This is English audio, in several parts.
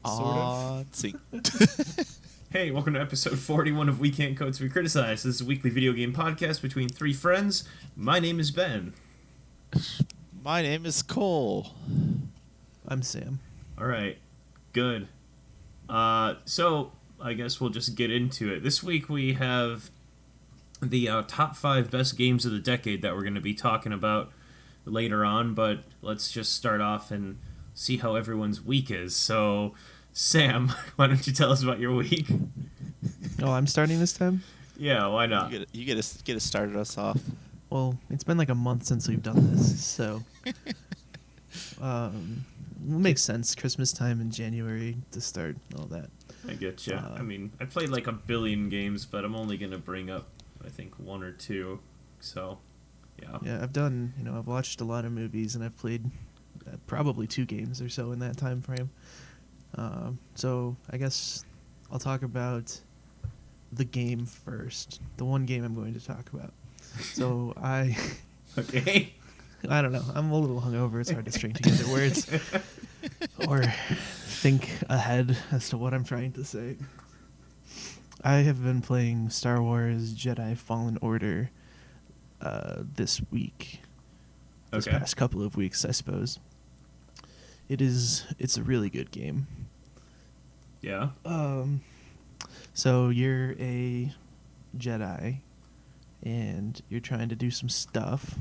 Sort of. See. Hey, welcome to episode 41 of We Can't Code, So We Criticize. This is a weekly video game podcast between three friends. My name is Ben. My name is Cole. I'm Sam. All right, good. So I guess we'll just get into it. This week we have the top 5 best games of the decade that we're going to be talking about later on, but let's just start off and see how everyone's week is. So, Sam, why don't you tell us about your week? Oh, I'm starting this time? Yeah, why not? You get to start us off. Well, it's been like a month since we've done this, so it makes sense. Christmas time in January to start all that. I get you. I mean, I played like a billion games, but I'm only going to bring up, I think, 1 or 2. So, yeah. Yeah, I've watched a lot of movies, and I've played probably 2 games or so in that time frame. So I guess I'll talk about the game first. The one game I'm going to talk about. So Okay. I don't know. I'm a little hungover. It's hard to string together words or think ahead as to what I'm trying to say. I have been playing Star Wars Jedi Fallen Order this week. This past couple of weeks, I suppose. It's a really good game. Yeah. So you're a Jedi, and you're trying to do some stuff.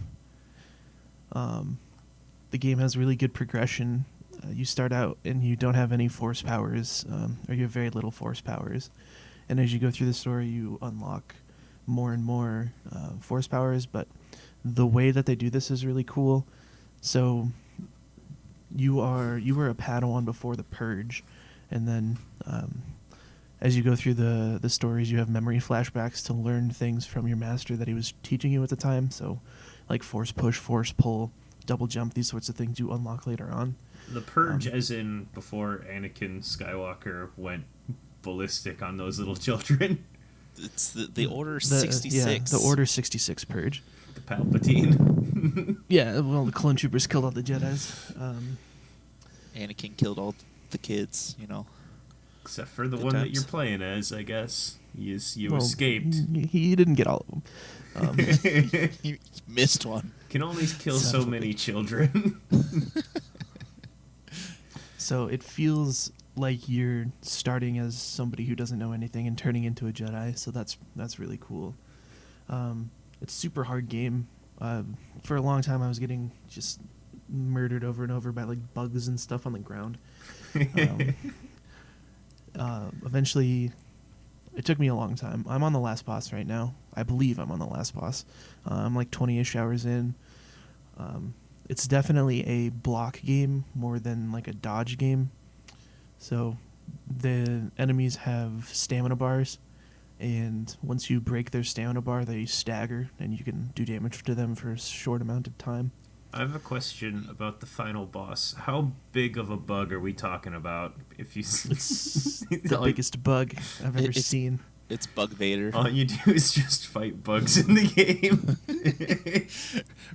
The game has really good progression. You start out and you don't have any force powers, or you have very little force powers. And as you go through the story, you unlock more and more force powers, but the way that they do this is really cool. So you were a Padawan before the Purge, and then as you go through the stories, you have memory flashbacks to learn things from your master that he was teaching you at the time. So like force push, force pull, double jump, these sorts of things you unlock later on. The Purge, as in before Anakin Skywalker went ballistic on those little children. It's the Order 66. Yeah, the Order 66 Purge. The Palpatine. Yeah, well, the clone troopers killed all the Jedis. Anakin killed all the kids, Except for the Good one that times. you're playing as, I guess. You Well, escaped. He didn't get all of them. He missed one. Can only kill so Sadly. many children. So it feels like you're starting as somebody who doesn't know anything and turning into a Jedi. So that's really cool. It's a super hard game. For a long time, I was getting just murdered over and over by like bugs and stuff on the ground. Eventually, it took me a long time. I'm on the last boss right now. I believe I'm on the last boss. I'm like 20-ish hours in. It's definitely a block game more than like a dodge game. So the enemies have stamina bars, and once you break their stamina bar, they stagger, and you can do damage to them for a short amount of time. I have a question about the final boss. How big of a bug are we talking about? If you It's the biggest bug I've ever seen. It's Bug Vader. all you do is just fight bugs in the game.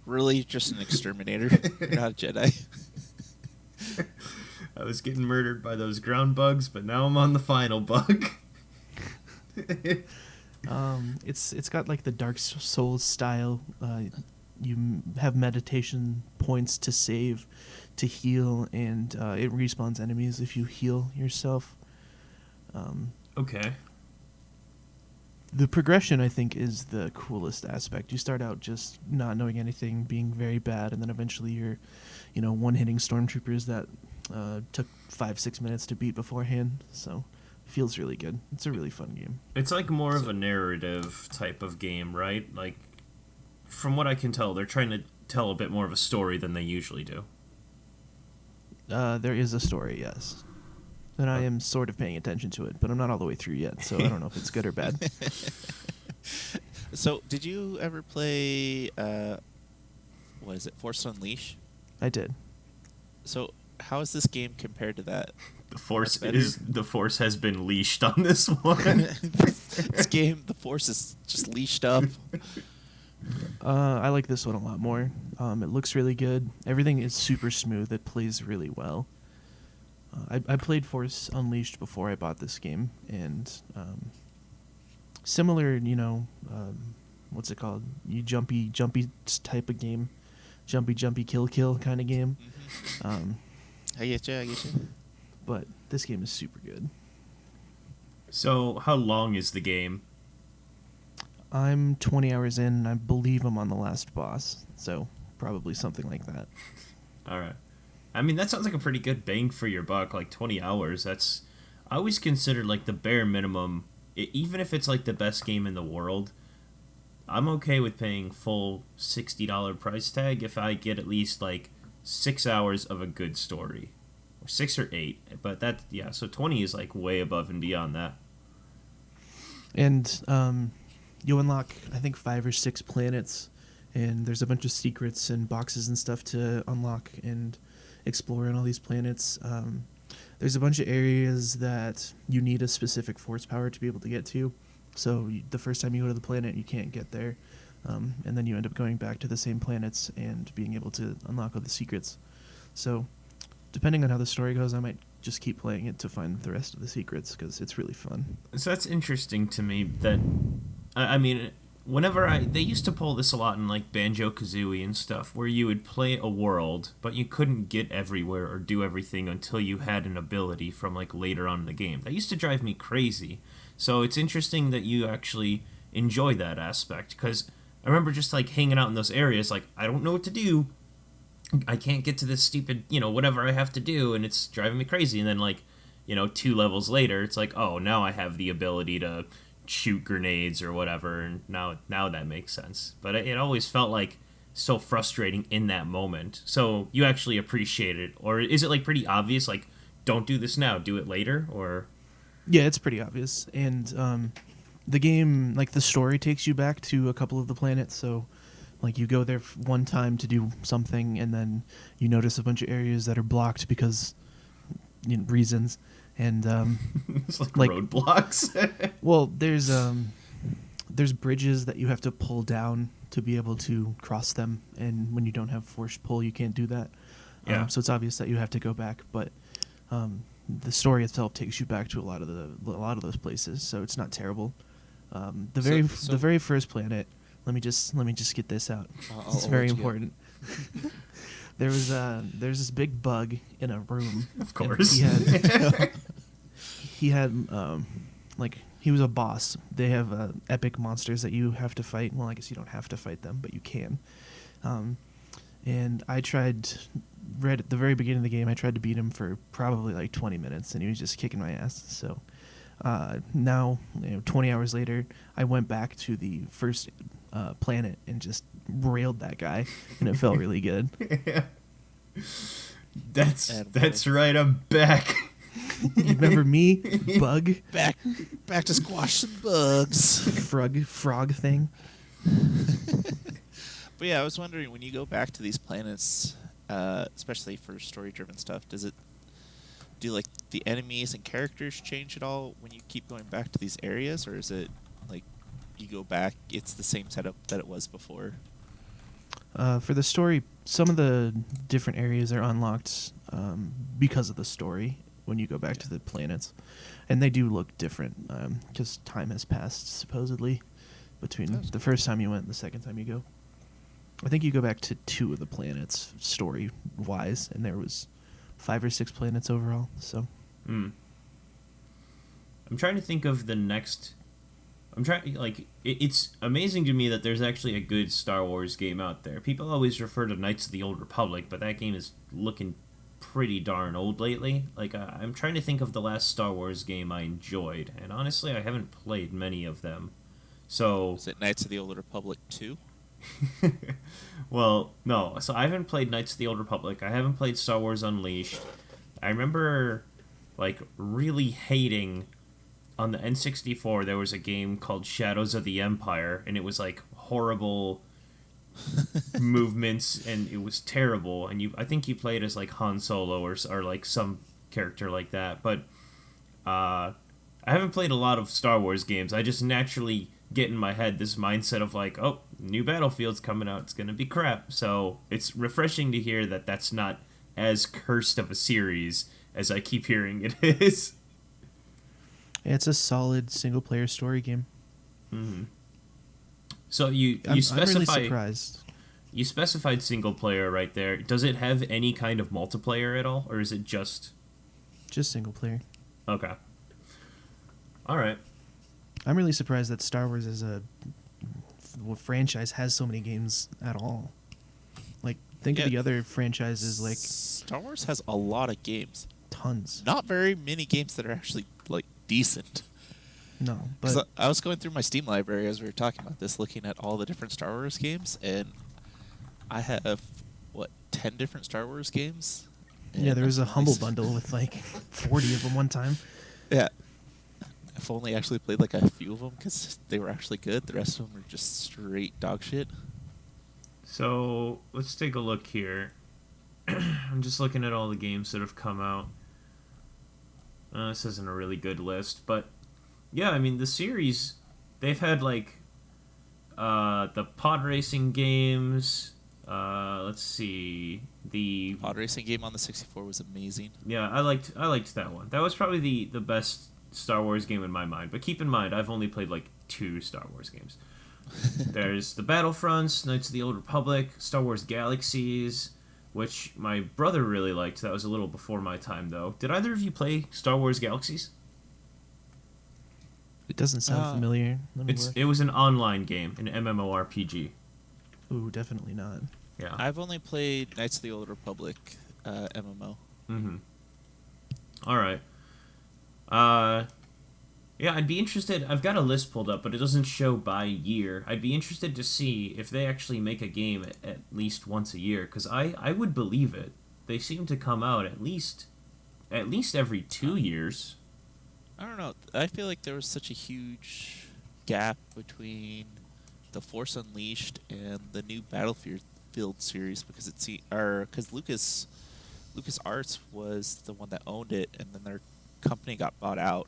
Really, just an exterminator. You're not a Jedi. I was getting murdered by those ground bugs, but now I'm on the final bug. It's got like the Dark Souls style. You have meditation points to save, to heal, and it respawns enemies if you heal yourself. Okay. The progression, I think, is the coolest aspect. You start out just not knowing anything, being very bad, and then eventually you're, one-hitting stormtroopers that took 5-6 minutes to beat beforehand. So, it feels really good. It's a really fun game. It's like more of a narrative type of game, right? Like, from what I can tell, they're trying to tell a bit more of a story than they usually do. There is a story, yes. And I am sort of paying attention to it, but I'm not all the way through yet, so I don't know if it's good or bad. So, did you ever play, what is it, Force Unleashed? I did. So, how is this game compared to that? The Force That's the Force has been leashed on this one. This game, the Force is just leashed up. I like this one a lot more. It looks really good. Everything is super smooth. It plays really well. I played Force Unleashed before I bought this game, and similar, what's it called? You jumpy type of game, jumpy kill kind of game. I get you. But this game is super good. So, how long is the game? I'm 20 hours in, and I believe I'm on the last boss, so probably something like that. All right. I mean, that sounds like a pretty good bang for your buck, like 20 hours. I always consider like the bare minimum, even if it's like the best game in the world, I'm okay with paying full $60 price tag if I get at least like 6 hours of a good story. Or 6 or 8, but so 20 is like way above and beyond that. And you unlock, I think, 5 or 6 planets, and there's a bunch of secrets and boxes and stuff to unlock and explore on all these planets. There's a bunch of areas that you need a specific force power to be able to get to. So the first time you go to the planet, you can't get there. And then you end up going back to the same planets and being able to unlock all the secrets. So depending on how the story goes, I might just keep playing it to find the rest of the secrets, because it's really fun. So that's interesting to me that, I mean, they used to pull this a lot in like Banjo-Kazooie and stuff, where you would play a world, but you couldn't get everywhere or do everything until you had an ability from like later on in the game. That used to drive me crazy. So it's interesting that you actually enjoy that aspect, because I remember just like hanging out in those areas, like, I don't know what to do. I can't get to this stupid, whatever I have to do, and it's driving me crazy. And then, like, 2 levels later, it's like, oh, now I have the ability to shoot grenades or whatever, and now that makes sense. But it always felt like so frustrating in that moment. So you actually appreciate it, or is it like pretty obvious, like, don't do this now, do it later, or? Yeah, it's pretty obvious, and the game, like, the story takes you back to a couple of the planets, so like you go there one time to do something, and then you notice a bunch of areas that are blocked because reasons, and it's like roadblocks. Well, there's bridges that you have to pull down to be able to cross them, and when you don't have force pull, you can't do that. Yeah. So it's obvious that you have to go back, but the story itself takes you back to a lot of those places, so it's not terrible. The very first planet. Let me just get this out. It's very important. There's this big bug in a room. Of course. He had he was a boss. They have epic monsters that you have to fight. Well, I guess you don't have to fight them, but you can. And I tried right at the very beginning of the game. I tried to beat him for probably like 20 minutes, and he was just kicking my ass. So now, 20 hours later, I went back to the first planet and just railed that guy, and it felt really good. Yeah. That's right. I'm back. You remember me, bug? Back to squash some bugs. Frog thing. But yeah, I was wondering, when you go back to these planets, especially for story-driven stuff, do like the enemies and characters change at all when you keep going back to these areas, or is it like you go back, it's the same setup that it was before? For the story, some of the different areas are unlocked because of the story when you go back to the planets, and they do look different because time has passed supposedly between the first time you went and the second time you go. I think you go back to 2 of the planets story wise, and there was 5 or 6 planets overall. So, I'm trying to think of the next. It's amazing to me that there's actually a good Star Wars game out there. People always refer to Knights of the Old Republic, but that game is looking pretty darn old lately. Like, I'm trying to think of the last Star Wars game I enjoyed, and honestly, I haven't played many of them. So, is it Knights of the Old Republic 2? Well, no. So I haven't played Knights of the Old Republic. I haven't played Star Wars Unleashed. I remember, like, really hating on the N64. There was a game called Shadows of the Empire, and it was like horrible movements, and it was terrible. And I think you played as like Han Solo or like some character like that. But I haven't played a lot of Star Wars games. I just naturally get in my head this mindset of like, oh, new Battlefield's coming out, it's gonna be crap. So it's refreshing to hear that that's not as cursed of a series as I keep hearing it is. Yeah, it's a solid single player story game. Mm-hmm. So you I'm specify really surprised. you specified single player right there. Does it have any kind of multiplayer at all, or is it just Just single player. okay? All right. I'm really surprised that Star Wars as a franchise has so many games at all. Like, think of Yeah. the other franchises, like Star Wars has a lot of games. tons. Not very many games that are actually like decent. No, Because but I was going through my Steam library as we were talking about this, looking at all the different Star Wars games, and I have 10 different Star Wars games. yeah, there And was a I've humble only- bundle with like 40 of them one time. Yeah. I've only actually played like a few of them because they were actually good. The rest of them were just straight dog shit. So let's take a look here. I'm just looking at all the games that have come out. This isn't a really good list, but yeah, I mean the series, they've had like the pod racing games. Let's see, the Pod racing game on the 64 was amazing. yeah, I liked that one. That was probably the best Star Wars game in my mind. But keep in mind, I've only played like 2 Star Wars games. There's the Battlefronts, Knights of the Old Republic, Star Wars Galaxies, which my brother really liked. That was a little before my time, though. Did either of you play Star Wars Galaxies? It doesn't sound familiar. Let me look. It was an online game, an MMORPG. Ooh, definitely not. Yeah. I've only played Knights of the Old Republic MMO. Mm-hmm. All right. Yeah, I'd be interested. I've got a list pulled up, but it doesn't show by year. I'd be interested to see if they actually make a game at least once a year, because I would believe it. They seem to come out at least every 2 years. I don't know. I feel like there was such a huge gap between the Force Unleashed and the new Battlefield series because because LucasArts was the one that owned it, and then their company got bought out.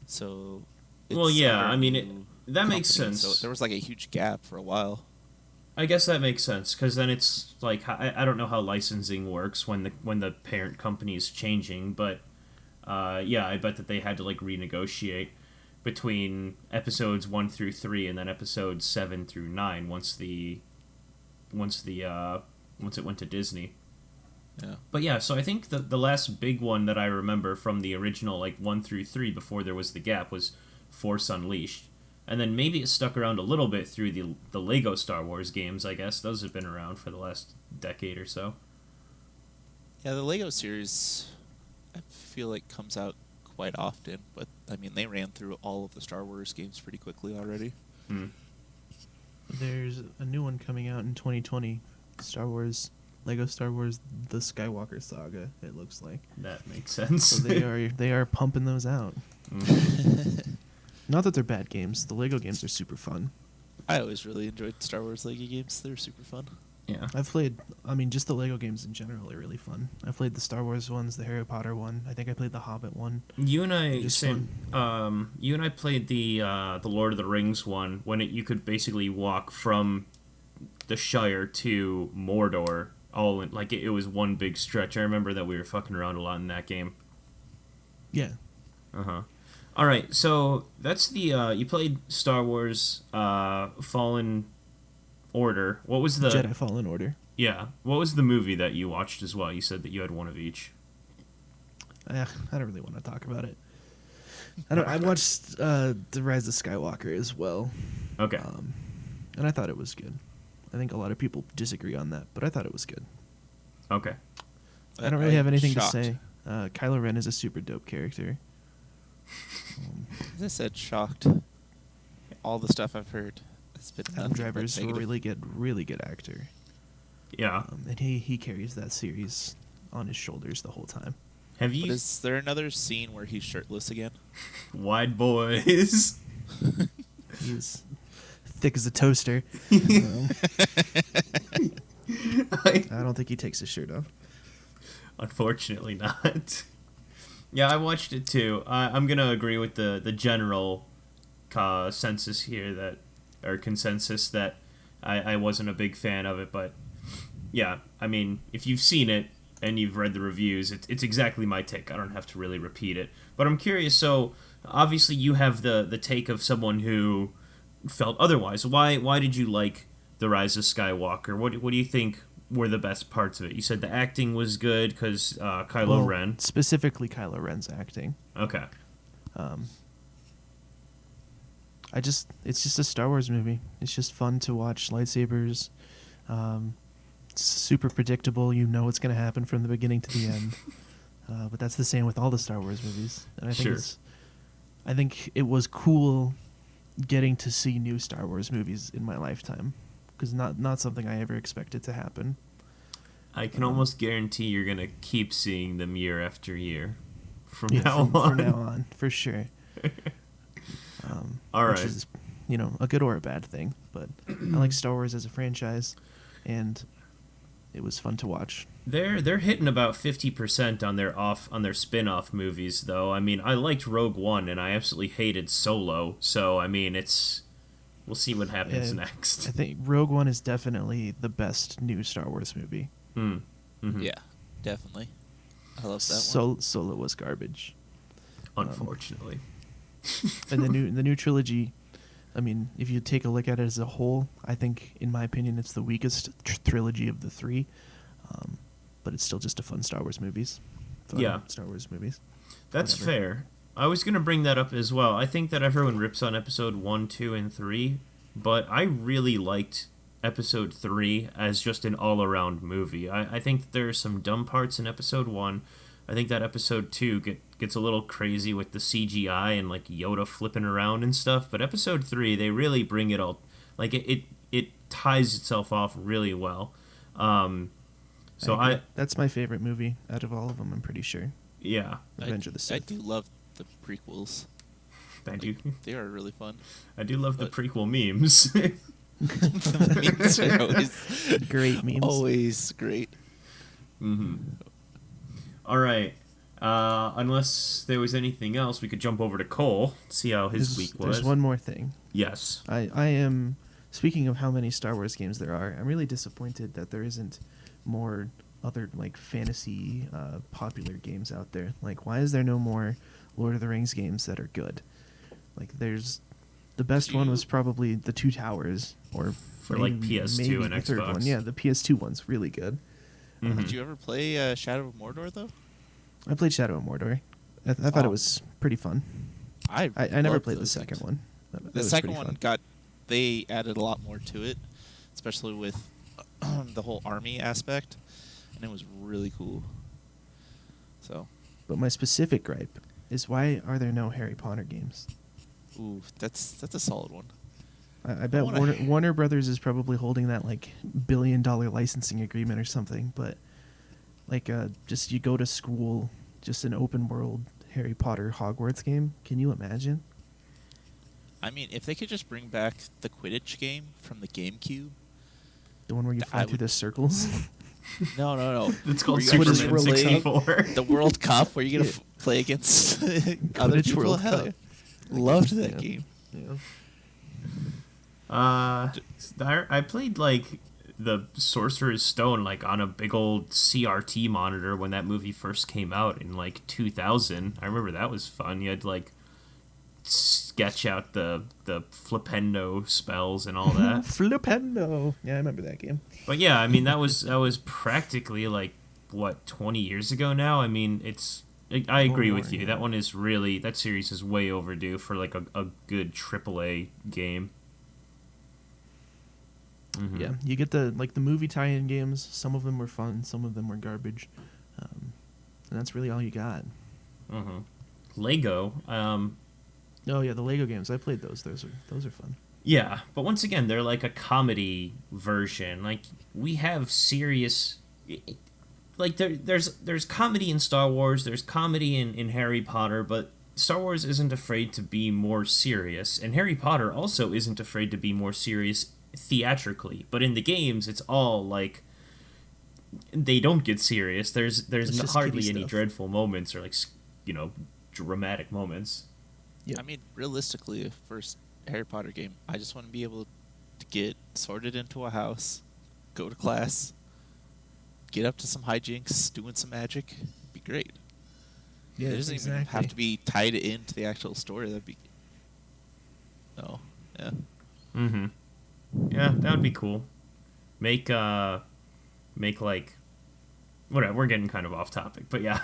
So, Well, yeah, under I mean, new that makes company, sense. So there was like a huge gap for a while. I guess that makes sense, because then it's like I don't know how licensing works when the parent company is changing, but yeah, I bet that they had to like renegotiate between episodes 1 through 3 and then episodes 7 through 9 once it went to Disney. Yeah. But yeah, so I think the last big one that I remember from the original like 1 through 3 before there was the gap was Force Unleashed. And then maybe it stuck around a little bit through the Lego Star Wars games, I guess. Those have been around for the last decade or so. Yeah, the Lego series, I feel like comes out quite often, but I mean they ran through all of the Star Wars games pretty quickly already. Hmm. There's a new one coming out in 2020. Lego Star Wars: The Skywalker Saga. It looks like. That makes sense. So they are pumping those out. Mhm. Not that they're bad games. The Lego games are super fun. I always really enjoyed Star Wars Lego games. They're super fun. Yeah. I've played. I mean, just the Lego games in general are really fun. I played the Star Wars ones, the Harry Potter one. I think I played the Hobbit one. You and I Just you and I played the Lord of the Rings one when you could basically walk from the Shire to Mordor all in, like it was one big stretch. I remember that we were fucking around a lot in that game. Yeah. Uh-huh. All right, so that's the you played Star Wars Fallen Order. What was the Jedi Fallen Order. Yeah, what was the movie that you watched as well? You said that you had one of each. I don't really want to talk about it. I watched The Rise of Skywalker as well. Okay. And I thought it was good. I think a lot of people disagree on that, but I thought it was good. Okay. I don't really have anything shocked. to say. Kylo Ren is a super dope character. As I said, shocked. All the stuff I've heard has been Adam nothing but Driver's a negative. really good actor. Yeah. And he carries that series on his shoulders the whole time. Have But you is there another scene where he's shirtless again? Wide Boys? He's thick as a toaster. I I don't think he takes his shirt off. Unfortunately not. Yeah, I watched it too. I'm gonna agree with the general consensus here that I wasn't a big fan of it, but yeah, I mean, if you've seen it, and you've read the reviews, it's exactly my take. I don't have to really repeat it. But I'm curious, so obviously you have the take of someone who felt otherwise. Why did you like The Rise of Skywalker? What do you think were the best parts of it? You said the acting was good because Kylo Ren. Specifically Kylo Ren's acting. Okay. It's just a Star Wars movie. It's just fun to watch lightsabers. It's super predictable. You know what's going to happen from the beginning to the end. But that's the same with all the Star Wars movies. And I think it was cool getting to see new Star Wars movies in my lifetime, because not something I ever expected to happen. I can almost guarantee you're going to keep seeing them year after year from now on, for sure. All right. Which is, a good or a bad thing. But I like Star Wars as a franchise, and it was fun to watch. They're hitting about 50% on their spin-off movies, though. I mean, I liked Rogue One, and I absolutely hated Solo. So I mean, we'll see what happens next. I think Rogue One is definitely the best new Star Wars movie. Mm-hmm. Yeah, definitely. I love that one. Solo was garbage, unfortunately. And the new trilogy, I mean, if you take a look at it as a whole, I think, in my opinion, it's the weakest trilogy of the three. But it's still just a fun Star Wars movies. Star Wars movies. That's fair. I was going to bring that up as well. I think that everyone rips on episode 1, 2, and 3, but I really liked episode 3 as just an all-around movie. I think there's some dumb parts in episode 1. I think that episode 2 gets a little crazy with the CGI and like Yoda flipping around and stuff, but episode 3, they really bring it all, like it ties itself off really well. That's my favorite movie out of all of them, I'm pretty sure. Yeah. Revenge of the Sith. I do love the prequels. They are really fun. I do love the prequel memes. The memes are always great memes. Always great. Mm-hmm. All right. Unless there was anything else, we could jump over to Cole, see how his week was. There's one more thing. Yes. I am, speaking of how many Star Wars games there are, I'm really disappointed that there isn't more other like fantasy popular games out there. Like, why is there no more Lord of the Rings games that are good? Like, the best one was probably the Two Towers, or for like PS2 and the third Xbox. one. Yeah, the PS2 one's really good. Mm-hmm. Did you ever play Shadow of Mordor though? I played Shadow of Mordor. I thought it was pretty fun. I never played the second one. The second one they added a lot more to it, especially with the whole army aspect, and it was really cool. So, but my specific gripe is, why are there no Harry Potter games? Ooh, that's a solid one. I bet Warner Brothers is probably holding that like $1 billion licensing agreement or something, but like just you go to school, just an open world Harry Potter Hogwarts game. Can you imagine? I mean, if they could just bring back the Quidditch game from the GameCube. The one where you fly through the circles? No. It's called Superman Superman 64. The World Cup, where you're going to play against other people. World Hell Cup. yeah. Loved that game. Yeah. I played like the Sorcerer's Stone like on a big old CRT monitor when that movie first came out in like 2000. I remember that was fun. You had to like sketch out the flipendo spells and all that. Flipendo. Yeah, I remember that game. But yeah, I mean that was practically like what 20 years ago now. I mean I agree with you. Yeah. That one is really, that series is way overdue for like a good AAA game. Mm-hmm. Yeah, you get the movie tie-in games. Some of them were fun, some of them were garbage, and that's really all you got. Mm-hmm. Lego. Oh yeah, the Lego games. I played those. Those are fun. Yeah, but once again, they're like a comedy version. Like we have serious. Like there's comedy in Star Wars, there's comedy in Harry Potter, but Star Wars isn't afraid to be more serious, and Harry Potter also isn't afraid to be more serious theatrically. But in the games, it's all like they don't get serious. There's hardly any dreadful moments or like dramatic moments. Yeah. I mean, realistically, first Harry Potter game, I just want to be able to get sorted into a house, go to class, get up to some hijinks, doing some magic. It'd be great. Yeah, It doesn't even have to be tied into the actual story. That'd be. No. Yeah. Mm-hmm. Yeah, that would be cool. Make like, whatever. We're getting kind of off topic, but yeah.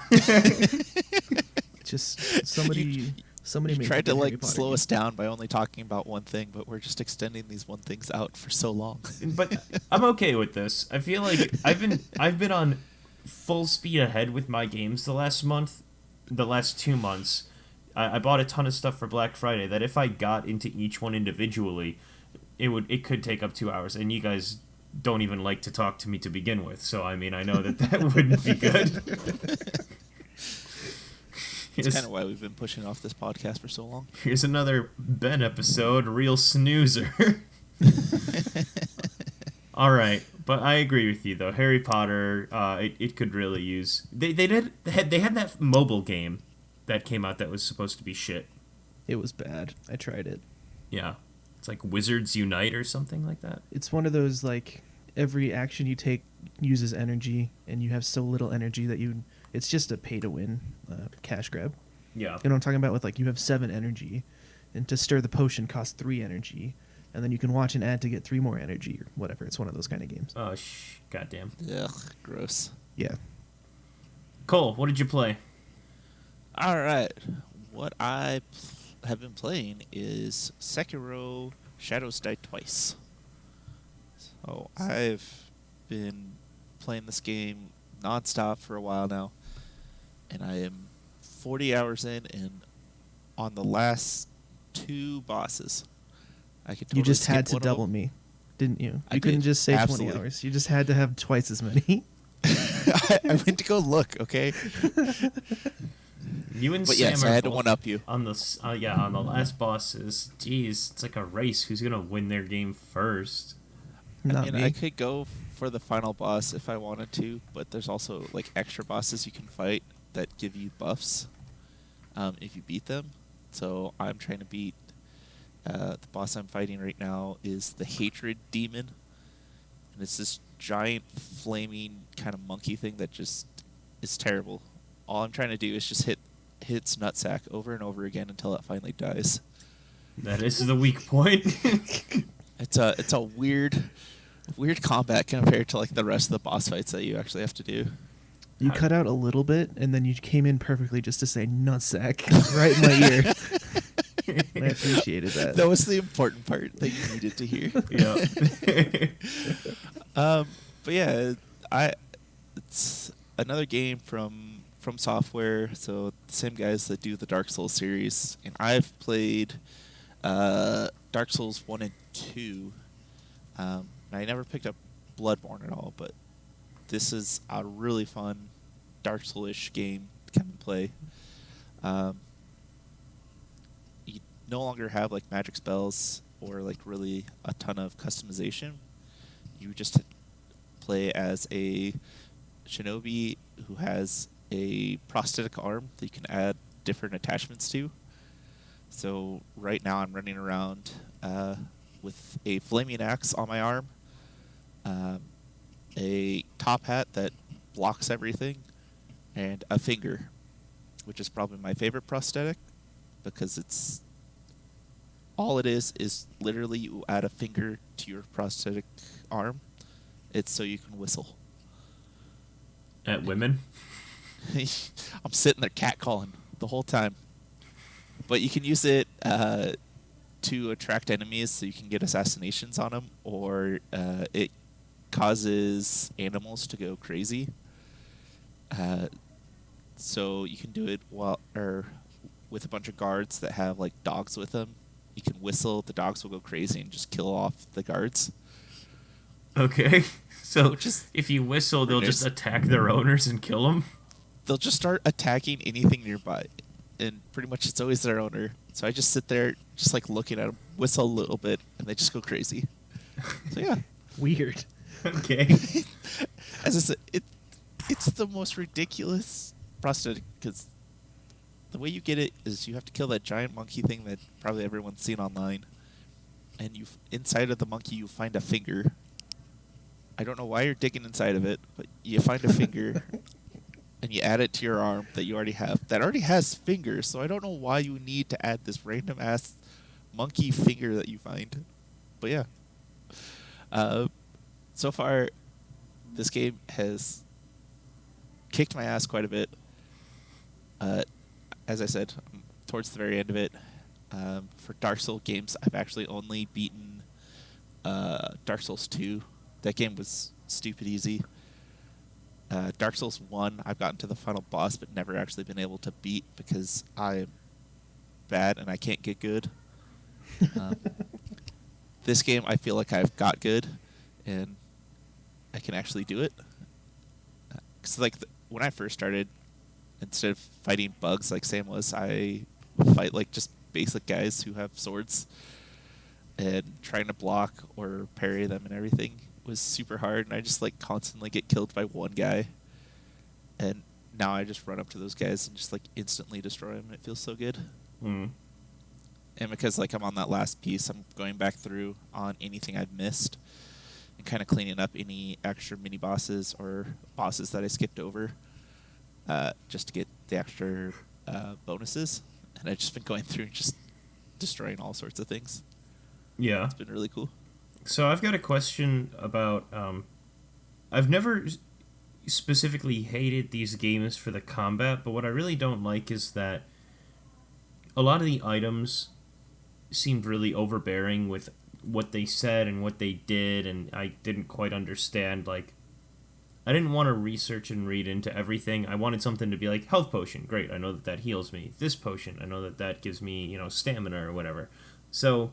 Just somebody You made tried a to Harry like Potter slow game. us down by only talking about one thing, but we're just extending these one things out for so long. But I'm okay with this. I feel like I've been on full speed ahead with my games the last 2 months. I bought a ton of stuff for Black Friday that if I got into each one individually, it could take up 2 hours, and you guys don't even like to talk to me to begin with. So I mean, I know that wouldn't be good. It's kind of why we've been pushing off this podcast for so long. Here's another Ben episode, real snoozer. All right, but I agree with you though. Harry Potter, it could really use. They had that mobile game that came out that was supposed to be shit. It was bad. I tried it. Yeah, it's like Wizards Unite or something like that. It's one of those like every action you take uses energy, and you have so little energy that it's just a pay to win cash grab. Yeah. You know what I'm talking about? With like you have 7 energy, and to stir the potion costs 3 energy, and then you can watch an ad to get 3 more energy or whatever. It's one of those kind of games. Oh goddamn. Ugh, gross. Yeah. Cole, what did you play? All right, what I have been playing is Sekiro: Shadows Die Twice. So I've been playing this game nonstop for a while now, and I am 40 hours in, and on the last 2 bosses, I could totally You just had skip to one of double them. me, didn't you? I You couldn't did, just say 20 absolutely. hours. You just had to have twice as many. I went to go look, okay? You and But Sam yes, are I had to both one-up you. on the on the last bosses. Geez, it's like a race. Who's gonna win their game first? Not I mean, me. I could go for the final boss if I wanted to, but there's also like extra bosses you can fight that give you buffs if you beat them. So I'm trying to beat the boss I'm fighting right now is the Hatred Demon, and it's this giant flaming kind of monkey thing that just is terrible. All I'm trying to do is just hit its nutsack over and over again until it finally dies. That is the weak point. It's a weird combat compared to like the rest of the boss fights that you actually have to do. You cut out a little bit, and then you came in perfectly just to say nutsack right in my ear. I appreciated that. That was the important part that you needed to hear. Yeah. But yeah, it's another game from Software, so the same guys that do the Dark Souls series, and I've played Dark Souls 1 and 2. I never picked up Bloodborne at all, but this is a really fun Dark Souls-ish game to come and play. You no longer have like magic spells or like really a ton of customization. You just play as a shinobi who has a prosthetic arm that you can add different attachments to. So right now I'm running around with a flaming axe on my arm, a top hat that blocks everything, and a finger, which is probably my favorite prosthetic because it's all it is literally you add a finger to your prosthetic arm. It's so you can whistle. At women. I'm sitting there catcalling the whole time. But you can use it to attract enemies so you can get assassinations on them, or it causes animals to go crazy. So you can do it with a bunch of guards that have like dogs with them. You can whistle, the dogs will go crazy and just kill off the guards. Okay. So Which is if you whistle, they'll just ridiculous. attack their owners and kill them? They'll just start attacking anything nearby, and pretty much it's always their owner. So I just sit there, just like looking at them, whistle a little bit, and they just go crazy. So yeah, Weird. Okay. as I said, it's the most ridiculous prosthetic because the way you get it is you have to kill that giant monkey thing that probably everyone's seen online, and inside of the monkey you find a finger, I don't know why you're digging inside of it, but you find a finger and you add it to your arm that you already have. That already has fingers, so I don't know why you need to add this random ass monkey finger that you find. But yeah. So far, this game has kicked my ass quite a bit. As I said, I'm towards the very end of it. For Dark Souls games, I've actually only beaten Dark Souls 2. That game was stupid easy. Dark Souls 1, I've gotten to the final boss, but never actually been able to beat because I'm bad and I can't get good. This game, I feel like I've got good, and I can actually do it. Because when I first started, instead of fighting bugs like Sam was, I fight like just basic guys who have swords, and trying to block or parry them and everything was super hard, and I just like constantly get killed by one guy. And now I just run up to those guys and just like instantly destroy them. It feels so good. Mm. And because like I'm on that last piece, I'm going back through on anything I've missed and kind of cleaning up any extra mini bosses or bosses that I skipped over, just to get the extra bonuses. And I've just been going through and just destroying all sorts of things. Yeah. It's been really cool. So I've got a question about. I've never specifically hated these games for the combat, but what I really don't like is that a lot of the items seemed really overbearing with what they said and what they did, and I didn't quite understand. Like, I didn't want to research and read into everything. I wanted something to be like, health potion, great, I know that that heals me. This potion, I know that that gives me, stamina or whatever. So,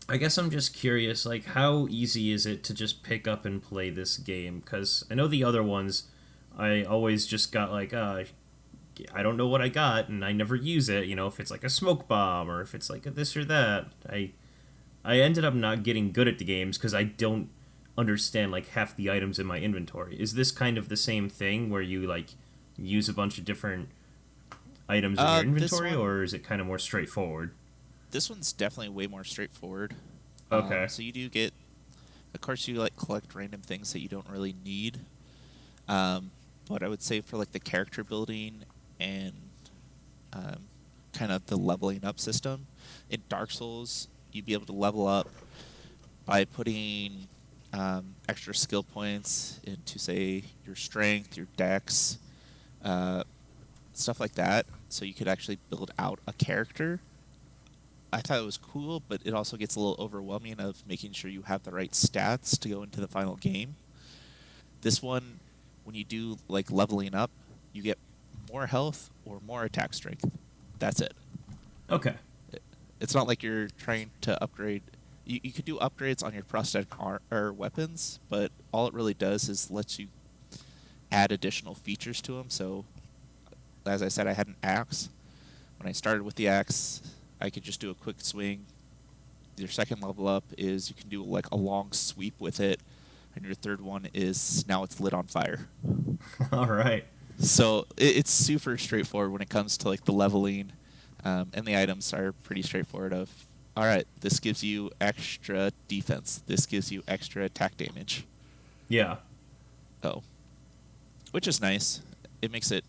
I guess I'm just curious, like, how easy is it to just pick up and play this game? Because I know the other ones, I always just got like, I don't know what I got, and I never use it. If it's like a smoke bomb or if it's like a this or that. I ended up not getting good at the games because I don't understand like half the items in my inventory. Is this kind of the same thing where you like use a bunch of different items in your inventory, or is it kind of more straightforward? This one's definitely way more straightforward. Okay. So you do get, of course, you like collect random things that you don't really need. But I would say for like the character building and kind of the leveling up system in Dark Souls, you'd be able to level up by putting extra skill points into, say, your strength, your dex, stuff like that. So you could actually build out a character. I thought it was cool, but it also gets a little overwhelming of making sure you have the right stats to go into the final game. This one, when you do like leveling up, you get more health or more attack strength. That's it. Okay. It's not like you're trying to upgrade. You could do upgrades on your prosthetic or weapons, but all it really does is lets you add additional features to them. So, as I said, I had an axe. When I started with the axe, I could just do a quick swing. Your second level up is you can do like a long sweep with it, and your third one is now it's lit on fire. All right. So it's super straightforward when it comes to like the leveling, and the items are pretty straightforward. All right, this gives you extra defense. This gives you extra attack damage. Yeah. Oh, which is nice. It makes it.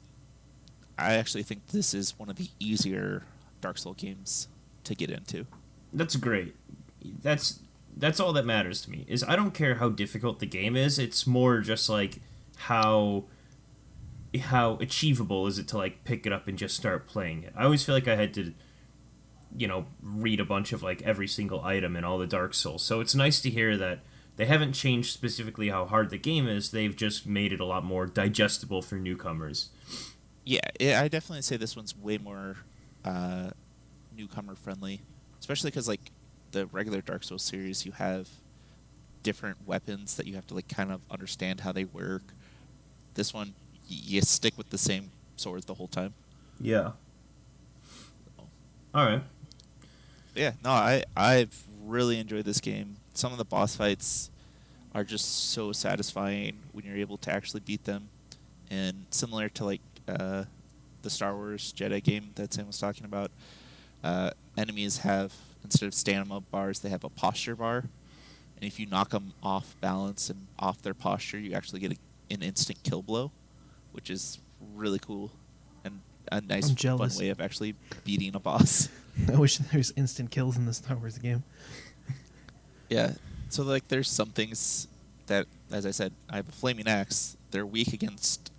I actually think this is one of the easier Dark Souls games to get into. That's great. That's all that matters to me. Is I don't care how difficult the game is. It's more just like how achievable is it to like pick it up and just start playing it. I always feel like I had to read a bunch of like every single item in all the Dark Souls. So it's nice to hear that they haven't changed specifically how hard the game is. They've just made it a lot more digestible for newcomers. Yeah, I definitely say this one's way more newcomer friendly, especially because like the regular Dark Souls series, you have different weapons that you have to like kind of understand how they work. This one, you stick with the same sword the whole time. Yeah. All right. Yeah, no, I've really enjoyed this game. Some of the boss fights are just so satisfying when you're able to actually beat them, and similar to like the Star Wars Jedi game that Sam was talking about, enemies have, instead of stamina bars, they have a posture bar. and if you knock them off balance and off their posture, you actually get an instant kill blow, which is really cool and a nice, I'm fun jealous. way of actually beating a boss. I wish there's instant kills in the Star Wars game. Yeah. So like, there's some things that, as I said, I have a flaming axe. They're weak against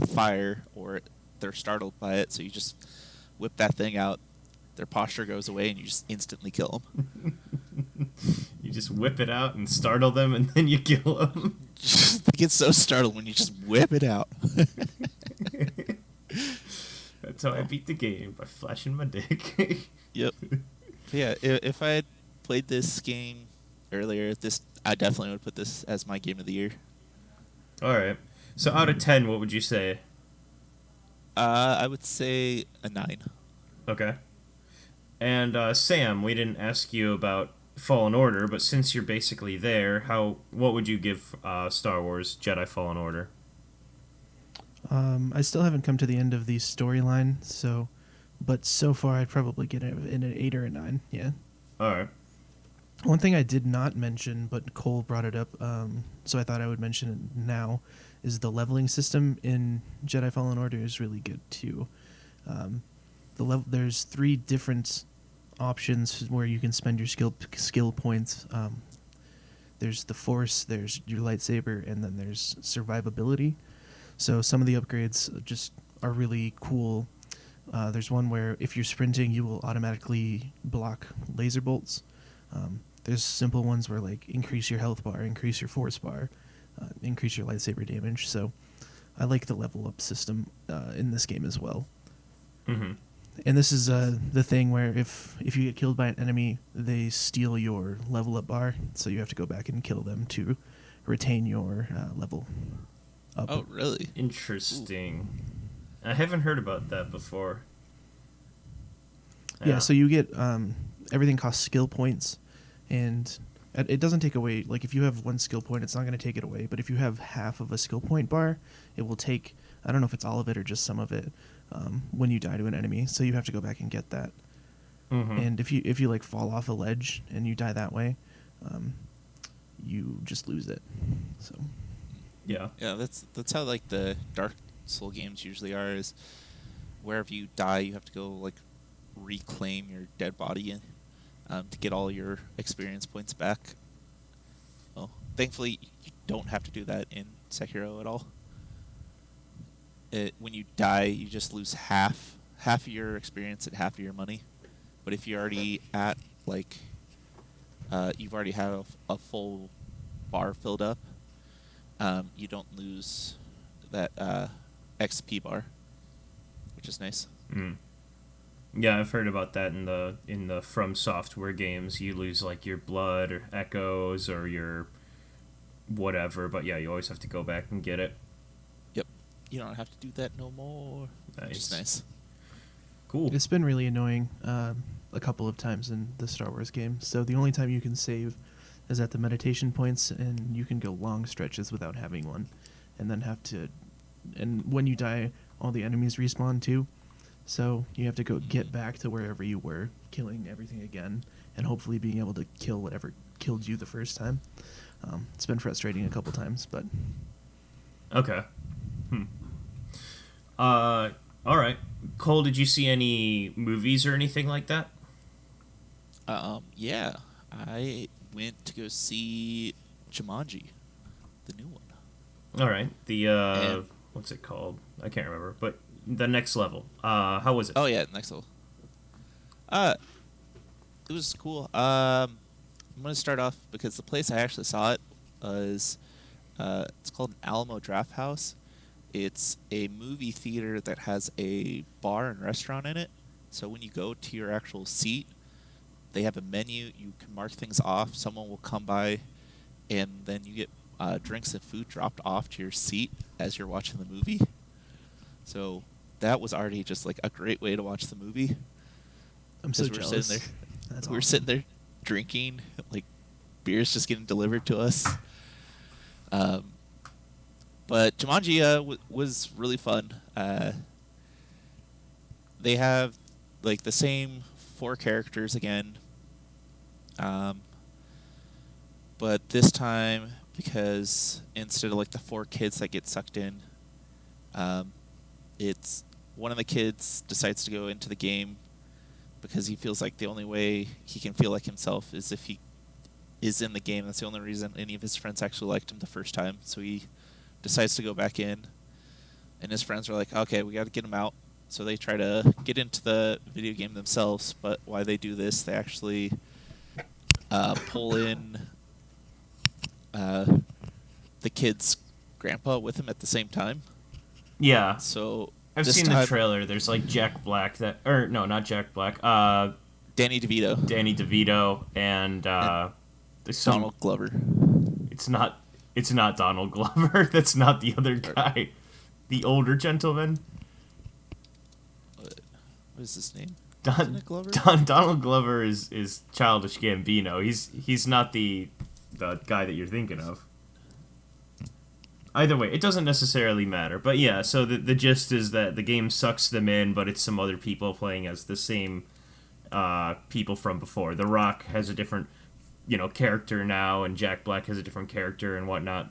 fire, or they're startled by it. So you just whip that thing out. Their posture goes away, and you just instantly kill them. You just whip it out and startle them, and then you kill them. They get so startled when you just whip it out. That's how I beat the game, by flashing my dick. Yep. Yeah, if I had played this game earlier, I definitely would put this as my game of the year. Alright. So out of 10, what would you say? I would say a 9. Okay. And Sam, we didn't ask you about Fallen Order, but since you're basically there, what would you give Star Wars Jedi Fallen Order? I still haven't come to the end of the storyline, but so far I'd probably get it in an 8 or a 9. Yeah. Alright. One thing I did not mention, but Cole brought it up, so I thought I would mention it now, is the leveling system in Jedi Fallen Order is really good too. There's 3 different options where you can spend your skill points. There's the Force, there's your lightsaber, and then there's survivability. So some of the upgrades just are really cool. There's one where if you're sprinting, you will automatically block laser bolts. There's simple ones where like increase your health bar, increase your force bar, increase your lightsaber damage. So I like the level up system in this game as well. Mm-hmm. And this is the thing where if you get killed by an enemy, they steal your level up bar, so you have to go back and kill them to retain your level up. Oh, really? Interesting. Ooh. I haven't heard about that before. Yeah, so you get everything costs skill points, and it doesn't take away, like if you have 1 skill point, it's not going to take it away, but if you have half of a skill point bar, it will take, I don't know if it's all of it or just some of it, when you die to an enemy, so you have to go back and get that. Mm-hmm. And if you like fall off a ledge and you die that way, you just lose it. So yeah, that's how like the Dark Soul games usually are, is wherever you die, you have to go like reclaim your dead body to get all your experience points back. Well, thankfully you don't have to do that in Sekiro at all. When you die, you just lose half of your experience and half of your money. But if you're already at like you've already had a full bar filled up, you don't lose that XP bar, which is nice. Mm. Yeah, I've heard about that in the From Software games. You lose like your blood or echoes or your whatever, but yeah, you always have to go back and get it. Yep. You don't have to do that no more. Nice. Which is nice. Cool. It's been really annoying a couple of times in the Star Wars game. So the only time you can save is at the meditation points, and you can go long stretches without having one, and then and when you die, all the enemies respawn too. So you have to go get back to wherever you were, killing everything again, and hopefully being able to kill whatever killed you the first time. It's been frustrating a couple times, but... Okay. All right. Cole, did you see any movies or anything like that? Yeah. I went to go see Jumanji, the new one. All right. The, what's it called? I can't remember, but... The Next Level. How was it? Oh yeah, Next Level. It was cool. I'm gonna start off because the place I actually saw it was it's called Alamo Draft House. It's a movie theater that has a bar and restaurant in it. So when you go to your actual seat, they have a menu. You can mark things off. Someone will come by, and then you get drinks and food dropped off to your seat as you're watching the movie. So that was already just like a great way to watch the movie. I'm so jealous. We're sitting there drinking, like beers just getting delivered to us. But Jumanji was really fun. They have like the same 4 characters again. but this time, because instead of like the 4 kids that get sucked in, it's one of the kids decides to go into the game because he feels like the only way he can feel like himself is if he is in the game. That's the only reason any of his friends actually liked him the first time. So he decides to go back in, and his friends are like, okay, we got to get him out. So they try to get into the video game themselves, but while they do this, they actually pull in the kid's grandpa with him at the same time. Yeah. So I've this seen time, the trailer. There's like Jack Black or no, not Jack Black. Danny DeVito. Danny DeVito and there's some, Donald Glover. It's not Donald Glover. That's not the other guy. The older gentleman. What is his name? Donald Glover is Childish Gambino. He's not the guy that you're thinking of. Either way, it doesn't necessarily matter. But yeah, so the gist is that the game sucks them in, but it's some other people playing as the same people from before. The Rock has a different, character now, and Jack Black has a different character and whatnot.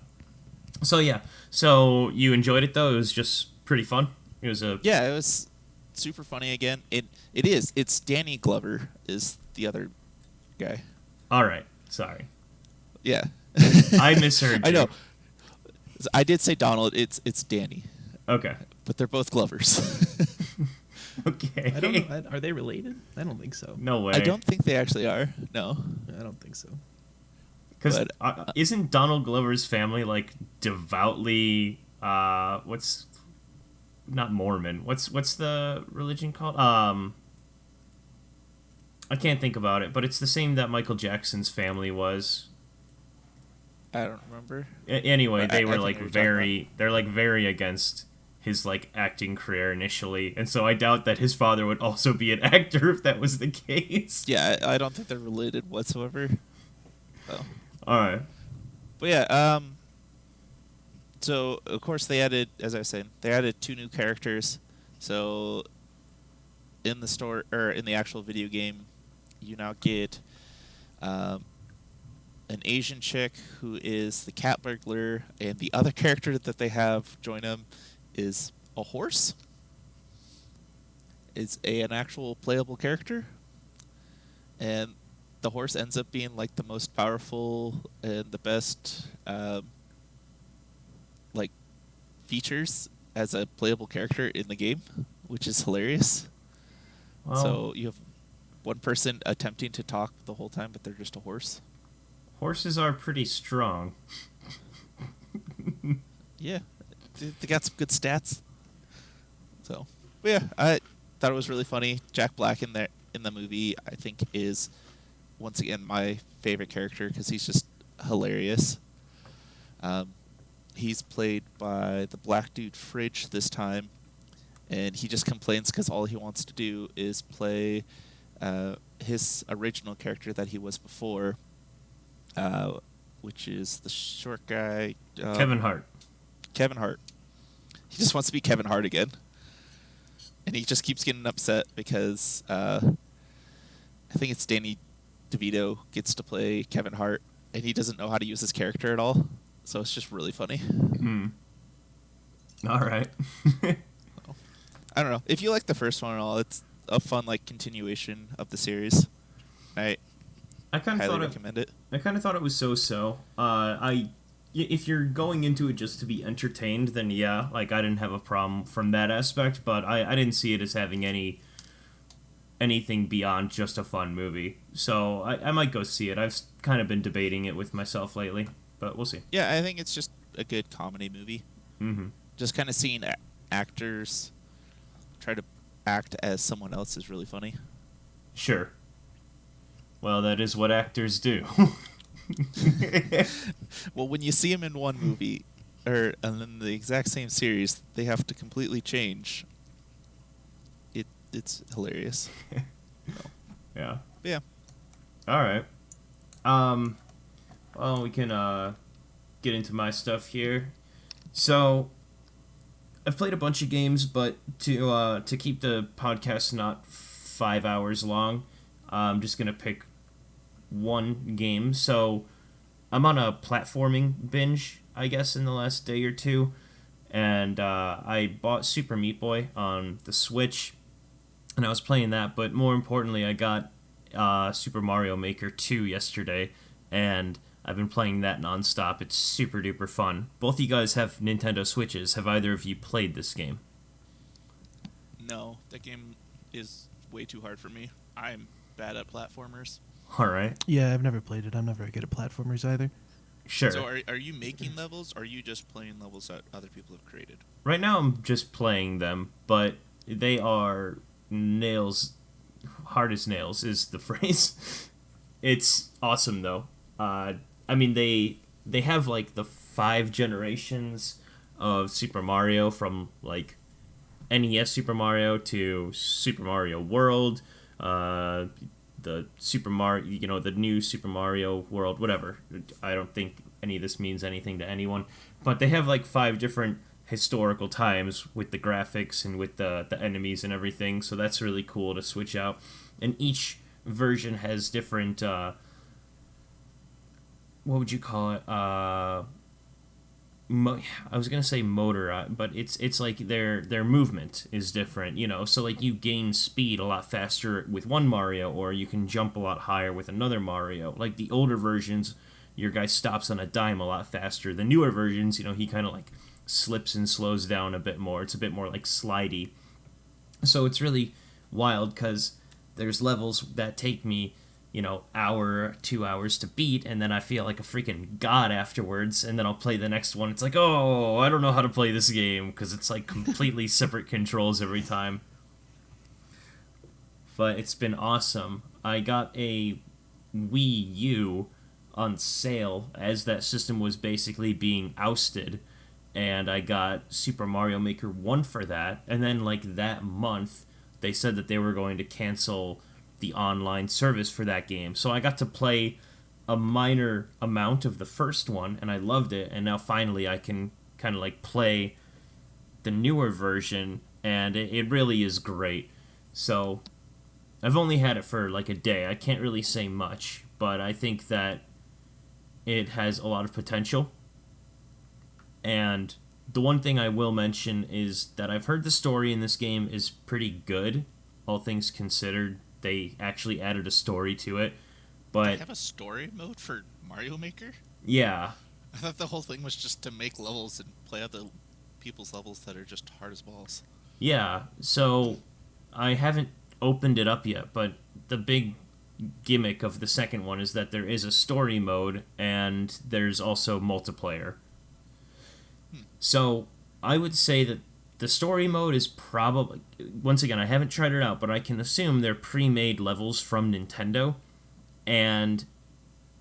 So yeah, so you enjoyed it though. It was just pretty fun. It was super funny again. It's Danny Glover is the other guy. All right, sorry. Yeah, I misheard you. I know. I did say Donald. It's Danny. Okay. But they're both Glovers. Okay. I don't know. Are they related? I don't think so. No way. I don't think they actually are. No. I don't think so. Because isn't Donald Glover's family like devoutly what's not Mormon? What's the religion called? I can't think about it, but it's the same that Michael Jackson's family was. I don't remember. Anyway, they were like very very against his like acting career initially, and so I doubt that his father would also be an actor if that was the case. Yeah, I don't think they're related whatsoever. So. All right. But yeah, so of course they added, as I was saying, they added 2 new characters. So in the store or in the actual video game, you now get an Asian chick who is the cat burglar, and the other character that they have join them is a horse. It's an actual playable character, and the horse ends up being like the most powerful and the best like features as a playable character in the game, which is hilarious. Well, so you have one person attempting to talk the whole time, but they're just a horse. Horses are pretty strong. Yeah, they got some good stats. So, but yeah, I thought it was really funny. Jack Black in the movie, I think, is once again my favorite character because he's just hilarious. He's played by the black dude Fridge this time, and he just complains because all he wants to do is play his original character that he was before, which is the short guy. Kevin Hart. Kevin Hart. He just wants to be Kevin Hart again. And he just keeps getting upset because I think it's Danny DeVito gets to play Kevin Hart, and he doesn't know how to use his character at all. So it's just really funny. All right. I don't know. If you like the first one and all, it's a fun like continuation of the series. I kind of recommend it. I kind of thought it was so-so. If you're going into it just to be entertained, then yeah, like I didn't have a problem from that aspect, but I didn't see it as having anything beyond just a fun movie. So I might go see it. I've kind of been debating it with myself lately, but we'll see. Yeah, I think it's just a good comedy movie. Mm-hmm. Just kind of seeing actors try to act as someone else is really funny. Sure. Well, that is what actors do. Well, when you see them in one movie, and in the exact same series, they have to completely change. It's hilarious. So. Yeah. But yeah. All right. Well, we can get into my stuff here. So, I've played a bunch of games, but to keep the podcast not 5 hours long, I'm just gonna pick one game. So, I'm on a platforming binge, I guess, in the last day or two, and I bought Super Meat Boy on the Switch, and I was playing that. But more importantly, I got Super Mario Maker 2 yesterday, and I've been playing that nonstop. It's super duper fun. Both of you guys have Nintendo Switches. Have either of you played this game? No, that game is way too hard for me. I'm bad at platformers. All right. Yeah, I've never played it. I'm not very good at platformers either. Sure. So are you making levels, or are you just playing levels that other people have created? Right now I'm just playing them, but they are nails, hard as nails is the phrase. It's awesome though. I mean they have like the 5 generations of Super Mario, from like NES Super Mario to Super Mario World, the Super Mario, the new Super Mario World, whatever. I don't think any of this means anything to anyone, but they have like 5 different historical times with the graphics and with the enemies and everything, so that's really cool to switch out. And each version has different, what would you call it? I was gonna say motor, but it's like their movement is different, So like you gain speed a lot faster with one Mario, or you can jump a lot higher with another Mario. Like the older versions, your guy stops on a dime a lot faster. The newer versions, he kind of like slips and slows down a bit more. It's a bit more like slidey. So it's really wild because there's levels that take me hour, 2 hours to beat, and then I feel like a freaking god afterwards, and then I'll play the next one. It's like, oh, I don't know how to play this game, because it's like completely separate controls every time. But it's been awesome. I got a Wii U on sale as that system was basically being ousted, and I got Super Mario Maker 1 for that, and then like that month, they said that they were going to cancel the online service for that game. So I got to play a minor amount of the first one, and I loved it, and now finally I can kind of like play the newer version, and it really is great. So I've only had it for like a day. I can't really say much, but I think that it has a lot of potential. And the one thing I will mention is that I've heard the story in this game is pretty good, all things considered. They actually added a story to it, but They have a story mode for Mario Maker? yeah, I thought the whole thing was just to make levels and play out the people's levels that are just hard as balls. yeah. So I haven't opened it up yet, but the big gimmick of the second one is that there is a story mode and there's also multiplayer. So I would say that the story mode is probably, once again, I haven't tried it out, but I can assume they're pre-made levels from Nintendo. And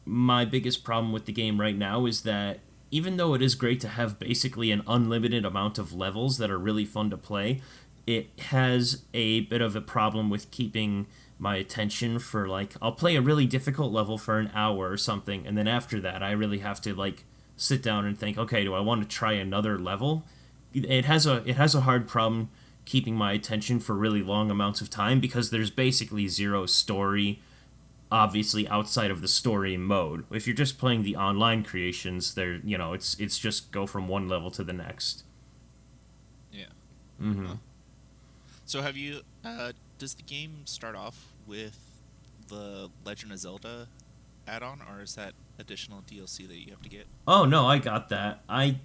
my biggest problem with the game right now is that even though it is great to have basically an unlimited amount of levels that are really fun to play, it has a bit of a problem with keeping my attention for, like, I'll play a really difficult level for an hour or something, and then after that I really have to, like, sit down and think, okay, do I want to try another level? It has a hard problem keeping my attention for really long amounts of time because there's basically zero story, obviously outside of the story mode. If you're just playing the online creations, there it's just go from one level to the next. Yeah. Mm-hmm. Huh. So have you? Does the game start off with the Legend of Zelda add-on, or is that additional DLC that you have to get? Oh no, I got that. I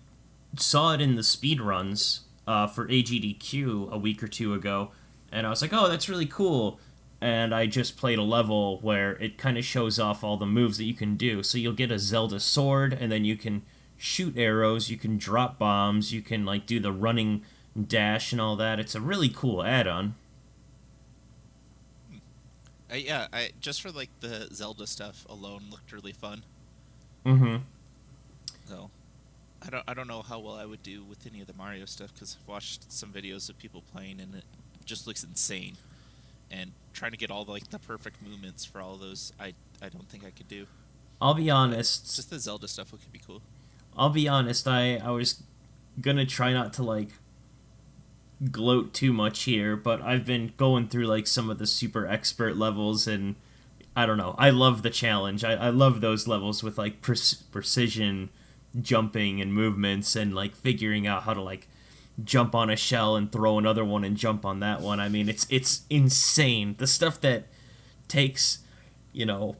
saw it in the speedruns for AGDQ a week or two ago, and I was like, oh, that's really cool. And I just played a level where it kind of shows off all the moves that you can do. So you'll get a Zelda sword, and then you can shoot arrows, you can drop bombs, you can like do the running dash and all that. It's a really cool add-on. I just for like the Zelda stuff alone looked really fun. Mm-hmm. So I don't know how well I would do with any of the Mario stuff because I've watched some videos of people playing and it just looks insane. And trying to get all the perfect movements for all those, I don't think I could do. I'll be honest. Just the Zelda stuff could be cool. I'll be honest. I was gonna try not to like gloat too much here, but I've been going through like some of the super expert levels, and I don't know. I love the challenge. I love those levels with like precision jumping and movements and like figuring out how to like jump on a shell and throw another one and jump on that one. I mean, it's insane. The stuff that takes, you know,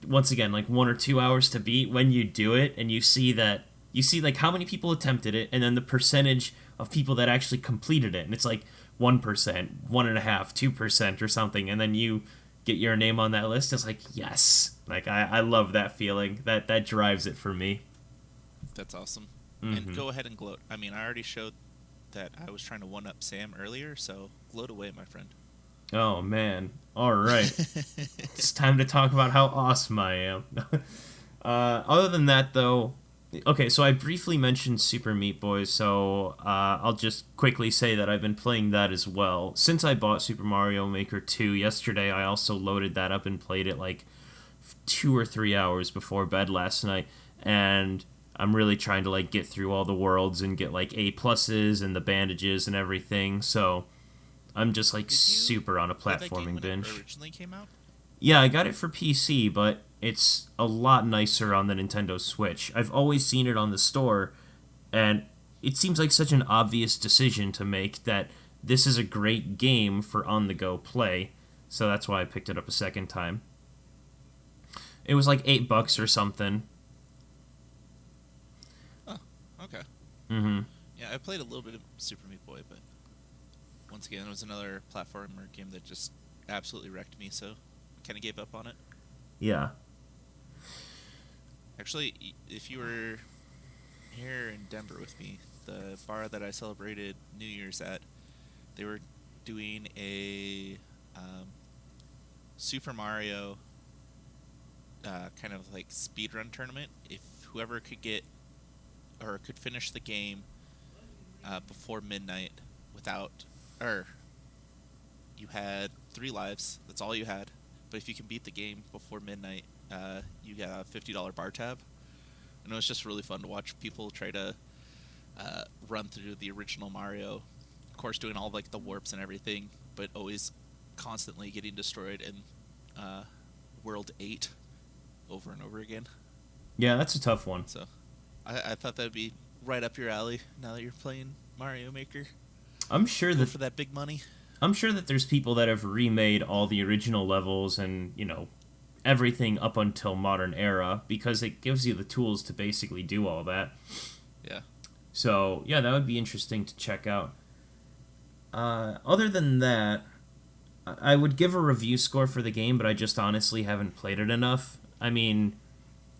once again like 1 or 2 hours to beat, when you do it and you see like how many people attempted it and then the percentage of people that actually completed it, and it's like 1%, 1.5%, 2% or something, and then you get your name on that list. It's like, yes, like I love that feeling. That drives it for me. That's awesome. Mm-hmm. And go ahead and gloat. I mean, I already showed that I was trying to one-up Sam earlier, so gloat away, my friend. Oh man, all right. It's time to talk about how awesome I am. Other than that, though, okay, so I briefly mentioned Super Meat Boy, so I'll just quickly say that I've been playing that as well. Since I bought Super Mario Maker 2 yesterday, I also loaded that up and played it like 2 or 3 hours before bed last night, and I'm really trying to like get through all the worlds and get like A+ and the bandages and everything, so I'm just like super on a platforming binge. It originally came out? Yeah, I got it for PC, but it's a lot nicer on the Nintendo Switch. I've always seen it on the store, and it seems like such an obvious decision to make that this is a great game for on-the-go play, so that's why I picked it up a second time. It was like $8 or something. Oh, okay. Mm-hmm. Yeah, I played a little bit of Super Meat Boy, but once again, it was another platformer game that just absolutely wrecked me, so I kind of gave up on it. Yeah. Actually, if you were here in Denver with me, the bar that I celebrated New Year's at, they were doing a Super Mario kind of like speedrun tournament. If whoever could get or could finish the game before midnight without, or you had 3 lives, that's all you had, but if you can beat the game before midnight, you get a $50 bar tab. And it was just really fun to watch people try to run through the original Mario, of course doing all like the warps and everything, but always constantly getting destroyed in World 8 over and over again. Yeah, that's a tough one. So I thought that would be right up your alley now that you're playing Mario Maker. I'm sure Go for that big money. I'm sure that there's people that have remade all the original levels and, you know, everything up until modern era, because it gives you the tools to basically do all that. Yeah. So, yeah, that would be interesting to check out. Other than that, I would give a review score for the game, but I just honestly haven't played it enough. I mean,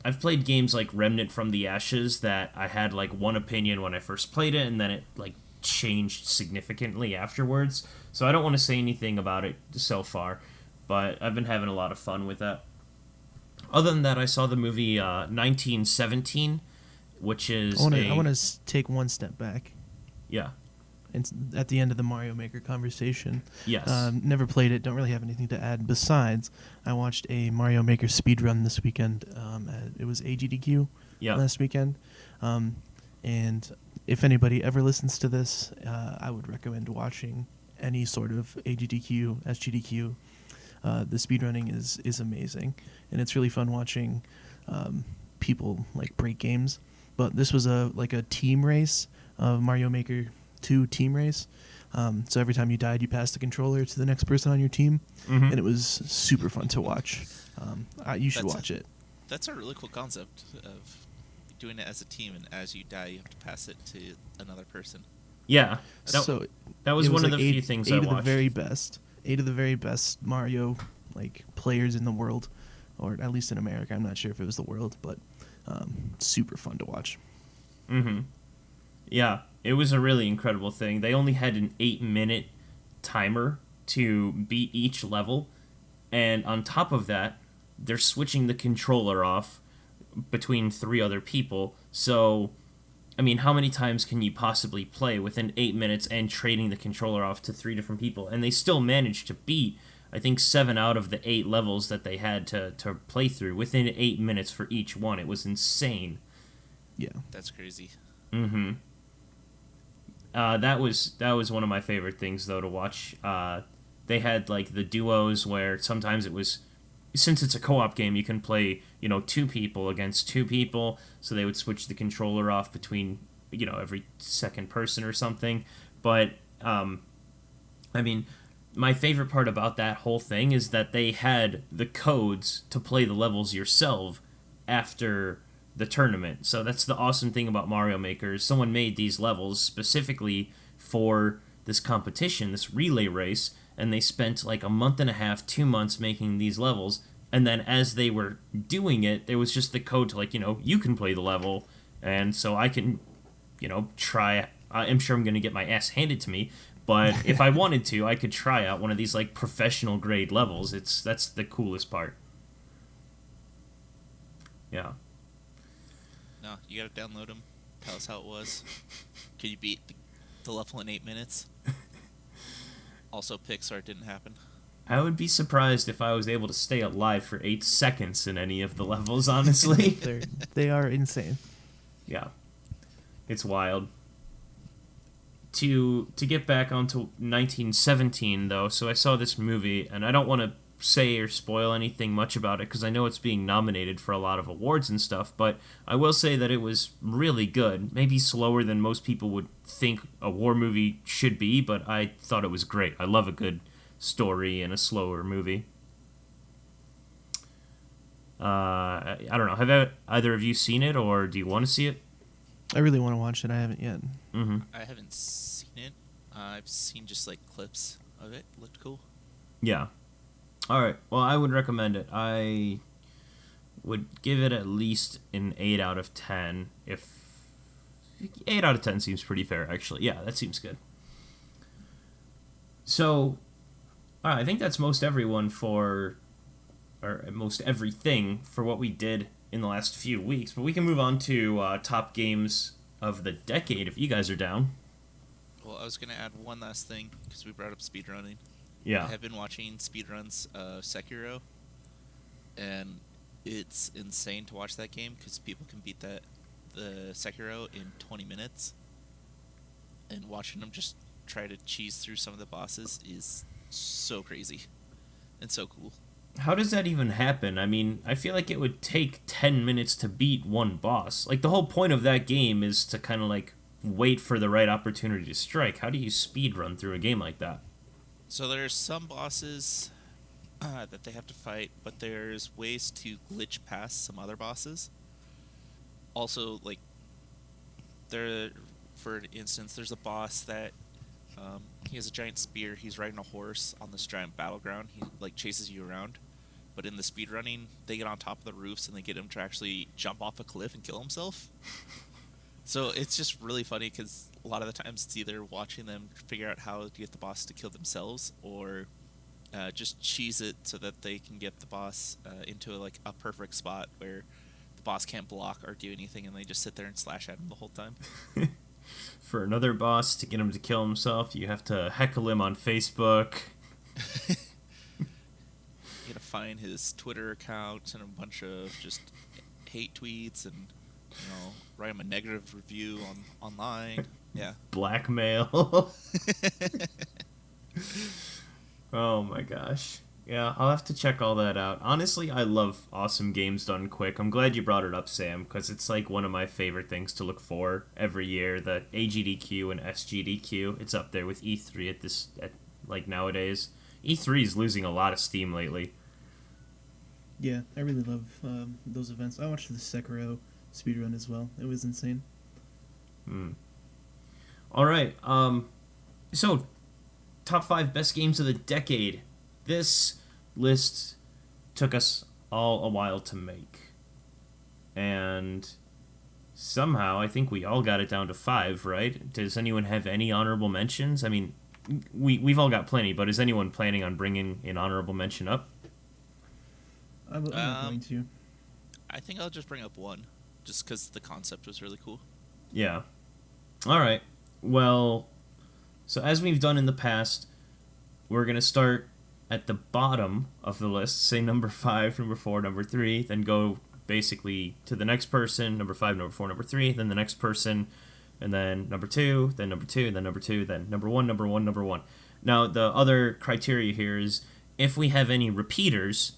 I've played games like Remnant from the Ashes that I had like one opinion when I first played it, and then it like changed significantly afterwards. So I don't want to say anything about it so far, but I've been having a lot of fun with that. Other than that, I saw the movie 1917, which is I want to take one step back. Yeah. And at the end of the Mario Maker conversation. Yes. Never played it. Don't really have anything to add. Besides, I watched a Mario Maker speedrun this weekend. It was AGDQ last weekend. And if anybody ever listens to this, I would recommend watching any sort of AGDQ, SGDQ. The speedrunning is amazing, and it's really fun watching people like break games. But this was a team race, Mario Maker 2 team race. So every time you died, you passed the controller to the next person on your team, and it was super fun to watch. You should watch it. That's a really cool concept of doing it as a team, and as you die, you have to pass it to another person. Yeah. That was one of the like few things I watched. 8 of the very best Mario players in the world, or at least in America. I'm not sure if it was the world, but super fun to watch. Yeah, it was a really incredible thing. They only had an 8-minute timer to beat each level, and on top of that, they're switching the controller off between 3 other people. So, I mean, how many times can you possibly play within 8 minutes and trading the controller off to 3 different people? And they still managed to beat, I think, 7 out of the 8 levels that they had to play through within 8 minutes for each one. It was insane. Yeah. That's crazy. That was one of my favorite things, though, to watch. They had, the duos where sometimes it was since it's a co-op game, you can play, two people against two people, so they would switch the controller off between, every second person or something. But, I mean, my favorite part about that whole thing is that they had the codes to play the levels yourself after the tournament. So that's the awesome thing about Mario Maker. Someone made these levels specifically for this competition, this relay race, and they spent like a month and a half, 2 months making these levels. And then as they were doing it, there was just the code to like, you can play the level. And so I can, try. I'm sure I'm going to get my ass handed to me. But if I wanted to, I could try out one of these like professional grade levels. That's the coolest part. Yeah. No, you gotta download them. Tell us how it was. Can you beat the level in 8 minutes? Also, Pixar didn't happen. I would be surprised if I was able to stay alive for 8 seconds in any of the levels, honestly. They are insane. Yeah. It's wild. To get back onto 1917, though, so I saw this movie, and I don't want to say or spoil anything much about it, because I know it's being nominated for a lot of awards and stuff, but I will say that it was really good. Maybe slower than most people would think a war movie should be, but I thought it was great. I love a good story in a slower movie. I don't know. Have either of you seen it, or do you want to see it? I really want to watch it. I haven't yet. Mm-hmm. I haven't seen it. I've seen just like clips of it. Looked cool. Yeah. All right. Well, I would recommend it. I would give it at least an 8 out of 10. If 8 out of 10 seems pretty fair, actually. Yeah, that seems good. So, all right, I think that's most everything for what we did in the last few weeks. But we can move on to top games of the decade if you guys are down. Well, I was gonna add one last thing because we brought up speedrunning. Yeah. I have been watching speedruns of Sekiro, and it's insane to watch that game because people can beat the Sekiro in 20 minutes, and watching them just try to cheese through some of the bosses is so crazy and so cool. How does that even happen? I mean, I feel like it would take 10 minutes to beat one boss. Like, the whole point of that game is to kind of, like, wait for the right opportunity to strike. How do you speed run through a game like that? So there's some bosses that they have to fight, but there's ways to glitch past some other bosses. Also, like, for instance, there's a boss that he has a giant spear. He's riding a horse on this giant battleground. He like chases you around. But in the speedrunning, they get on top of the roofs and they get him to actually jump off a cliff and kill himself. So it's just really funny because a lot of the times it's either watching them figure out how to get the boss to kill themselves or just cheese it so that they can get the boss into a perfect spot where the boss can't block or do anything, and they just sit there and slash at him the whole time. For another boss to get him to kill himself, you have to heckle him on Facebook. You gotta find his Twitter account and a bunch of just hate tweets and write him a negative review online. Yeah. Blackmail. Oh my gosh. Yeah, I'll have to check all that out. Honestly, I love awesome games done quick. I'm glad you brought it up, Sam, because it's like one of my favorite things to look for every year. The AGDQ and SGDQ. It's up there with E3 at nowadays. E3 is losing a lot of steam lately. Yeah, I really love those events. I watched the Sekiro speedrun as well. It was insane. All right. So, top 5 best games of the decade. This list took us all a while to make. And somehow, I think we all got it down to 5, right? Does anyone have any honorable mentions? I mean, we've all got plenty, but is anyone planning on bringing an honorable mention up? I'm not going to. I think I'll just bring up one, just because the concept was really cool. Yeah. All right. Well, so as we've done in the past, we're going to start at the bottom of the list, say number 5, number 4, number 3, then go basically to the next person, number 5, number 4, number 3, then the next person, and then number 2, then number 2, then number 2, then number 1, number 1, number 1. Now, the other criteria here is if we have any repeaters,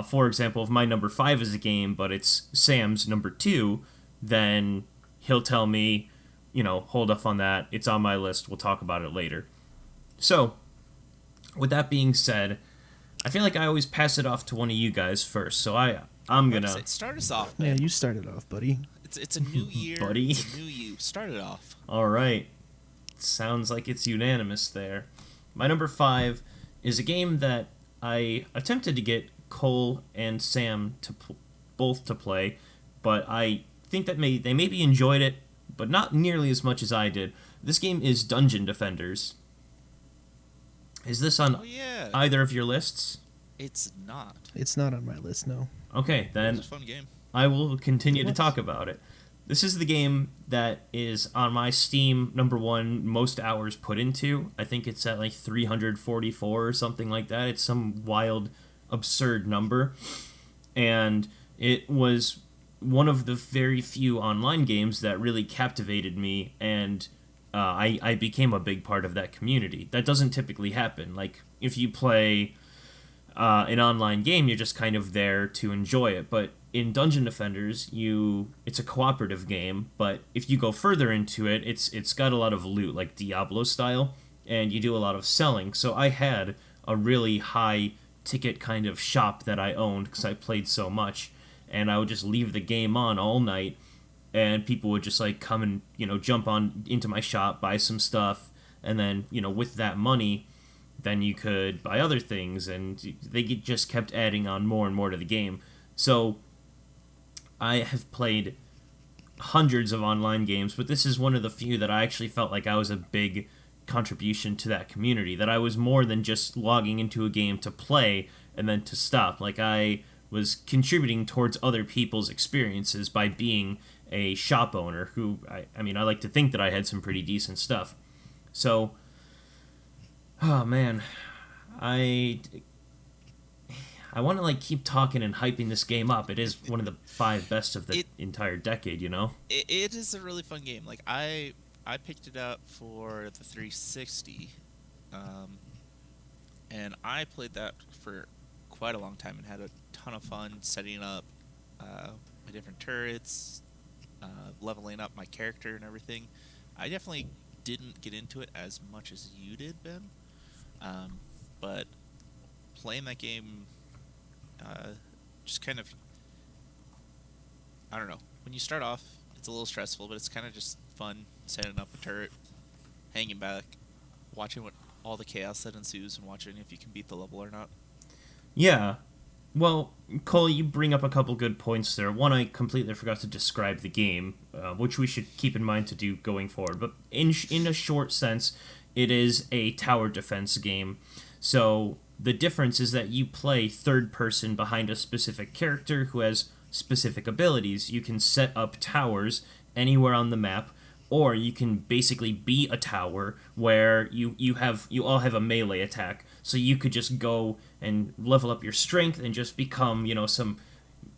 For example, if my number 5 is a game, but it's Sam's number 2, then he'll tell me, hold off on that. It's on my list. We'll talk about it later. So, with that being said, I feel like I always pass it off to one of you guys first. So I'm gonna start us off, Yeah, man. you started off, buddy. It's a new year, Buddy. It's a new you. Start it off. All right. Sounds like it's unanimous there. My number 5 is a game that I attempted to get Cole and Sam to both to play, but I think that they maybe enjoyed it, but not nearly as much as I did. This game is Dungeon Defenders. Is this on either of your lists? It's not. It's not on my list, no. Okay, then It's a fun game. I will continue to talk about it. This is the game that is on my Steam number 1 most hours put into. I think it's at like 344 or something like that. It's some wild, absurd number. And it was one of the very few online games that really captivated me, and I became a big part of that community. That doesn't typically happen. Like, if you play an online game, you're just kind of there to enjoy it. But in Dungeon Defenders, it's a cooperative game, but if you go further into it, it's got a lot of loot, like Diablo style, and you do a lot of selling. So I had a really high ticket kind of shop that I owned because I played so much, and I would just leave the game on all night, and people would just like come and jump on into my shop, buy some stuff, and then with that money, then you could buy other things, and they just kept adding on more and more to the game. So I have played hundreds of online games, but this is one of the few that I actually felt like I was a big contribution to that community, that I was more than just logging into a game to play and then to stop. Like, I was contributing towards other people's experiences by being a shop owner who, I like to think that I had some pretty decent stuff. So, oh man, I want to keep talking and hyping this game up. It is one of the 5 best of the entire decade, It is a really fun game. Like, I picked it up for the 360, and I played that for quite a long time and had a ton of fun setting up my different turrets, leveling up my character and everything. I definitely didn't get into it as much as you did, Ben, but playing that game just kind of, I don't know. When you start off, it's a little stressful, but it's kind of just fun setting up a turret, hanging back, watching what all the chaos that ensues, and watching if you can beat the level or not. Yeah. Well, Cole, you bring up a couple good points there. One, I completely forgot to describe the game, which we should keep in mind to do going forward. But in a short sense, it is a tower defense game. So the difference is that you play third person behind a specific character who has specific abilities. You can set up towers anywhere on the map, or you can basically be a tower where you all have a melee attack. So you could just go and level up your strength and just become, some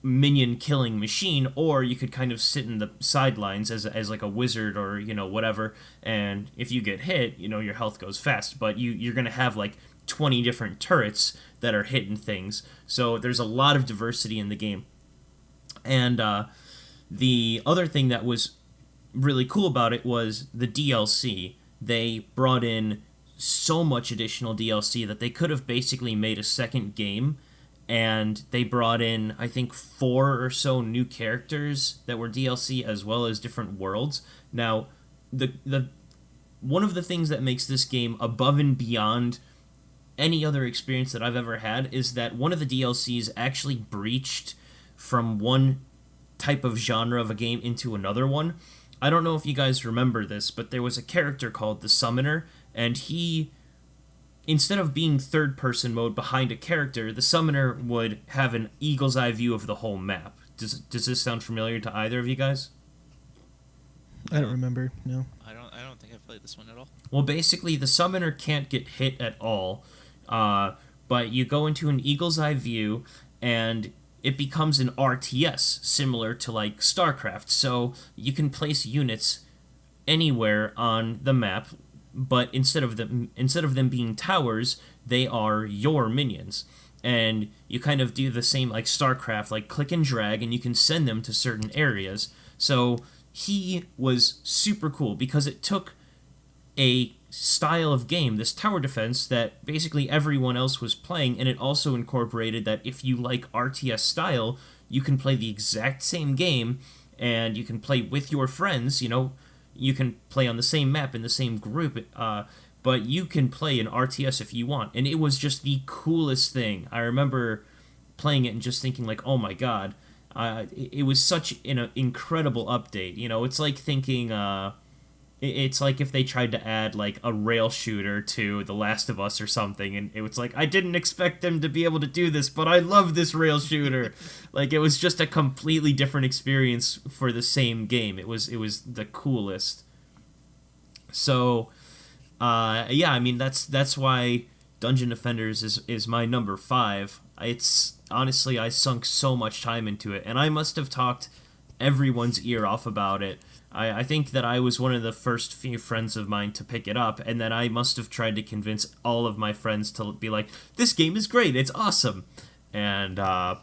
minion killing machine, or you could kind of sit in the sidelines as like a wizard or, whatever, and if you get hit, your health goes fast, but you're going to have 20 different turrets that are hitting things. So there's a lot of diversity in the game. And the other thing that was really cool about it was the DLC. They brought in so much additional DLC that they could have basically made a second game, and they brought in, I think, 4 or so new characters that were DLC, as well as different worlds. Now, the one of the things that makes this game above and beyond any other experience that I've ever had is that one of the DLCs actually breached from one type of genre of a game into another one. I don't know if you guys remember this, but there was a character called the Summoner, and he, instead of being third-person mode behind a character, the Summoner would have an eagle's eye view of the whole map. Does this sound familiar to either of you guys? I don't remember, no. I don't think I've played this one at all. Well, basically, the Summoner can't get hit at all, but you go into an eagle's eye view, and it becomes an RTS, similar to StarCraft. So you can place units anywhere on the map, but instead of them being towers, they are your minions. and you kind of do the same like StarCraft, like click and drag, and you can send them to certain areas. So he was super cool because it took a style of game, this tower defense, that basically everyone else was playing, and it also incorporated that if you like RTS style, you can play the exact same game, and you can play with your friends, you can play on the same map in the same group, but you can play an RTS if you want, and it was just the coolest thing. I remember playing it and just thinking like, oh my god, it was such an incredible update. It's like thinking, it's like if they tried to add like a rail shooter to The Last of Us or something, and it was like, I didn't expect them to be able to do this, but I love this rail shooter. Like, it was just a completely different experience for the same game. It was the coolest. So, yeah, I mean that's why Dungeon Defenders is my number 5. It's honestly, I sunk so much time into it, and I must have talked everyone's ear off about it. I think that I was one of the first few friends of mine to pick it up, and then I must have tried to convince all of my friends to be like, this game is great, it's awesome. And I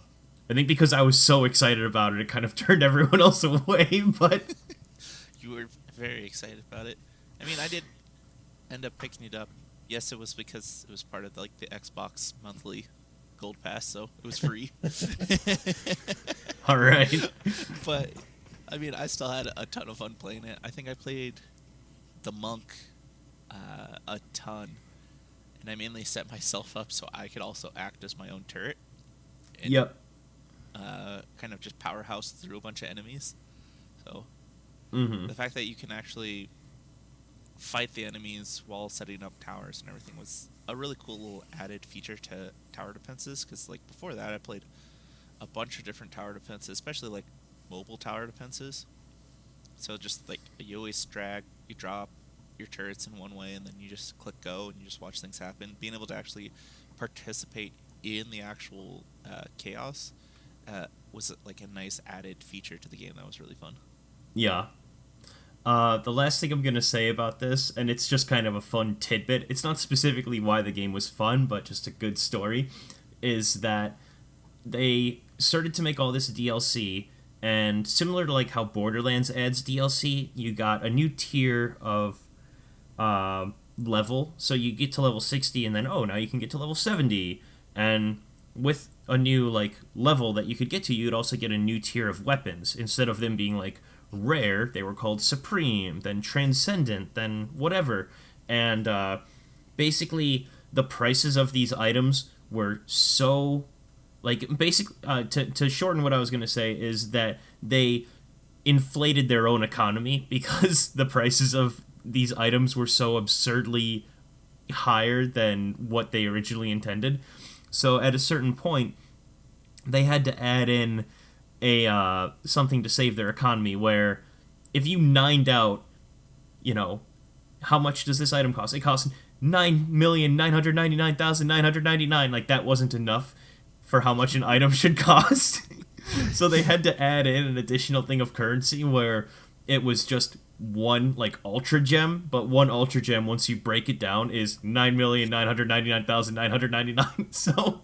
think because I was so excited about it, it kind of turned everyone else away, but... You were very excited about it. I mean, I did end up picking it up. Yes, it was because it was part of the Xbox monthly Gold Pass, so it was free. All right. But... I mean, I still had a ton of fun playing it. I think I played the monk a ton, and I mainly set myself up so I could also act as my own turret. And, yep. Kind of just powerhouse through a bunch of enemies. So Mm-hmm. the fact that you can actually fight the enemies while setting up towers and everything was a really cool little added feature to tower defenses. Because like before that, I played a bunch of different tower defenses, especially like mobile tower defenses. So just like you always you drop your turrets in one way and then you just click go and you just watch things happen. Being able to actually participate in the actual chaos was like a nice added feature to the game that was really fun. Yeah. The last thing I'm going to say about this, and it's just kind of a fun tidbit, it's not specifically why the game was fun, but just a good story, is that they started to make all this DLC. And similar to like how Borderlands adds DLC, you got a new tier of level. So you get to level 60 and then, now you can get to level 70. And with a new like level that you could get to, you'd also get a new tier of weapons. Instead of them being like rare, they were called Supreme, then Transcendent, then whatever. And basically the prices of these items were so... Like, basically, to shorten what I was going to say is that they inflated their own economy because the prices of these items were so absurdly higher than what they originally intended. So at a certain point, they had to add in a something to save their economy where if you nined out, how much does this item cost? It costs 9,999,999. Like, that wasn't enough for how much an item should cost. So they had to add in an additional thing of currency where it was just one like ultra gem, but one ultra gem, once you break it down, is 9,999,999. So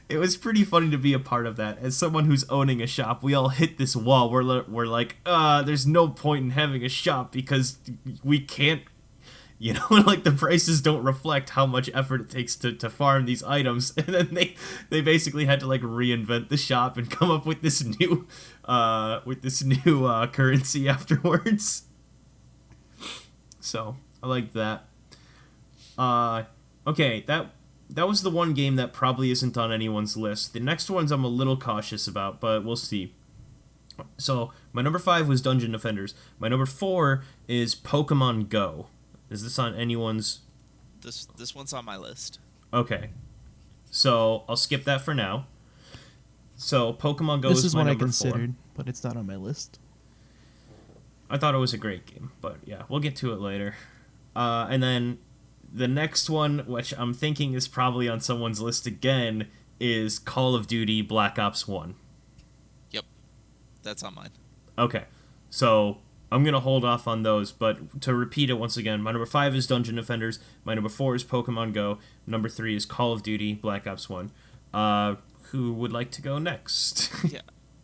it was pretty funny to be a part of that. As someone who's owning a shop, we all hit this wall. We're like, there's no point in having a shop because we can't, like the prices don't reflect how much effort it takes to farm these items. And then they basically had to like reinvent the shop and come up with this new currency afterwards. So I like that. Okay, that was the one game that probably isn't on anyone's list. The next ones I'm a little cautious about, but we'll see. So my number 5 was Dungeon Defenders. My number 4 is Pokemon Go. Is this on anyone's... This one's on my list. Okay. So, I'll skip that for now. So, Pokemon Go is my one I number 4. considered, but it's not on my list. I thought it was a great game, but yeah, we'll get to it later. And then the next one, which I'm thinking is probably on someone's list again, is Call of Duty Black Ops 1. Yep. That's on mine. Okay. So, I'm going to hold off on those, but to repeat it once again, my number 5 is Dungeon Defenders, my number 4 is Pokemon Go, number 3 is Call of Duty Black Ops 1. Who would like to go next? Yeah.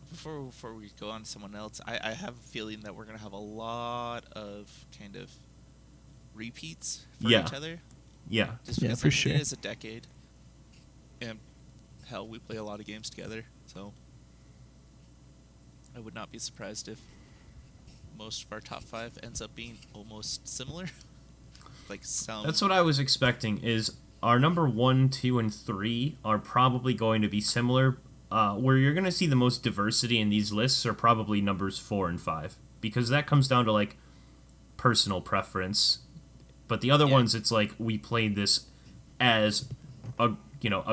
Before we go on to someone else, I have a feeling that we're going to have a lot of kind of repeats for each other. Yeah. Just because for sure. It is a decade. And hell, we play a lot of games together, so I would not be surprised if most of our top 5 ends up being almost similar. Like some. That's what I was expecting, is our number 1, 2, and 3 are probably going to be similar. Where you're going to see the most diversity in these lists are probably numbers 4 and 5, because that comes down to, like, personal preference. But the other ones, it's like, we played this as a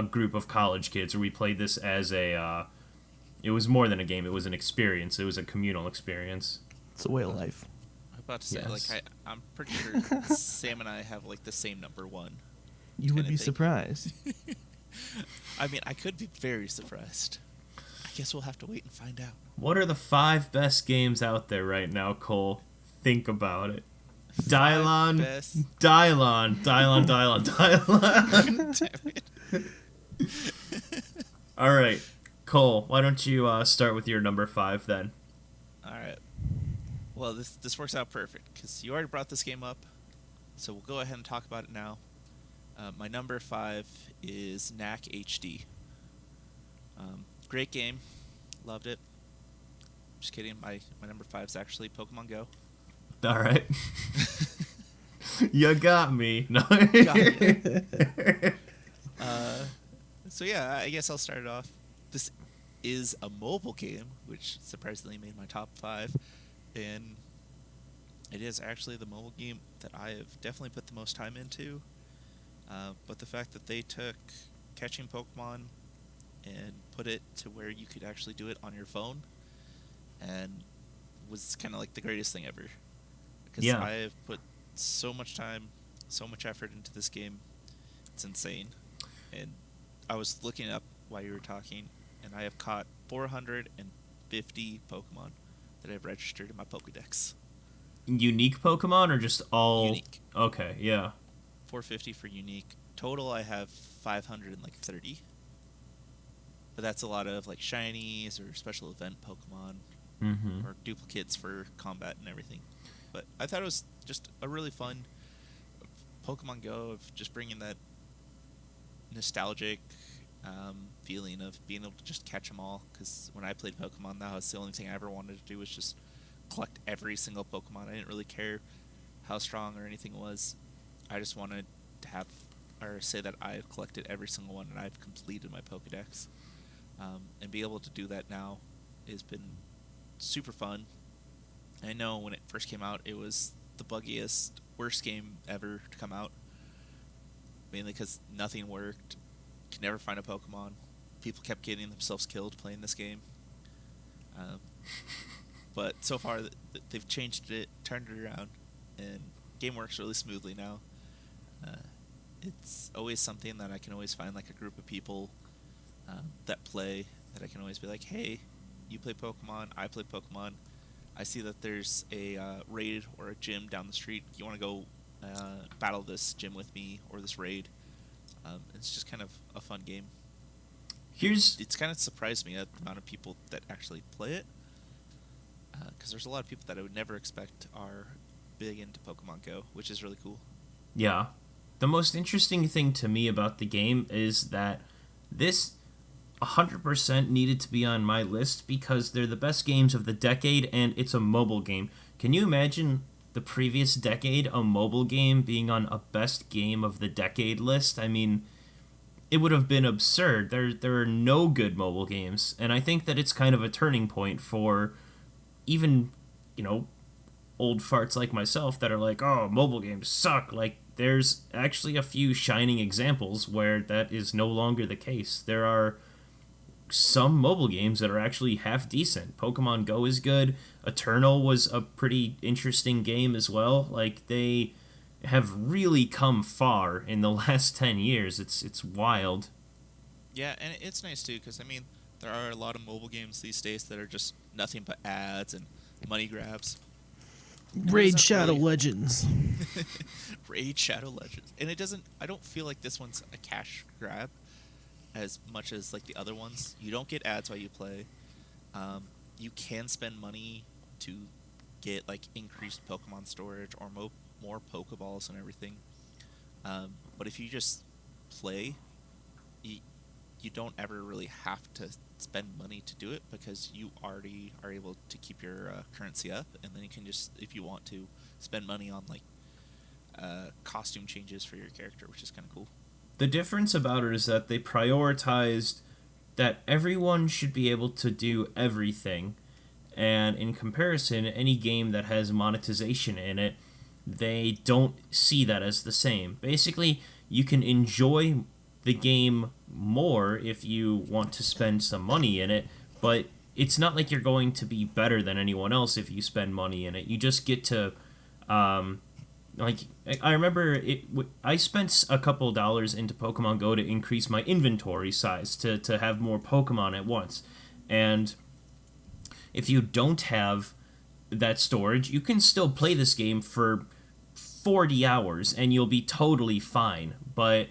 group of college kids, or we played this as it was more than a game, it was an experience, it was a communal experience. It's a way of life. I'm about to say, Yes. like, I'm pretty sure Sam and I have, like, the same number 1. You would kinda be thing. surprised. I mean, I could be very surprised. I guess we'll have to wait and find out. What are the 5 best games out there right now, Cole? Think about it. Dylon, Best. Dylon, Dylon, Dylon, Dylon. Damn it. All right, Cole, why don't you start with your number 5 then? All right. Well, this works out perfect because you already brought this game up, so we'll go ahead and talk about it now. My number 5 is Knack HD. Great game, loved it. Just kidding. My number 5 is actually Pokemon Go. All right. You got me. No. So yeah, I guess I'll start it off. This is a mobile game, which surprisingly made my top 5, and it is actually the mobile game that I have definitely put the most time into. But the fact that they took catching Pokemon and put it to where you could actually do it on your phone, and was kind of like the greatest thing ever. Because Yeah. I have put so much time, so much effort into this game. It's insane. And I was looking up while you were talking, and I have caught 450 Pokemon that I've registered in my Pokédex. Unique Pokemon or just all? Unique. Okay, yeah. 450 for unique. Total, I have 530. But that's a lot of like shinies or special event Pokemon Mm-hmm. or duplicates for combat and everything. But I thought it was just a really fun Pokemon Go of just bringing that nostalgic feeling of being able to just catch them all. Because when I played Pokemon, that was the only thing I ever wanted to do was just collect every single Pokemon. I didn't really care how strong or anything it was. I just wanted to have, or say that I've collected every single one and I've completed my Pokedex. And be able to do that now has been super fun. I know when it first came out, it was the buggiest, worst game ever to come out. Mainly because nothing worked. Could never find a Pokemon. People kept getting themselves killed playing this game. But so far, they've changed it, turned it around, and game works really smoothly now. It's always something that I can always find like a group of people that play, that I can always be like, hey, you play Pokemon, I play Pokemon. I see that there's a raid or a gym down the street. You want to go battle this gym with me or this raid? It's just kind of a fun game. It's kind of surprised me at the amount of people that actually play it. Because there's a lot of people that I would never expect are big into Pokemon Go, which is really cool. Yeah. The most interesting thing to me about the game is that this 100% needed to be on my list because they're the best games of the decade and it's a mobile game. Can you imagine the previous decade, a mobile game being on a best game of the decade list? I mean, it would have been absurd. There are no good mobile games, and I think that it's kind of a turning point for even, old farts like myself that are like, oh, mobile games suck. Like, there's actually a few shining examples where that is no longer the case. There are some mobile games that are actually half decent. Pokemon Go is good. Eternal was a pretty interesting game as well. Like, they have really come far in the last 10 years. It's wild. Yeah, and it's nice too, because, I mean, there are a lot of mobile games these days that are just nothing but ads and money grabs. Raid Shadow really- Legends. Raid Shadow Legends, and it doesn't. I don't feel like this one's a cash grab as much as like the other ones. You don't get ads while you play. You can spend money to get like increased Pokemon storage or more Pokeballs and everything. But if you just play, you don't ever really have to spend money to do it because you already are able to keep your currency up, and then you can just, if you want to, spend money on like costume changes for your character, which is kind of cool. The difference about it is that they prioritized that everyone should be able to do everything, and in comparison, any game that has monetization in it, they don't see that as the same. Basically, you can enjoy the game more if you want to spend some money in it, but it's not like you're going to be better than anyone else if you spend money in it. You just get to like, I remember I spent a couple dollars into Pokemon Go to increase my inventory size to have more Pokemon at once. And if you don't have that storage, you can still play this game for 40 hours and you'll be totally fine. But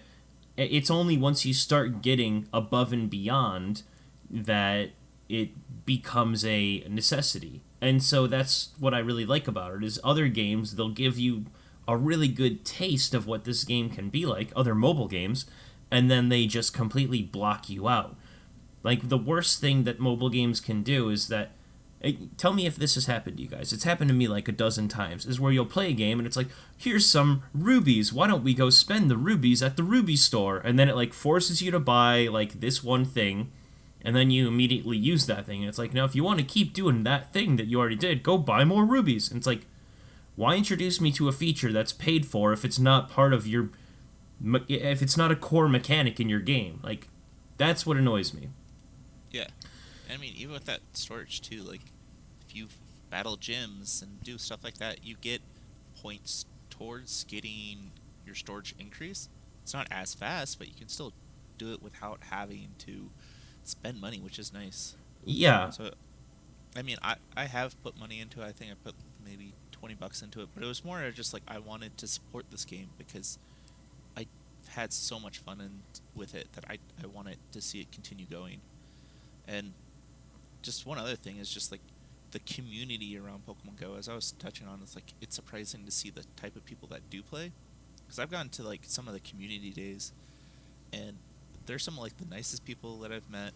it's only once you start getting above and beyond that it becomes a necessity. And so that's what I really like about it, is other games, they'll give you a really good taste of what this game can be like, other mobile games, and then they just completely block you out. Like, the worst thing that mobile games can do is that, tell me if this has happened to you guys. It's happened to me like a dozen times, is where you'll play a game and it's like, here's some rubies, why don't we go spend the rubies at the ruby store? And then it like forces you to buy like this one thing, and then you immediately use that thing. And it's like, now if you want to keep doing that thing that you already did, go buy more rubies. And it's like, why introduce me to a feature that's paid for if it's not part of your, if it's not a core mechanic in your game? Like, that's what annoys me. Yeah. I mean, even with that storage too, like, if you battle gyms and do stuff like that, you get points towards getting your storage increase. It's not as fast, but you can still do it without having to spend money, which is nice. Yeah. So, I mean, I have put money into it. I think I put maybe $20 into it, but it was more just like I wanted to support this game because I had so much fun with it that I wanted to see it continue going. And just one other thing is just like the community around Pokemon Go, as I was touching on, it's surprising to see the type of people that do play. Because I've gone to like some of the community days, and they're some of like the nicest people that I've met,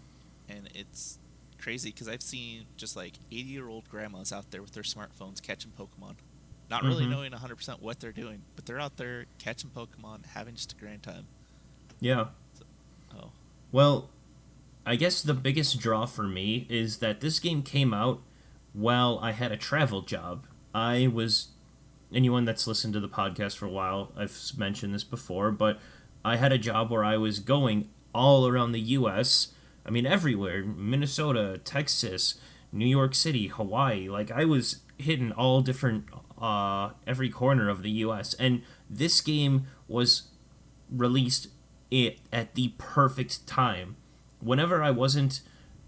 and it's crazy because I've seen just like 80-year-old grandmas out there with their smartphones catching Pokemon, not really knowing 100% what they're doing, but they're out there catching Pokemon, having just a grand time. Yeah. So, Well, I guess the biggest draw for me is that this game came out while I had a travel job. Anyone that's listened to the podcast for a while, I've mentioned this before, but I had a job where I was going all around the U.S., I mean, everywhere. Minnesota, Texas, New York City, Hawaii. Like, I was hitting all different, every corner of the U.S. And this game was released at the perfect time. Whenever I wasn't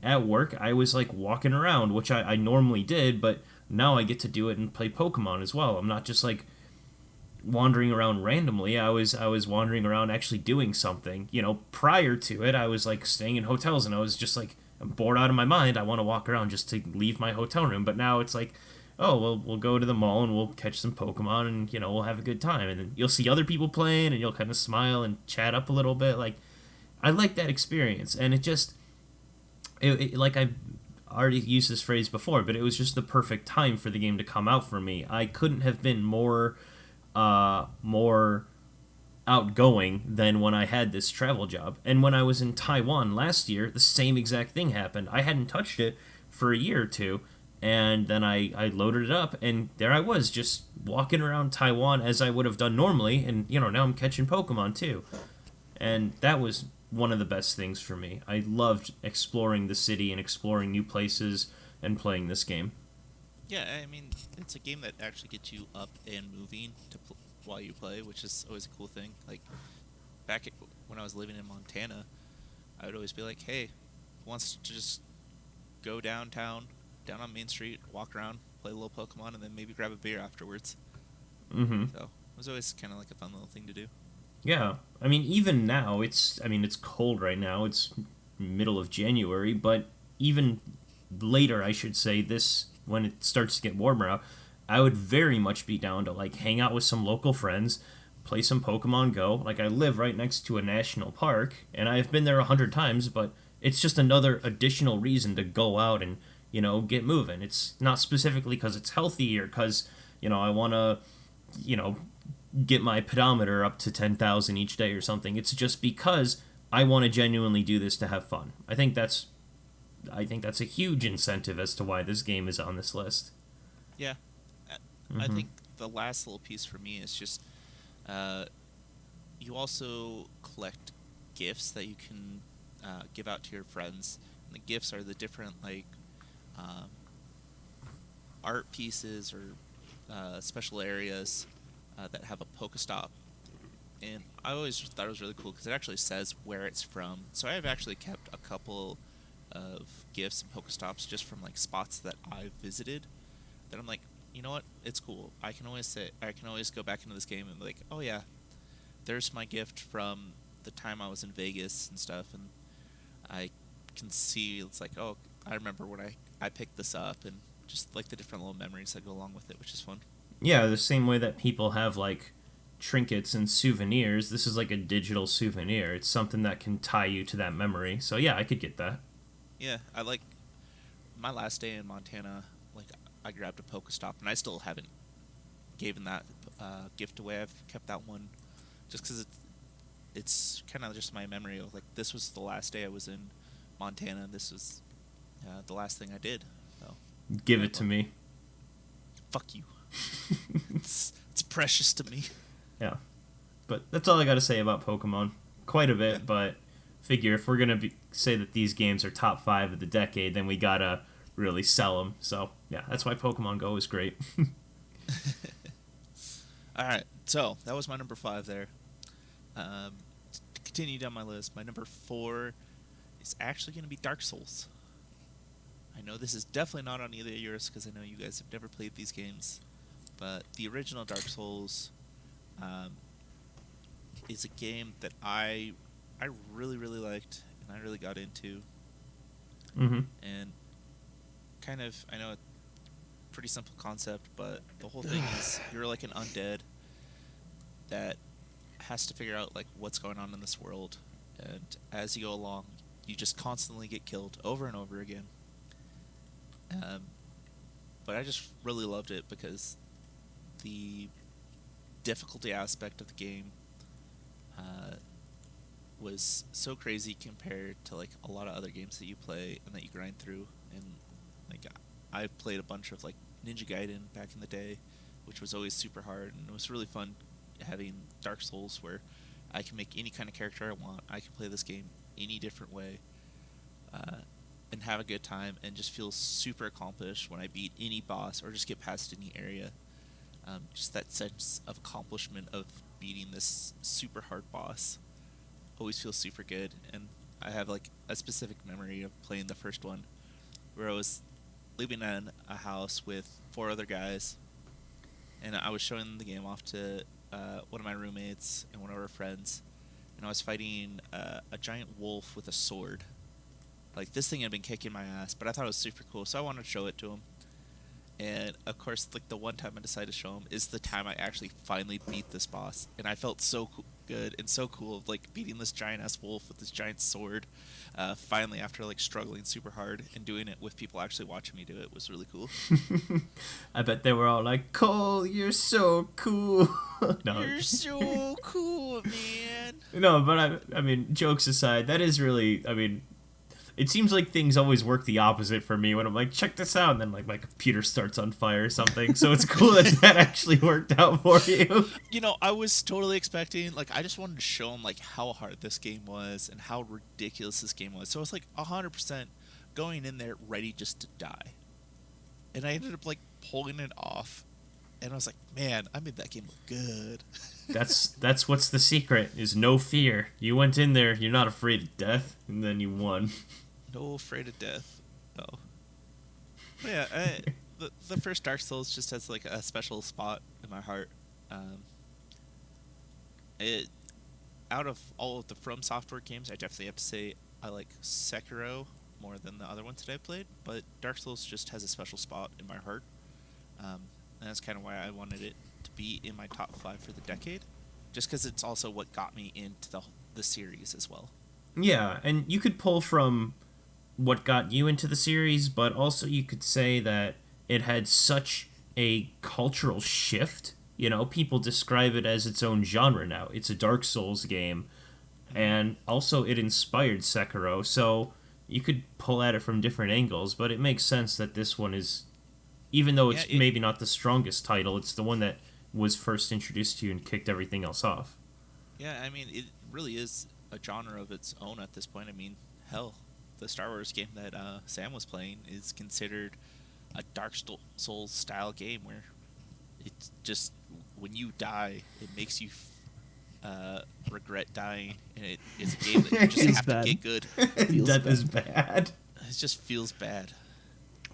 at work, I was, like, walking around, which I normally did, but now I get to do it and play Pokemon as well. I'm not just, like, wandering around randomly. I was wandering around actually doing something. You know, prior to it, I was like staying in hotels and I was just like, I'm bored out of my mind. I want to walk around just to leave my hotel room. But now it's like, oh, well, we'll go to the mall and we'll catch some Pokemon and, you know, we'll have a good time. And then you'll see other people playing and you'll kind of smile and chat up a little bit. Like, I like that experience. And it just, like I've already used this phrase before, but it was just the perfect time for the game to come out for me. I couldn't have been more outgoing than when I had this travel job. And when I was in Taiwan last year, the same exact thing happened. I hadn't touched it for a year or two, and then I loaded it up, and there I was, just walking around Taiwan as I would have done normally, and, you know, now I'm catching Pokemon too. And that was one of the best things for me. I loved exploring the city and exploring new places and playing this game. yeah, I mean, it's a game that actually gets you up and moving while you play, which is always a cool thing. Like, when I was living in Montana, I would always be like, hey, who wants to just go downtown, down on Main Street, walk around, play a little Pokemon, and then maybe grab a beer afterwards. Mm-hmm. So it was always kind of like a fun little thing to do. Yeah. I mean, even now, it's cold right now. It's middle of January, but even later, I should say, when it starts to get warmer out, I would very much be down to, like, hang out with some local friends, play some Pokemon Go. Like, I live right next to a national park, and I've been there 100 times, but it's just another additional reason to go out and, get moving. It's not specifically because it's healthy or because, I want to, get my pedometer up to 10,000 each day or something. It's just because I want to genuinely do this to have fun. I think that's a huge incentive as to why this game is on this list. Yeah. I think the last little piece for me is just you also collect gifts that you can give out to your friends. And the gifts are the different art pieces or special areas that have a Pokestop. And I always thought it was really cool because it actually says where it's from. So I've actually kept a couple of gifts and Pokestops just from like spots that I've visited. That I'm like, you know what? It's cool. I can always go back into this game and be like, oh yeah, there's my gift from the time I was in Vegas and stuff, and I can see it's like, oh, I remember when I picked this up, and just like the different little memories that go along with it, which is fun. Yeah, the same way that people have like trinkets and souvenirs, this is like a digital souvenir. It's something that can tie you to that memory. So yeah, I could get that. Yeah, I like my last day in Montana. Like, I grabbed a Pokestop, and I still haven't given that gift away. I've kept that one just because it's kind of just my memory of like this was the last day I was in Montana. This was the last thing I did. So give it to me. Fuck you. it's precious to me. Yeah, but that's all I got to say about Pokemon. Quite a bit, but figure if we're gonna say that these games are top 5 of the decade, then we gotta really sell them. So yeah, that's why Pokemon Go is great. All right, so that was my number 5 there. To continue down my list, my number 4 is actually going to be Dark Souls. I know this is definitely not on either of yours because I know you guys have never played these games, but the original Dark Souls is a game that I really, really liked and I really got into. Mm-hmm. And kind of, I know a pretty simple concept, but the whole thing is you're like an undead that has to figure out like what's going on in this world, and as you go along, you just constantly get killed over and over again. But I just really loved it because the difficulty aspect of the game was so crazy compared to like a lot of other games that you play and that you grind through. And like I played a bunch of like Ninja Gaiden back in the day, which was always super hard, and it was really fun having Dark Souls where I can make any kind of character I want. I can play this game any different way and have a good time and just feel super accomplished when I beat any boss or just get past any area. Just that sense of accomplishment of beating this super hard boss always feels super good. And I have like a specific memory of playing the first one where I was living in a house with 4 other guys, and I was showing the game off to one of my roommates and one of our friends, and I was fighting a giant wolf with a sword. Like, this thing had been kicking my ass, but I thought it was super cool, so I wanted to show it to him. And of course, like, the one time I decided to show him is the time I actually finally beat this boss, and I felt so good and so cool of like beating this giant ass wolf with this giant sword. Finally, after like struggling super hard and doing it with people actually watching me do it was really cool. I bet they were all like, "Cole, you're so cool." No. You're so cool, man. No, but I mean, jokes aside, that is really, I mean, it seems like things always work the opposite for me when I'm like, check this out, and then like my computer starts on fire or something. So it's cool that actually worked out for you. You know, I was totally expecting, like, I just wanted to show him like how hard this game was and how ridiculous this game was. So I was like 100% going in there ready just to die. And I ended up like pulling it off. And I was like, man, I made that game look good. That's what's the secret, is no fear. You went in there, you're not afraid of death, and then you won. No afraid of death. Oh. But yeah, the first Dark Souls just has like a special spot in my heart. Um, it Out of all of the From Software games, I definitely have to say I like Sekiro more than the other ones that I played. But Dark Souls just has a special spot in my heart, and that's kind of why I wanted it to be in my top 5 for the decade, just because it's also what got me into the series as well. Yeah, and you could pull from what got you into the series, but also you could say that it had such a cultural shift. You know, people describe it as its own genre now. It's a Dark Souls game, and also it inspired Sekiro, so you could pull at it from different angles, but it makes sense that this one is, even though it's maybe not the strongest title, it's the one that was first introduced to you and kicked everything else off. Yeah, I mean, it really is a genre of its own at this point. I mean, hell, the Star Wars game that Sam was playing is considered a Dark Souls style game where it's just when you die, it makes you regret dying, and it's a game that you just have bad. to get good. Death is bad. It just feels bad.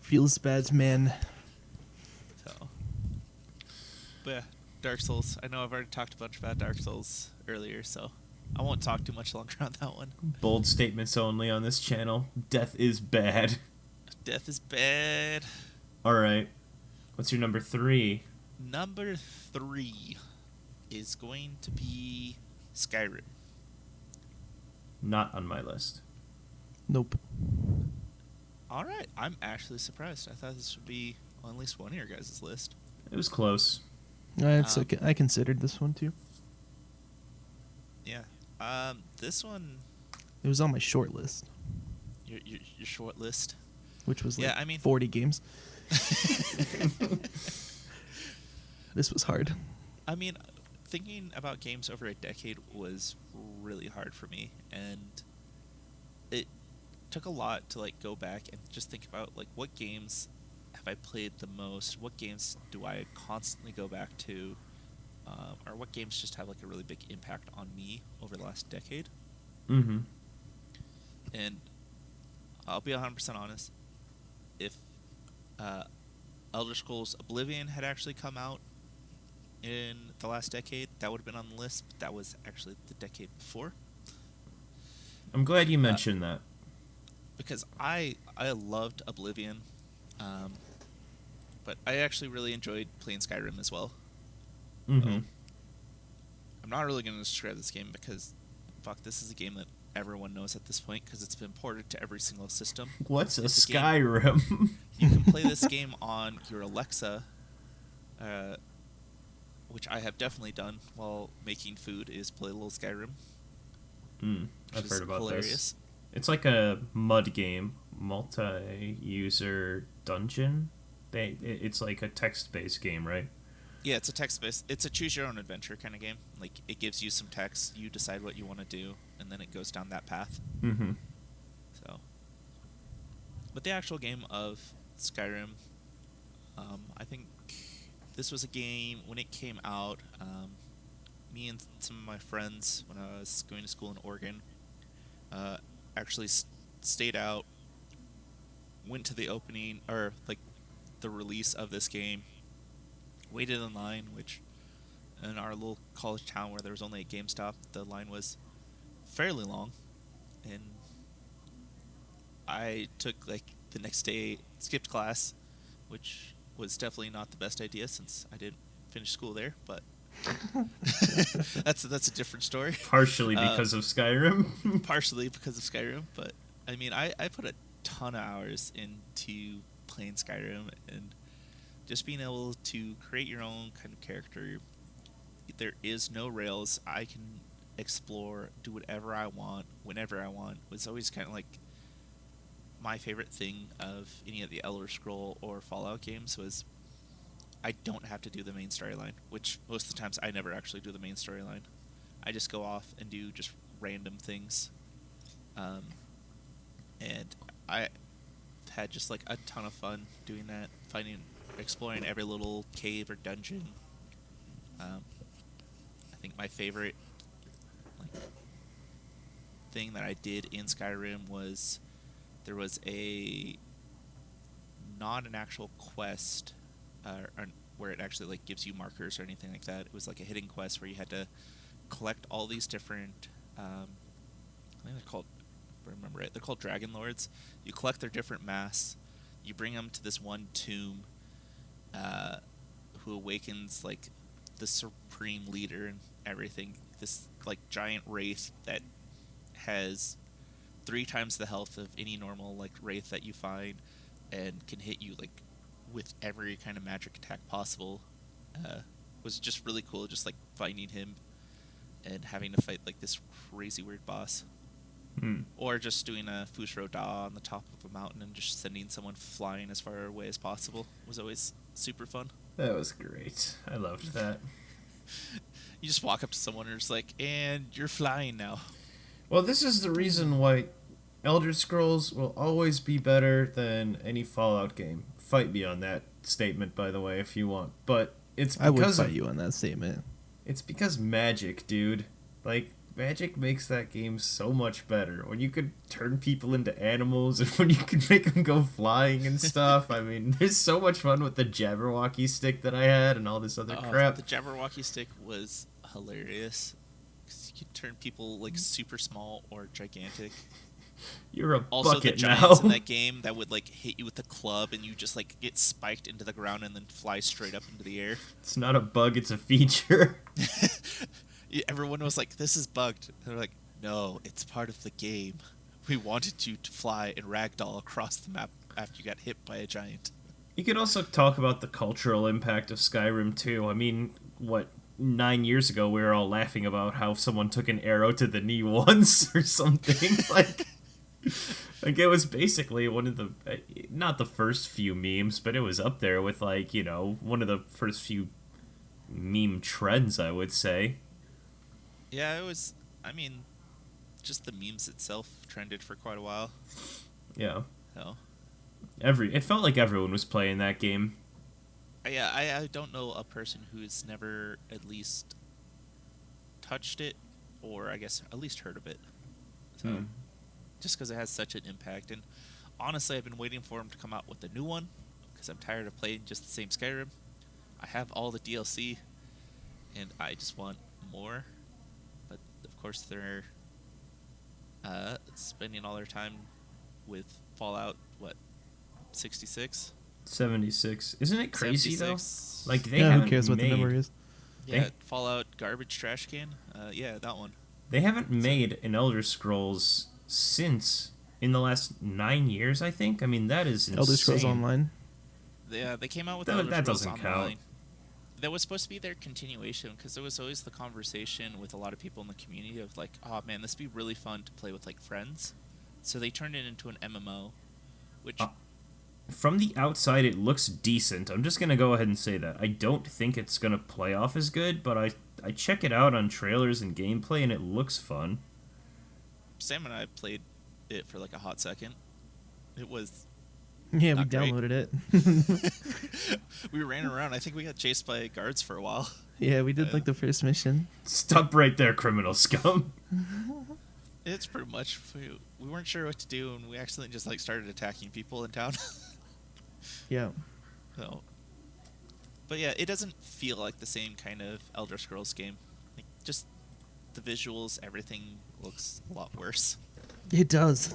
Feels bad, man. So, but yeah, Dark Souls. I know I've already talked a bunch about Dark Souls earlier, so I won't talk too much longer on that one. Bold statements only on this channel. Death is bad. Death is bad. Alright. What's your number 3? Number 3 is going to be Skyrim. Not on my list. Nope. All right, I'm actually surprised. I thought this would be on at least one of your guys' list. It was close. It's okay. I considered this one too. Yeah. This one, It was on my short list, your short list. which was like Yeah, I mean- 40 games. This was hard. I mean, thinking about games over a decade was really hard for me, and it took a lot to like go back and just think about like what games have I played the most, what games do I constantly go back to, or what games just have like a really big impact on me over the last decade. Mm-hmm. And I'll be 100% honest, if Elder Scrolls Oblivion had actually come out in the last decade, that would have been on the list, but that was actually the decade before. I'm glad you mentioned that. Because I loved Oblivion, but I actually really enjoyed playing Skyrim as well. Mm-hmm. I'm not really going to describe this game because, fuck, this is a game that everyone knows at this point because it's been ported to every single system. What's a It's a game- Skyrim? You can play this game on your Alexa, which I have definitely done while making food, is play a little Skyrim. I've is heard about hilarious. this. It's like a mud game, multi-user dungeon. It's like a text-based game, right? Yeah, it's a text-based. It's a choose-your-own-adventure kind of game. Like, it gives you some text, you decide what you want to do, and then it goes down that path. Mm-hmm. So, but the actual game of Skyrim, I think this was a game when it came out. Me and some of my friends, when I was going to school in Oregon, actually stayed out, went to the opening or like the release of this game, waited in line, which in our little college town where there was only a GameStop, the line was fairly long, and I took like the next day, skipped class, which was definitely not the best idea since I didn't finish school there, but that's a different story. Partially because of Skyrim. Partially because of Skyrim, but I mean, I put a ton of hours into playing Skyrim, and just being able to create your own kind of character. There is no rails. I can explore, do whatever I want, whenever I want. Was always kind of like my favorite thing of any of the Elder Scroll or Fallout games was I don't have to do the main storyline, which most of the times I never actually do the main storyline. I just go off and do just random things. And I had just like a ton of fun doing that, exploring every little cave or dungeon. I think my favorite thing that I did in Skyrim was there was a not an actual quest, or where it actually like gives you markers or anything like that. It was like a hidden quest where you had to collect all these different. I think they're called. If I remember it, they're called Dragon Lords. You collect their different masks. You bring them to this one tomb, who awakens like the supreme leader and everything. This like giant wraith that has 3 times the health of any normal like wraith that you find, and can hit you like with every kind of magic attack possible. Was just really cool, just like finding him and having to fight like this crazy weird boss. Or just doing a Fusro Da on the top of a mountain and just sending someone flying as far away as possible was always super fun. That was great. I loved that. You just walk up to someone and it's like, and you're flying now. Well, this is the reason why Elder Scrolls will always be better than any Fallout game. Fight me on that statement, by the way, if you want. But it's because I would fight you on that statement. It's because magic, dude. Like, magic makes that game so much better. When you could turn people into animals and when you could make them go flying and stuff. I mean, there's so much fun with the Jabberwocky stick that I had and all this other crap. The Jabberwocky stick was hilarious. Because you could turn people, like, super small or gigantic. You're a also, bucket the giants now. in that game that would, like, hit you with a club and you just, like, get spiked into the ground and then fly straight up into the air. It's not a bug, it's a feature. Everyone was like, this is bugged. And they're like, no, it's part of the game. We wanted you to fly and ragdoll across the map after you got hit by a giant. You could also talk about the cultural impact of Skyrim, too. I mean, 9 years ago, we were all laughing about how someone took an arrow to the knee once or something. Like it was basically one of the, not the first few memes, but it was up there with, like, you know, one of the first few meme trends, I would say. Yeah, it was, I mean, just the memes itself trended for quite a while. Yeah. So. It felt like everyone was playing that game. Yeah, I don't know a person who's never at least touched it, or I guess at least heard of it. So, just because it has such an impact. And honestly, I've been waiting for him to come out with a new one, because I'm tired of playing just the same Skyrim. I have all the DLC, and I just want more. But, of course, they're spending all their time with Fallout, 66? 76. Isn't it crazy, 76. though? Like, they Yeah, haven't who cares what the made... number is? Yeah, Fallout Garbage Trash Can. Yeah, that one. They haven't made an Elder Scrolls since in the last 9 years, I think. I mean, that is insane. Elder Scrolls Online? Yeah, they came out with That Elder Scrolls doesn't Online. count. That was supposed to be their continuation, because there was always the conversation with a lot of people in the community of like, oh man, this would be really fun to play with like friends. So they turned it into an MMO, which... From the outside, it looks decent. I'm just going to go ahead and say that. I don't think it's going to play off as good, but I check it out on trailers and gameplay, and it looks fun. Sam and I played it for like a hot second. It was... Yeah, we Not great. downloaded it. We ran around. I think we got chased by guards for a while. Yeah, we did like the first mission. Stop right there, criminal scum. It's pretty much... We weren't sure what to do, and we accidentally just like started attacking people in town. Yeah. So, but yeah, it doesn't feel like the same kind of Elder Scrolls game. Like, just the visuals, everything looks a lot worse. It does.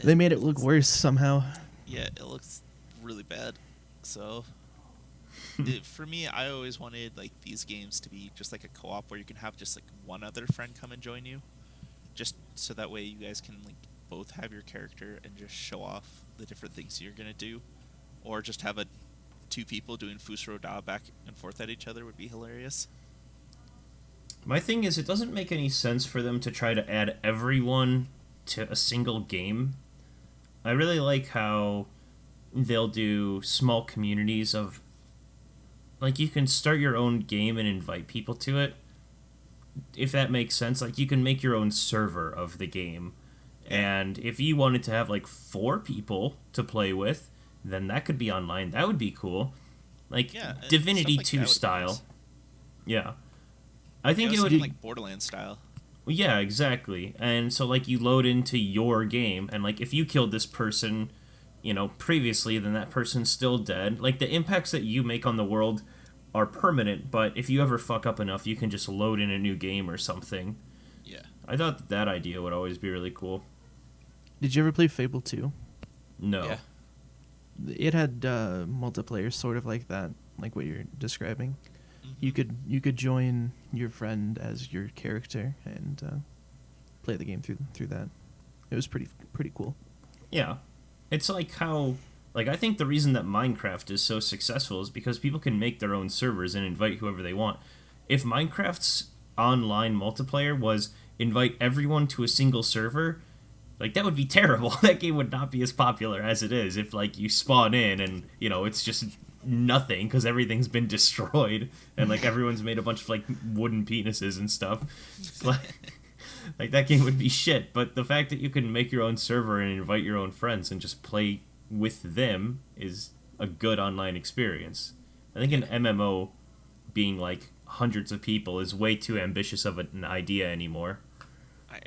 They made it look worse somehow. Yeah, it looks really bad. So, for me, I always wanted like these games to be just like a co-op where you can have just like one other friend come and join you, just so that way you guys can like both have your character and just show off the different things you're gonna do. Or just have 2 people doing Fusro Da back and forth at each other would be hilarious. My thing is, it doesn't make any sense for them to try to add everyone to a single game. I really like how they'll do small communities of... Like, you can start your own game and invite people to it. If that makes sense. Like, you can make your own server of the game. And if you wanted to have, like, 4 people to play with... then that could be online. That would be cool. Like, Divinity like 2 style. Nice. Yeah. I think it would be like Borderlands style. Well, yeah, exactly. And so, like, you load into your game, and, like, if you killed this person, previously, then that person's still dead. Like, the impacts that you make on the world are permanent, but if you ever fuck up enough, you can just load in a new game or something. Yeah. I thought that idea would always be really cool. Did you ever play Fable 2? No. Yeah. It had multiplayer sort of like that, like what you're describing. Mm-hmm. You could join your friend as your character and play the game through that. It was pretty cool. Yeah. It's like how... Like, I think the reason that Minecraft is so successful is because people can make their own servers and invite whoever they want. If Minecraft's online multiplayer was invite everyone to a single server, like, that would be terrible. That game would not be as popular as it is if, like, you spawn in and, it's just nothing because everything's been destroyed and, like, everyone's made a bunch of, like, wooden penises and stuff. It's like, that game would be shit. But the fact that you can make your own server and invite your own friends and just play with them is a good online experience. I think an MMO being, like, hundreds of people is way too ambitious of an idea anymore. I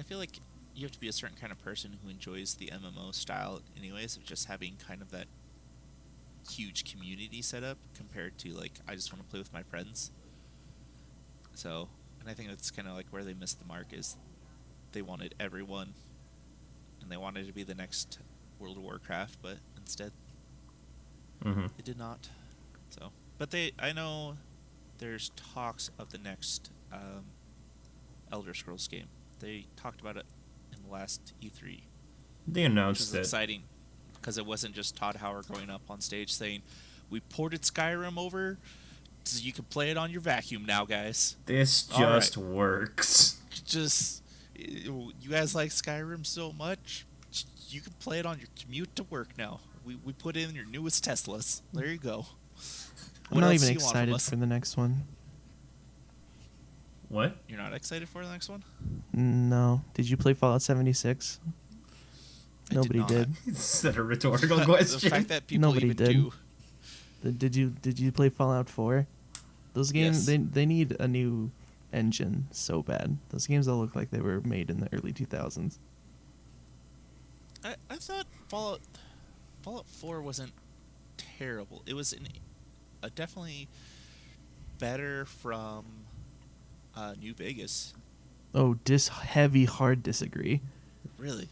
feel like you have to be a certain kind of person who enjoys the MMO style anyways, of just having kind of that huge community set up compared to, like, I just want to play with my friends. So, and I think that's kind of like where they missed the mark, is they wanted everyone, and they wanted to be the next World of Warcraft, but instead it did not. So, but I know there's talks of the next Elder Scrolls game. They talked about it in the last E3. They announced which was it. Exciting, because it wasn't just Todd Howard going up on stage saying, "We ported Skyrim over, so you can play it on your vacuum now, guys." This just works. Just, you guys like Skyrim so much, you can play it on your commute to work now. We put in your newest Teslas. There you go. I'm not even excited for the next one. What? You're not excited for the next one? No. Did you play Fallout 76? Nobody did. Is that a rhetorical question? The fact that people Nobody even did. do. Did you play Fallout 4? Those games, Yes. they need a new engine so bad. Those games all look like they were made in the early 2000s. I thought Fallout 4 wasn't terrible. It was definitely better from New Vegas. Oh, heavy hard disagree. Really?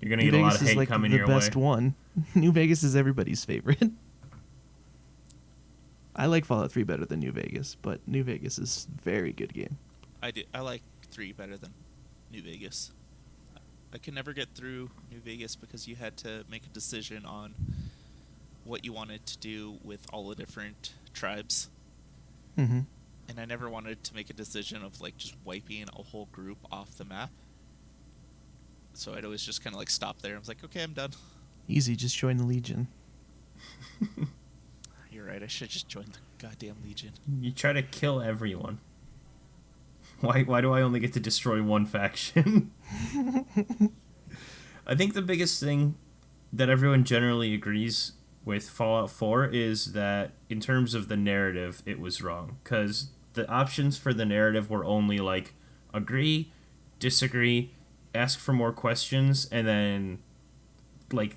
You're gonna New get a lot Vegas of is hate like coming the your best way. one. New Vegas is everybody's favorite. I like Fallout 3 better than New Vegas, but New Vegas is a very good game. I like 3 better than New Vegas. I could never get through New Vegas because you had to make a decision on what you wanted to do with all the different tribes. Mm-hmm. And I never wanted to make a decision of, like, just wiping a whole group off the map. So I'd always just kind of, like, stop there. I was like, okay, I'm done. Easy, just join the Legion. You're right, I should just join the goddamn Legion. You try to kill everyone. Why do I only get to destroy one faction? I think the biggest thing that everyone generally agrees with Fallout 4 is that in terms of the narrative, it was wrong. Because the options for the narrative were only, like, agree, disagree, ask for more questions, and then, like,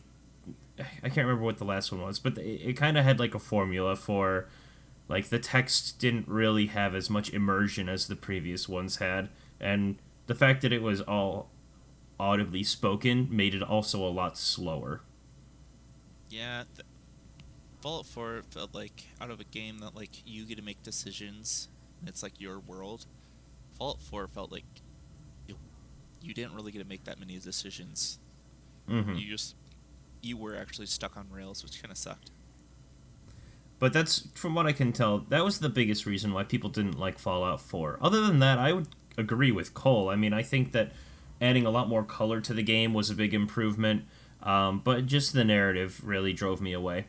I can't remember what the last one was, but it kind of had, like, a formula for, like, the text didn't really have as much immersion as the previous ones had, and the fact that it was all audibly spoken made it also a lot slower. Yeah, Fallout 4 felt like out of a game that, like, you get to make decisions. It's like your world. Fallout 4 felt like you didn't really get to make that many decisions. Mm-hmm. You were actually stuck on rails, which kind of sucked. But that's, from what I can tell, that was the biggest reason why people didn't like Fallout 4. Other than that, I would agree with Cole. I mean, I think that adding a lot more color to the game was a big improvement, but just the narrative really drove me away.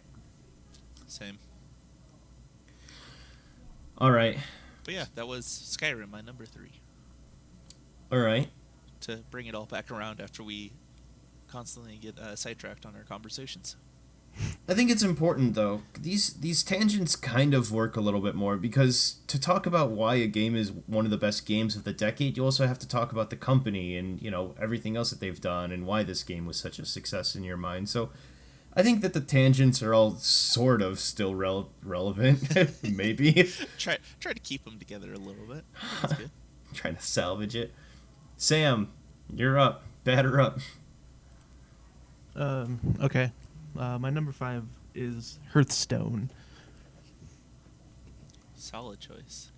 Same. All right. But yeah, that was Skyrim, my number 3. All right. To bring it all back around after we constantly get sidetracked on our conversations. I think it's important though. These tangents kind of work a little bit more because to talk about why a game is one of the best games of the decade, you also have to talk about the company and, you know, everything else that they've done and why this game was such a success in your mind. So I think that the tangents are all sort of still relevant, maybe. Try to keep them together a little bit. That's good. Trying to salvage it. Sam, you're up. Batter up. Okay. My number 5 is Hearthstone. Solid choice.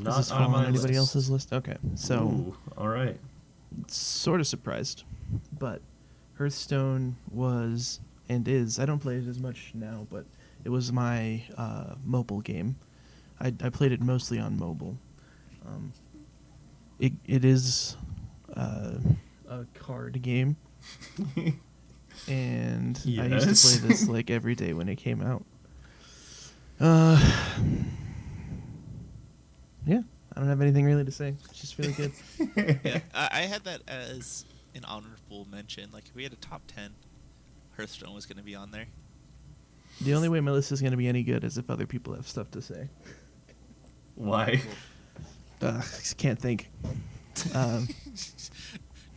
Not Is this on on my anybody list. else's list? Okay. So, Ooh, all right. sort of surprised, but Hearthstone was and is. I don't play it as much now, but it was my mobile game. I played it mostly on mobile. It is a card game, and I used to Yes. play this like every day when it came out. Yeah, I don't have anything really to say. It's just really good. Yeah, I had that as an honorable mention. Like, if we had a top 10, Hearthstone was going to be on there. The only way my list is going to be any good is if other people have stuff to say. Why? Can't think.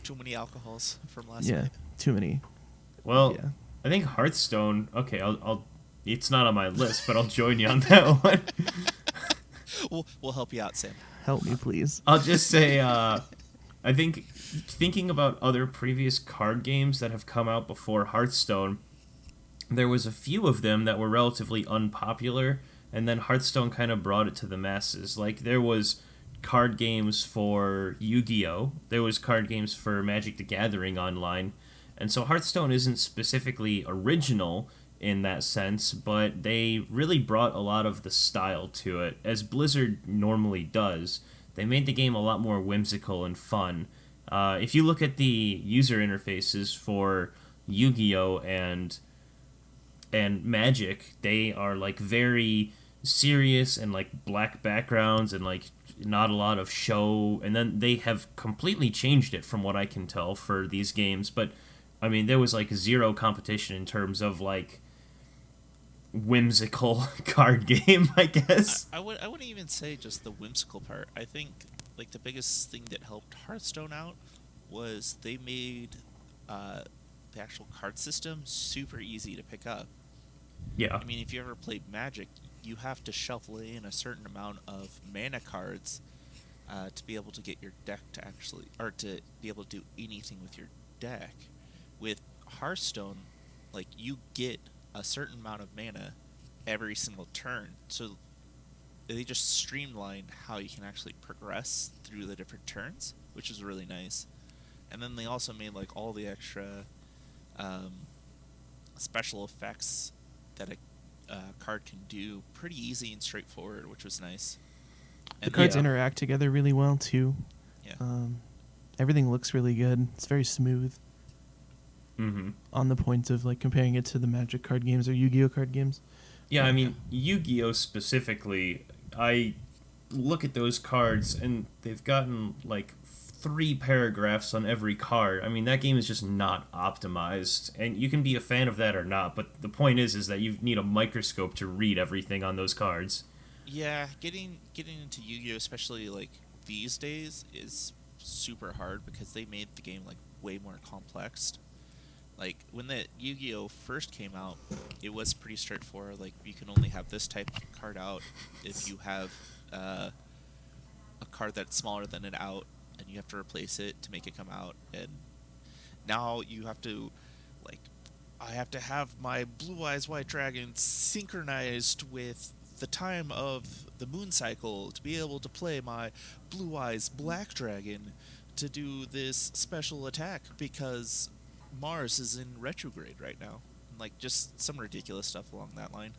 Too many alcohols from last Yeah, night. too many. Well, Yeah. I think Hearthstone. Okay, I'll. It's not on my list, but I'll join you on that one. We'll help you out, Sam. Help me, please. I'll just say, I think thinking about other previous card games that have come out before Hearthstone, there was a few of them that were relatively unpopular, and then Hearthstone kind of brought it to the masses. Like, there was card games for Yu-Gi-Oh! There was card games for Magic the Gathering Online, and so Hearthstone isn't specifically original in that sense, but they really brought a lot of the style to it, as Blizzard normally does. They made the game a lot more whimsical and fun. If you look at the user interfaces for Yu-Gi-Oh! and Magic, they are like very serious and like black backgrounds and like not a lot of show, and then they have completely changed it from what I can tell for these games. But I mean, there was like zero competition in terms of like whimsical card game, I guess. I wouldn't even say just the whimsical part. I think like the biggest thing that helped Hearthstone out was they made the actual card system super easy to pick up. Yeah. I mean, if you ever played Magic, you have to shuffle in a certain amount of mana cards to be able to get your deck to actually, or to be able to do anything with your deck. With Hearthstone, like, you get a certain amount of mana every single turn, so they just streamlined how you can actually progress through the different turns, which is really nice. And then they also made like all the extra special effects that a card can do pretty easy and straightforward, which was nice. The And cards Yeah. interact together really well too. Yeah. Everything looks really good. It's very smooth. Mm-hmm. On the point of like comparing it to the Magic card games or Yu-Gi-Oh card games. Yeah, I mean, Yu-Gi-Oh! Specifically, I look at those cards, and they've gotten, like, 3 paragraphs on every card. I mean, that game is just not optimized, and you can be a fan of that or not, but the point is that you need a microscope to read everything on those cards. Yeah, getting into Yu-Gi-Oh, especially like these days, is super hard because they made the game like way more complex. Like, when the Yu-Gi-Oh first came out, it was pretty straightforward. Like, you can only have this type of card out if you have a card that's smaller than an out, and you have to replace it to make it come out. And now you have to, like, I have to have my Blue Eyes White Dragon synchronized with the time of the moon cycle to be able to play my Blue Eyes Black Dragon to do this special attack because Mars is in retrograde right now. Like, just some ridiculous stuff along that line.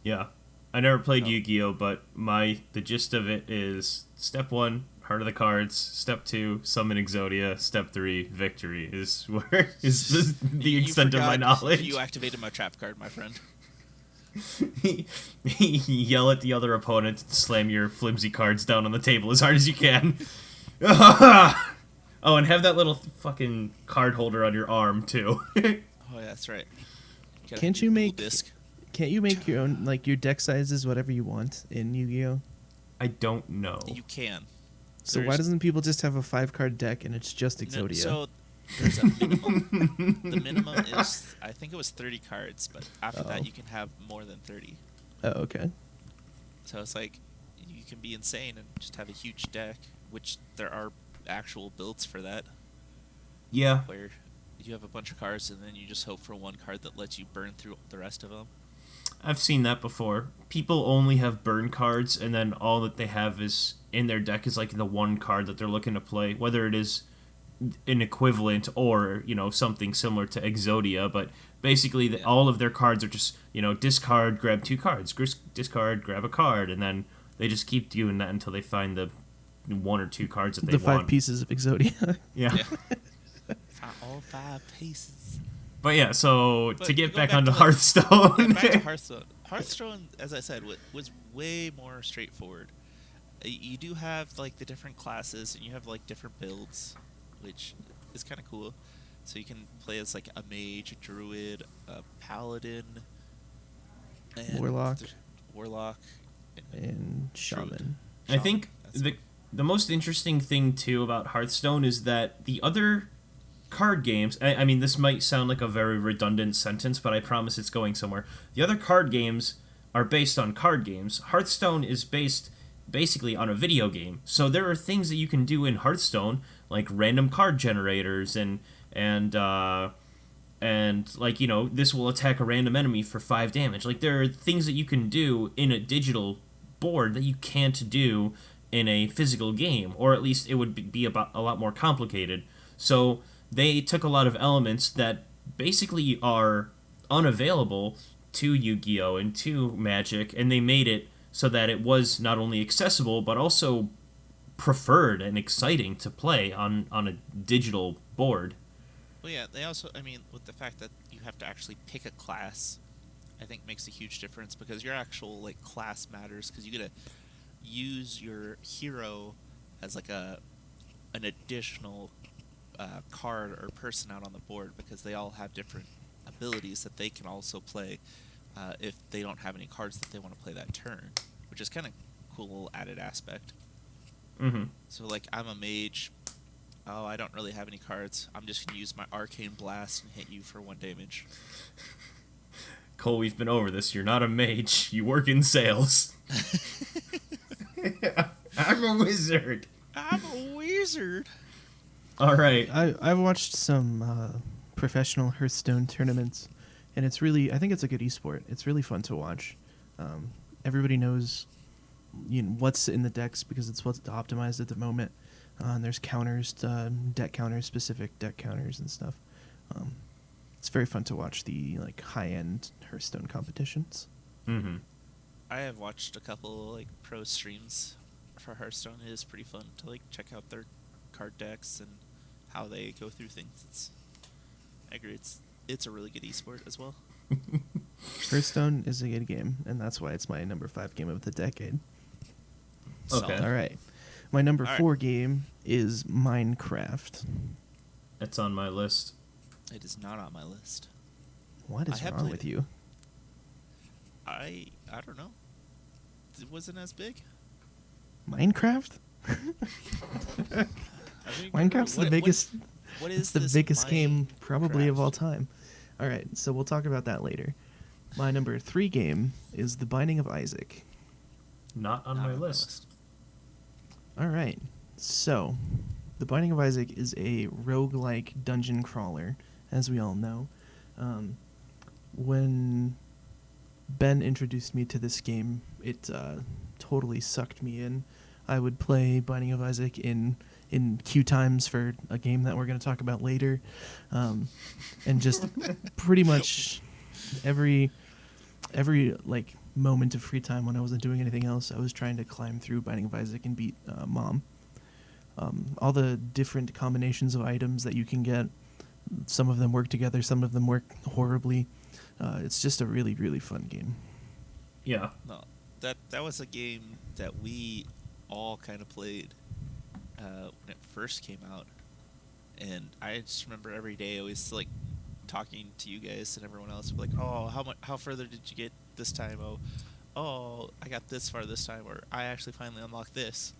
Yeah. I never played No. Yu-Gi-Oh, but the gist of it is step 1, heart of the cards, step 2, summon Exodia, step 3, victory is where is the You extent of my forgot knowledge. You activated my trap card, my friend. Yell at the other opponent, slam your flimsy cards down on the table as hard as you can. Oh, and have that little fucking card holder on your arm too. Oh, yeah, that's right. Can't you make- Disc? Can't you make your own, like, your deck sizes whatever you want in Yu-Gi-Oh? I don't know. You can. So why There's- doesn't people just have a 5-card deck and it's just No, Exodia? so there's a minimum. The minimum is, I think it was 30 cards, but after Oh. that you can have more than 30. Oh, okay. So it's like you can be insane and just have a huge deck, which there are actual builds for that, Yeah. where you have a bunch of cards and then you just hope for one card that lets you burn through the rest of them. I've seen that before. People only have burn cards, and then all that they have is in their deck is like the one card that they're looking to play, whether it is an equivalent or something similar to Exodia. But basically, Yeah. all of their cards are just discard, grab 2 cards, discard, grab a card, and then they just keep doing that until they find the 1 or 2 cards that they The 5 want. pieces of Exodia. Yeah. All 5 pieces. But yeah, so But to get go back back onto to, like- Hearthstone. Yeah, back to Hearthstone. Hearthstone, as I said, was way more straightforward. You do have like the different classes, and you have like different builds, which is kind of cool. So you can play as like a mage, a druid, a paladin, and Warlock. warlock, And Shaman. I think That's the most interesting thing too about Hearthstone is that the other card games, I mean this might sound like a very redundant sentence, but I promise it's going somewhere. The other card games are based on card games. Hearthstone is based basically on a video game. So there are things that you can do in Hearthstone, like random card generators and like this will attack a random enemy for 5 damage. Like there are things that you can do in a digital board that you can't do in a physical game, or at least it would be about a lot more complicated. So they took a lot of elements that basically are unavailable to Yu-Gi-Oh! And to Magic, and they made it so that it was not only accessible but also preferred and exciting to play on a digital board. Well, yeah, they also, I mean, with the fact that you have to actually pick a class, I think makes a huge difference, because your actual like class matters, because you get to use your hero as like an additional card or person out on the board, because they all have different abilities that they can also play if they don't have any cards that they want to play that turn, which is kind of cool little added aspect. Mm-hmm. So like I'm a mage. Oh, I don't really have any cards. I'm just going to use my Arcane Blast and hit you for 1 damage. Cole, we've been over this. You're not a mage. You work in sales. I'm a wizard. I'm a wizard. All right. I've watched some professional Hearthstone tournaments, and it's really, I think it's a good esport. It's really fun to watch. Everybody knows what's in the decks because it's what's optimized at the moment. And there's counters, deck counters, specific deck counters and stuff. It's very fun to watch the like high-end Hearthstone competitions. Mm-hmm. I have watched a couple like pro streams for Hearthstone. It is pretty fun to like check out their card decks and how they go through things. I agree. It's a really good esport as well. Hearthstone is a good game, and that's why it's my number 5 game of the decade. Okay. All right. My number All right. 4 game is Minecraft. That's on my list. It is not on my list. What I is have wrong played with it. you? I don't know. It wasn't as big. Minecraft? I mean, Minecraft's the biggest. What It's is the this biggest game probably of Minecraft? all time. All right, so we'll talk about that later. My number 3 game is The Binding of Isaac. Not on Not my list. All right, so The Binding of Isaac is a roguelike dungeon crawler, as we all know. When Ben introduced me to this game, it totally sucked me in. I would play Binding of Isaac in queue times for a game that we're going to talk about later, and just pretty much every like moment of free time when I wasn't doing anything else, I was trying to climb through Binding of Isaac and beat Mom. All the different combinations of items that you can get, some of them work together, some of them work horribly. It's just a really, really fun game. Yeah. No, that was a game that we all kind of played when it first came out, and I just remember every day I was like talking to you guys and everyone else, like, oh, how further did you get this time? Oh, I got this far this time, or I actually finally unlocked this.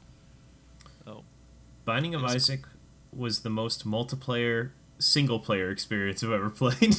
Oh, Binding of Isaac was the most multiplayer single player experience I've ever played.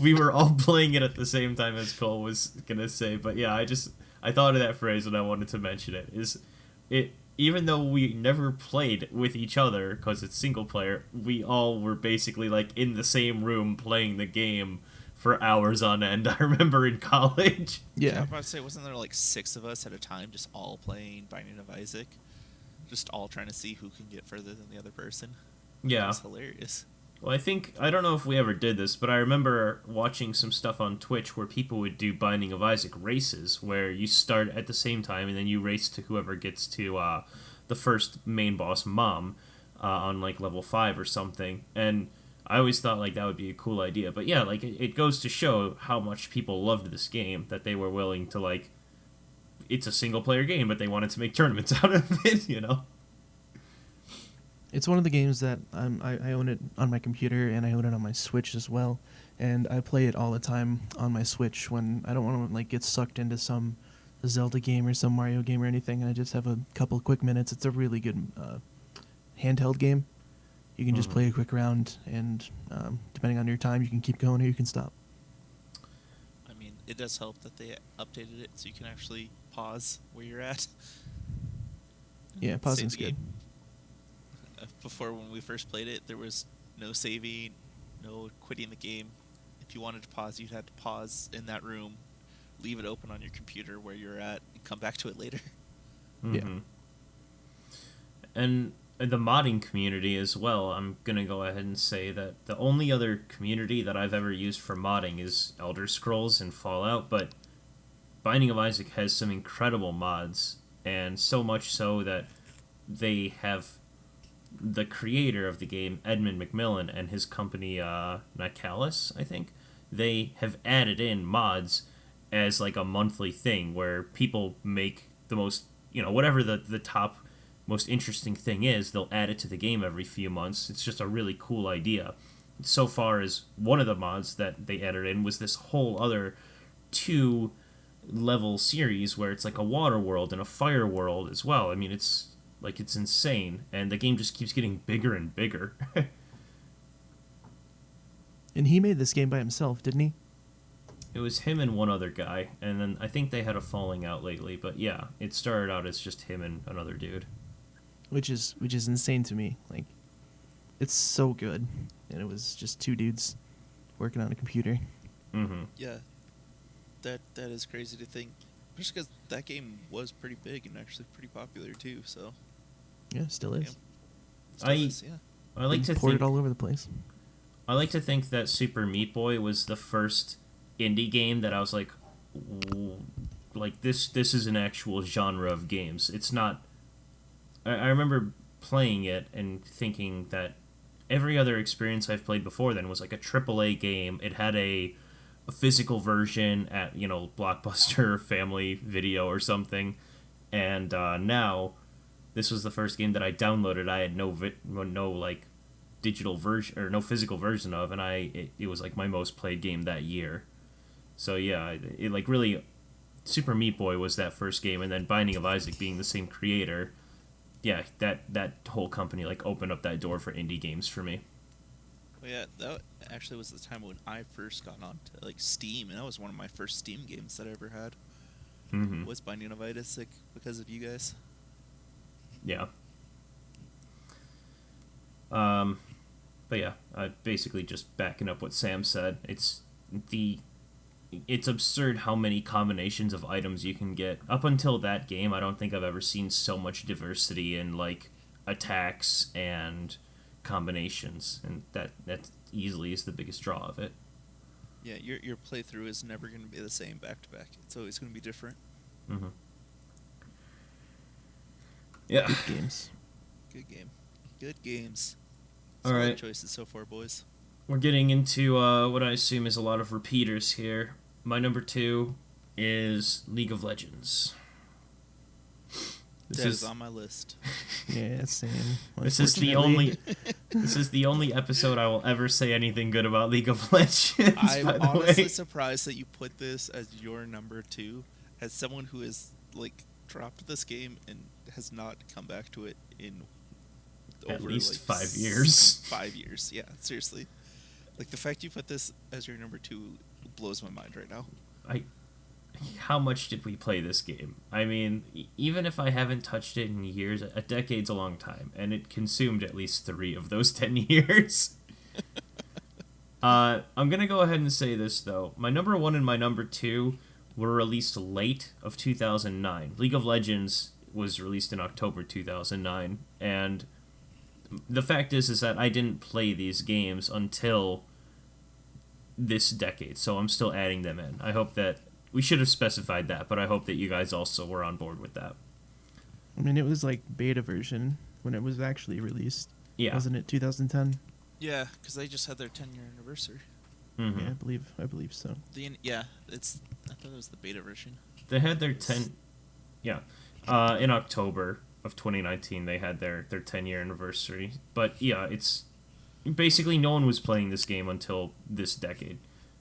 we were all playing it at the same time, as Cole was gonna say, but yeah, I thought of that phrase and I wanted to mention it. Even though we never played with each other because it's single player, we all were basically like in the same room playing the game for hours on end. I remember in college. yeah. I Yeah. was about to say, wasn't there like 6 of us at a time, just all playing Binding of Isaac, just all trying to see who can get further than the other person? It Yeah. was hilarious. Well, I don't know if we ever did this, but I remember watching some stuff on Twitch where people would do Binding of Isaac races, where you start at the same time and then you race to whoever gets to the first main boss, Mom, on like level 5 or something. And I always thought like that would be a cool idea. But yeah, like it goes to show how much people loved this game, that they were willing to like, it's a single player game, but they wanted to make tournaments out of it, you know? It's one of the games that I own it on my computer and I own it on my Switch as well, and I play it all the time on my Switch when I don't want to like get sucked into some Zelda game or some Mario game or anything, and I just have a couple quick minutes. It's a really good handheld game. You can just play a quick round, and depending on your time, you can keep going or you can stop. I mean, it does help that they updated it so you can actually pause where you're at. Yeah, Save pausing's the good. game. Before, when we first played it, there was no saving, no quitting the game. If you wanted to pause, you'd have to pause in that room, leave it open on your computer where you're at, and come back to it later. Mm-hmm. And the modding community as well, I'm going to go ahead and say that the only other community that I've ever used for modding is Elder Scrolls and Fallout, but Binding of Isaac has some incredible mods, and so much so that they have the creator of the game, Edmund McMillan, and his company, Nicalis, I think, they have added in mods as like a monthly thing where people make the most, whatever the top most interesting thing is, they'll add it to the game every few months. It's just a really cool idea. So far as one of the mods that they added in was this whole other 2-level series where it's like a water world and a fire world as well. I mean, it's insane, and the game just keeps getting bigger and bigger. And he made this game by himself, didn't he? It was him and one other guy, and then I think they had a falling out lately, but yeah, it started out as just him and another dude. Which is insane to me. Like, it's so good, and it was just 2 dudes working on a computer. Mm-hmm. Yeah, that is crazy to think. Just because that game was pretty big and actually pretty popular too, so. Yeah, still is. Still is, yeah. I like to ported think all over the place. I like to think that Super Meat Boy was the first indie game that I was like, this is an actual genre of games. It's not. I remember playing it and thinking that every other experience I've played before then was like a AAA game. It had a physical version at Blockbuster Family Video or something, and now this was the first game that I downloaded. I had no like digital version or no physical version of, and it was like my most played game that year. So yeah, it like really, Super Meat Boy was that first game, and then Binding of Isaac being the same creator, yeah, that whole company like opened up that door for indie games for me. Well, yeah, that actually was the time when I first got onto like Steam, and that was one of my first Steam games that I ever had. Mm-hmm. Was Binding of Isaac because of you guys? Yeah. But yeah, basically just backing up what Sam said. It's absurd how many combinations of items you can get. Up until that game, I don't think I've ever seen so much diversity in like attacks and combinations, and that easily is the biggest draw of it. Yeah, your playthrough is never going to be the same back to back. It's always going to be different. Mm-hmm. Yeah. Good games. Good game. Good games. All Solid right. choices so far, boys. We're getting into what I assume is a lot of repeaters here. My number 2 is League of Legends. This That is is on my list. Yeah, same. this is the Unfortunately. only episode I will ever say anything good about League of Legends. I'm by the honestly way. surprised that you put this as your number 2, as someone who has like dropped this game and has not come back to it in At over least like 5 years. 5 years, yeah, seriously. Like the fact you put this as your number 2 blows my mind right now. How much did we play this game? I mean, even if I haven't touched it in years, a decade's a long time, and it consumed at least 3 of those 10 years. I'm gonna go ahead and say this though. My number 1 and my number 2 were released late of 2009. League of Legends was released in October 2009, and the fact is that I didn't play these games until this decade, so I'm still adding them in. I hope that we should have specified that, but I hope that you guys also were on board with that. I mean, it was like beta version when it was actually released. Yeah. Wasn't it 2010? Yeah, because they just had their 10-year anniversary. Mm-hmm. Yeah, I believe so. I thought it was the beta version. They had their 10... Yeah. In October of 2019, they had their 10-year anniversary. But, yeah, it's... Basically, no one was playing this game until this decade.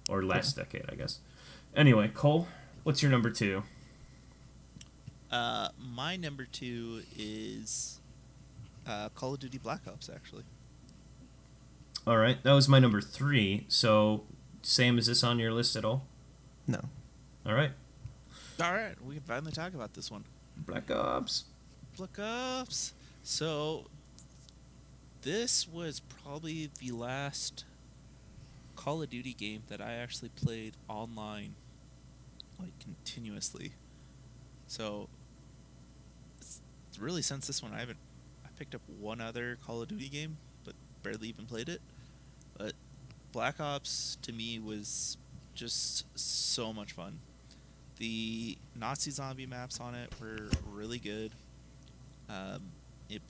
Or last decade, I guess. Anyway, Cole, what's your number 2? My number 2 is Call of Duty Black Ops, actually. All right, that was my number 3. So, Sam, is this on your list at all? No. All right. All right, we can finally talk about this one. Black Ops. Black Ops. So, this was probably the last Call of Duty game that I actually played online, like, continuously. So, really, since this one, I picked up one other Call of Duty game, but barely even played it. But Black Ops, to me, was just so much fun. The Nazi zombie maps on it were really good. It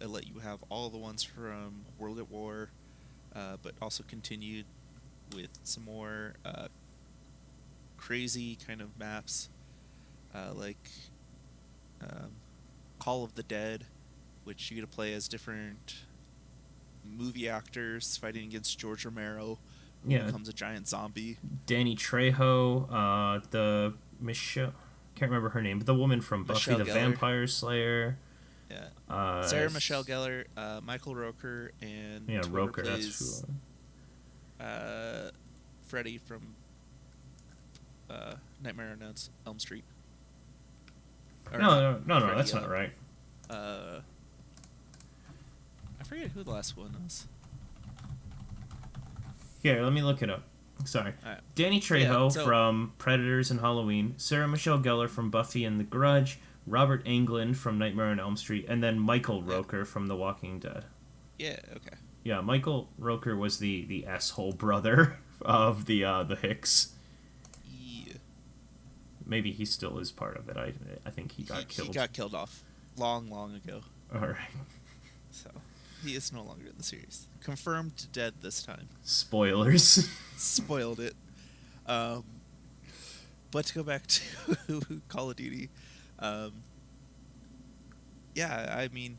let you have all the ones from World at War, but also continued with some more crazy kind of maps, like Call of the Dead, which you get to play as different movie actors fighting against George Romero, who Yeah. becomes a giant zombie. Danny Trejo, the Michelle... Can't remember her name, but the woman from Buffy Michelle the Gellar. Vampire Slayer. Yeah. Sarah Michelle Gellar, Michael Roker, and Yeah, whoever Roker, plays, that's who... Freddy from Nightmare on Elm Street. Or No, Freddy, that's not right. I forget who the last one was. Here, let me look it up. Sorry. Alright. Danny Trejo Yeah, so- from Predators and Halloween, Sarah Michelle Gellar from Buffy and The Grudge, Robert Englund from Nightmare on Elm Street, and then Michael Roker from The Walking Dead. Yeah, okay. Yeah, Michael Roker was the asshole brother of the Hicks. Yeah. Maybe he still is part of it. I think he got killed. He got killed off long ago. All right. So he is no longer in the series. Confirmed dead this time. Spoilers. Spoiled it. But to go back to Call of Duty, yeah, I mean,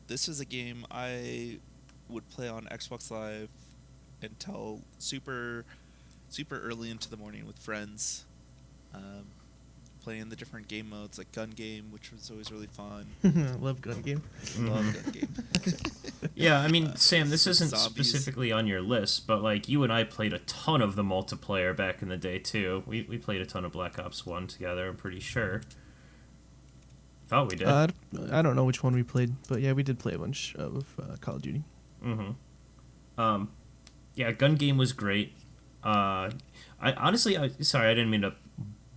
this was a game I would play on Xbox Live until super early into the morning with friends, playing the different game modes like gun game, which was always really fun. Love gun game. Love gun game. Yeah, I mean, Sam, this isn't Zombies. specifically on your list, but like you and I played a ton of the multiplayer back in the day too. We played a ton of Black Ops 1 together, I'm pretty sure. Thought we did. I don't know which one we played, but yeah, we did play a bunch of Call of Duty. Mm-hmm. Yeah, gun game was great. Sorry, I didn't mean to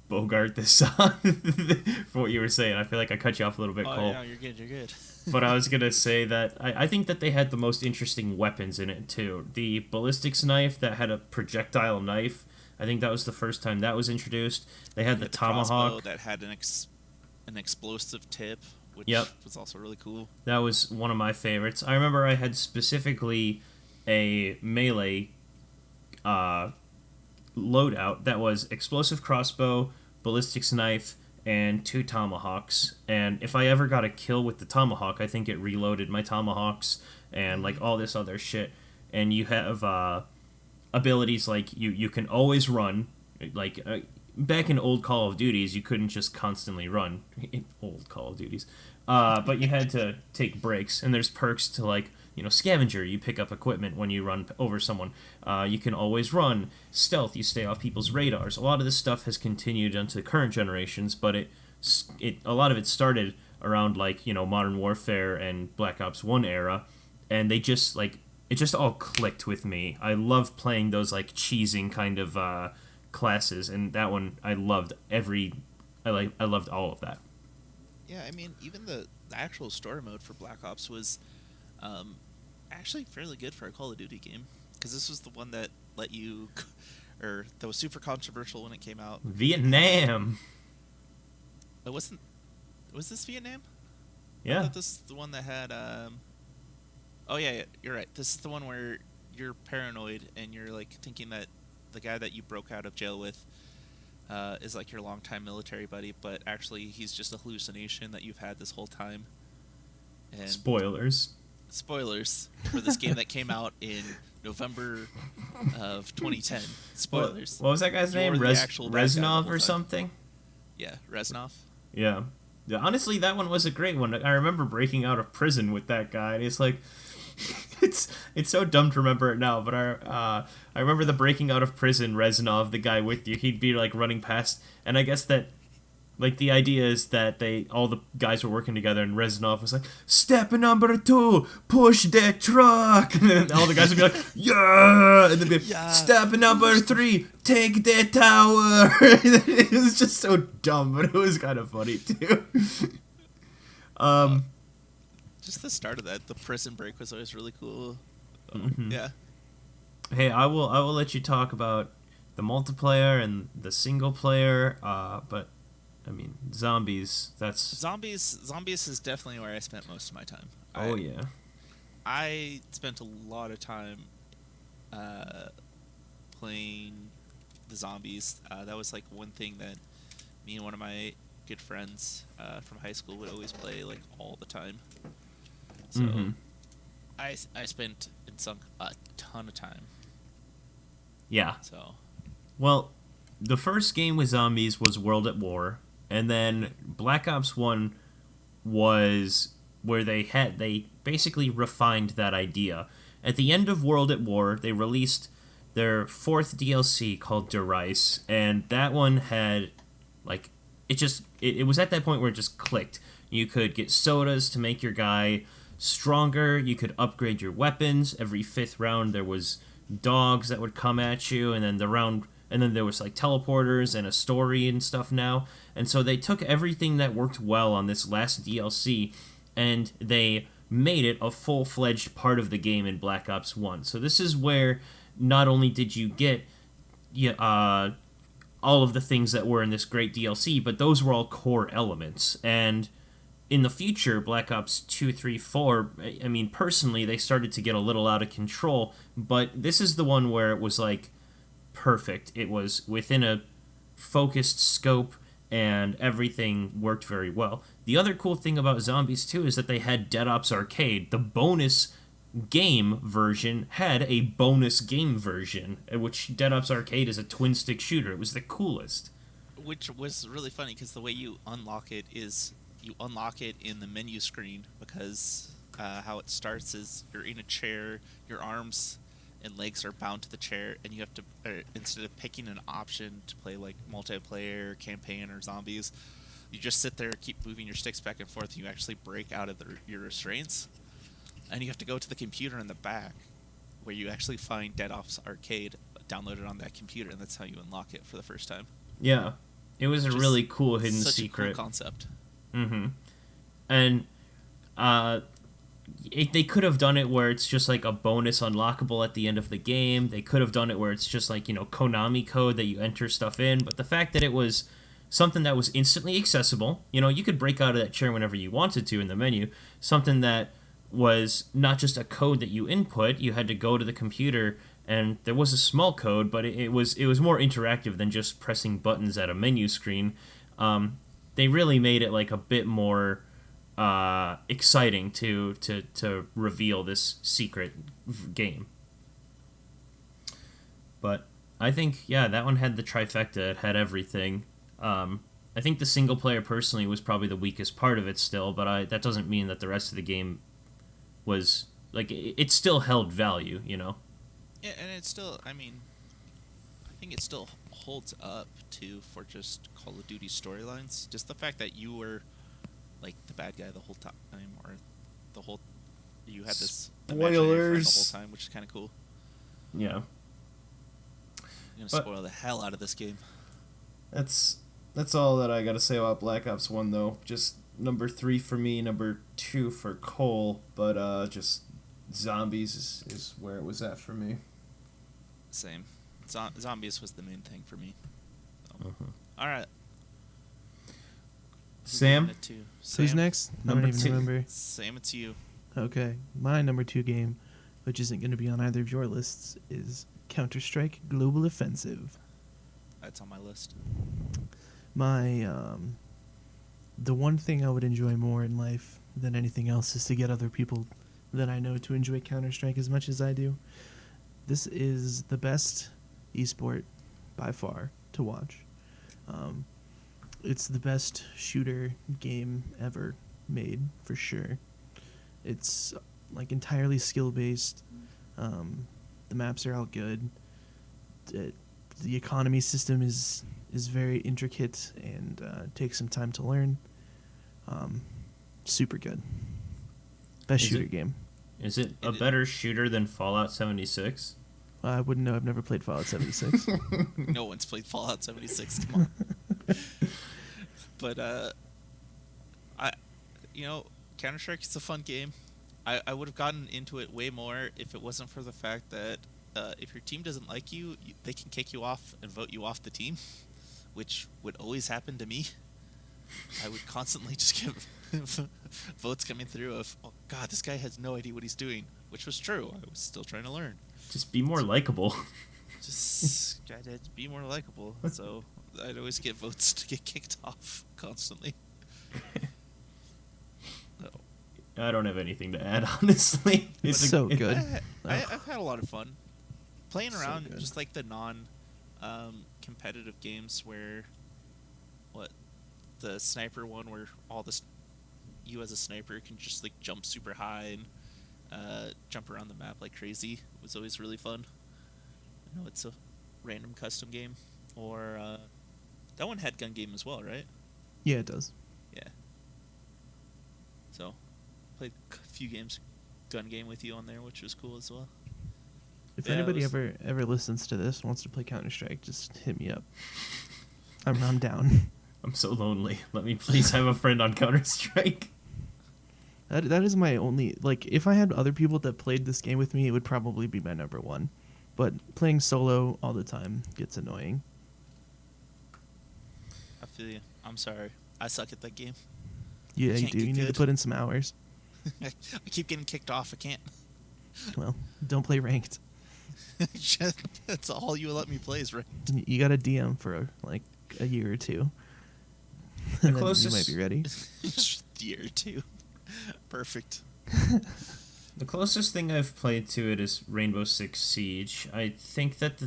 bogart this for what you were saying. I feel like I cut you off a little bit, Oh, Cole. yeah, you're good. But I was gonna say that I think that they had the most interesting weapons in it too. The ballistics knife that had a projectile knife. I think that was the first time that was introduced. They had the crossbow tomahawk. that had an explosive tip, which Yep. was also really cool. That was one of my favorites. I remember I had specifically a melee loadout that was explosive crossbow, ballistics knife, and 2 tomahawks. And if I ever got a kill with the tomahawk, I think it reloaded my tomahawks and like all this other shit. And you have abilities like you can always run. Like back in old Call of Duties, you couldn't just constantly run in old Call of Duties, but you had to take breaks. And there's perks to like scavenger. You pick up equipment when you run over someone. You can always run. Stealth. You stay off people's radars. A lot of this stuff has continued into current generations, but a lot of it started around like Modern Warfare and Black Ops 1 era, and they just like it just all clicked with me. I love playing those like cheesing kind of classes, and that one I loved I loved all of that. Yeah, I mean, even the actual story mode for Black Ops was actually fairly good for a Call of Duty game, because this was the one that let you, or that was super controversial when it came out. Vietnam. It wasn't. Was this Vietnam? Yeah. I thought this is the one that had. Oh yeah, you're right. This is the one where you're paranoid and you're like thinking that the guy that you broke out of jail with is like your longtime military buddy, but actually he's just a hallucination that you've had this whole time. And Spoilers for this game that came out in November of 2010. Spoilers. What was that guy's name? Reznov or something? Yeah, Reznov. Yeah. Yeah. Honestly, that one was a great one. I remember breaking out of prison with that guy, and it's like, it's so dumb to remember it now, but I remember the breaking out of prison Reznov, the guy with you. He'd be like running past, and I guess that. Like, the idea is that all the guys were working together, and Reznov was like, "Step number 2, push that truck!" And then all the guys would be like, "Yeah!" And then be like, Yeah. "Step number 3, take that tower!" It was just so dumb, but it was kind of funny, too. Just the start of that, the prison break was always really cool. Mm-hmm. Yeah. Hey, I will let you talk about the multiplayer and the single player, but... I mean, zombies, that's... Zombies is definitely where I spent most of my time. Yeah. I spent a lot of time playing the zombies. That was like one thing that me and one of my good friends from high school would always play like all the time. So I spent and sunk a ton of time. Yeah. So, well, the first game with zombies was World at War. And then Black Ops 1 was where they basically refined that idea. At the end of World at War, they released their 4th DLC called Der Rice, and that one had, like, it was at that point where it just clicked. You could get sodas to make your guy stronger, you could upgrade your weapons. Every 5th round there was dogs that would come at you, and then there was like teleporters and a story and stuff now. And so they took everything that worked well on this last DLC and they made it a full-fledged part of the game in Black Ops 1. So this is where not only did you get all of the things that were in this great DLC, but those were all core elements. And in the future, Black Ops 2, 3, 4, I mean, personally, they started to get a little out of control, but this is the one where it was like perfect. It was within a focused scope, and everything worked very well. The other cool thing about Zombies 2 is that they had Dead Ops Arcade. The bonus game version had a bonus game version, which Dead Ops Arcade is a twin-stick shooter. It was the coolest. which was really funny because the way you unlock it is you unlock it in the menu screen, because how it starts is you're in a chair, your arms and legs are bound to the chair, and you have to, instead of picking an option to play like multiplayer, campaign, or zombies, you just sit there, keep moving your sticks back and forth, and you actually break out of your restraints, and you have to go to the computer in the back where you actually find Dead Ops Arcade downloaded on that computer, and that's how you unlock it for the first time. Yeah, it was a really cool hidden such secret. a cool concept. Mm-hmm. And they could have done it where it's just like a bonus unlockable at the end of the game. They could have done it where it's just like, Konami code that you enter stuff in. But the fact that it was something that was instantly accessible, you could break out of that chair whenever you wanted to in the menu. Something that was not just a code that you input. You had to go to the computer, and there was a small code, but it was more interactive than just pressing buttons at a menu screen. they really made it like a bit more exciting to reveal this secret game. But I think, yeah, that one had the trifecta. It had everything. I think the single player personally was probably the weakest part of it still, but that doesn't mean that the rest of the game was like it still held value, you know. Yeah, and it's still. I mean, I think it still holds up too for just Call of Duty storylines. Just the fact that you were like the bad guy the whole time, or the whole you had this imaginary friend the whole time, which is kind of cool. Yeah. You're gonna spoil the hell out of this game. That's all that I gotta say about Black Ops 1, though. Just number 3 for me, number 2 for Cole, but just zombies is where it was at for me. Same. Zombies was the main thing for me. So. Uh-huh. All right. Sam? Who's next? Number I don't even 2. remember. Sam, it's you. Okay. My number 2 game, which isn't going to be on either of your lists, is Counter-Strike Global Offensive. That's on my list. My the one thing I would enjoy more in life than anything else is to get other people that I know to enjoy Counter-Strike as much as I do. This is the best esport by far to watch. It's the best shooter game ever made, for sure. It's like entirely skill-based. The maps are all good. The economy system is very intricate and takes some time to learn. Super good. Best shooter game. Is it a better shooter than Fallout 76? I wouldn't know. I've never played Fallout 76. No one's played Fallout 76. Come on. But Counter-Strike is a fun game. I would have gotten into it way more if it wasn't for the fact that if your team doesn't like you, they can kick you off and vote you off the team, which would always happen to me. I would constantly just get votes coming through of, oh god, this guy has no idea what he's doing, which was true. I was still trying to learn. Just be more likable. Just try to be more likable. So I'd always get votes to get kicked off constantly. I don't have anything to add, honestly. It's so good. I've had a lot of fun playing around, good. just like the competitive games where, the sniper one where you as a sniper can just like jump super high and jump around the map like crazy. It was always really fun. I know it's a random custom game, or that one had gun game as well, right? Yeah, it does. Yeah. So, played a few games, gun game with you on there, which was cool as well. If Yeah, anybody ever listens to this, wants to play Counter-Strike, just hit me up. I'm down. I'm so lonely. Let me please have a friend on Counter-Strike. That is my only, like, if I had other people that played this game with me, it would probably be my number 1. But playing solo all the time gets annoying. I feel you. I'm sorry. I suck at that game. Yeah, you Can't do. get You need to good. put in some hours. I keep getting kicked off. I can't. Well, don't play ranked. That's all you let me play is right. You got to DM for like a year or two. The And then closest- you might be ready. Year or two. Perfect. The closest thing I've played to it is Rainbow Six Siege. I think that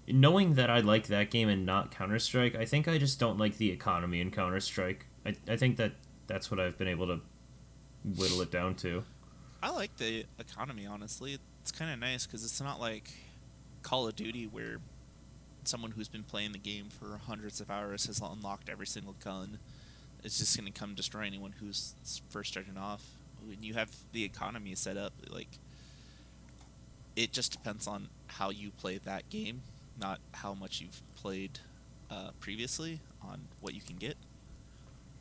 knowing that I like that game and not Counter-Strike, I think I just don't like the economy in Counter-Strike. I think that's what I've been able to whittle it down to. I like the economy, honestly. It's kind of nice because it's not like Call of Duty where someone who's been playing the game for hundreds of hours has unlocked every single gun. It's just going to come destroy anyone who's first starting off. When you have the economy set up, like, it just depends on how you play that game, not how much you've played previously on what you can get.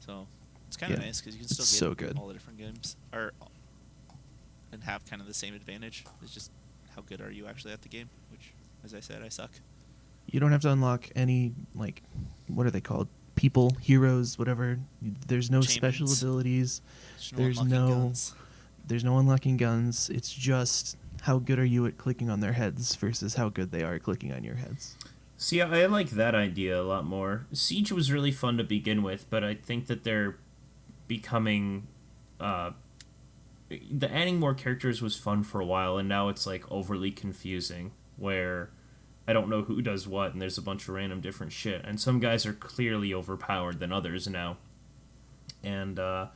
So it's kind of nice because you can still It's get so good. all the different games and have kind of the same advantage. It's just how good are you actually at the game, which, as I said, I suck. You don't have to unlock any, like, what are they called? People, heroes, whatever. There's no special Achievements. abilities. There's no There's no unlocking guns. It's just how good are you at clicking on their heads versus how good they are at clicking on your heads. See, I like that idea a lot more. Siege was really fun to begin with, but I think that they're becoming the adding more characters was fun for a while, and now it's like overly confusing where I don't know who does what, and there's a bunch of random different shit, and some guys are clearly overpowered than others now. And I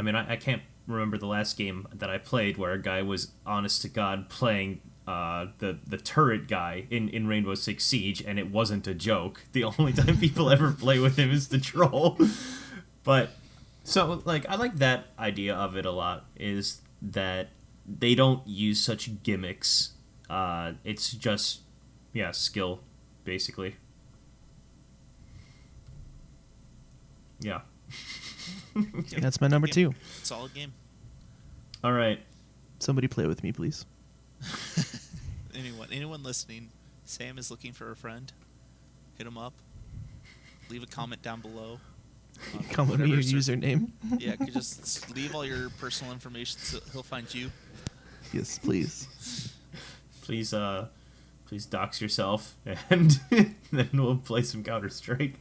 mean, I can't remember the last game that I played where a guy was honest to God playing the turret guy in Rainbow Six Siege, and it wasn't a joke. The only time people ever play with him is to troll. But so like I like that idea of it a lot. Is that they don't use such gimmicks. It's just skill basically. Yeah. That's my number 2. Solid game. All right. Somebody play with me, please. Anyone listening, Sam is looking for a friend. Hit him up. Leave a comment down below. Comment me your username. Yeah, could just leave all your personal information so he'll find you. Yes, please. Please dox yourself, and then we'll play some Counter-Strike.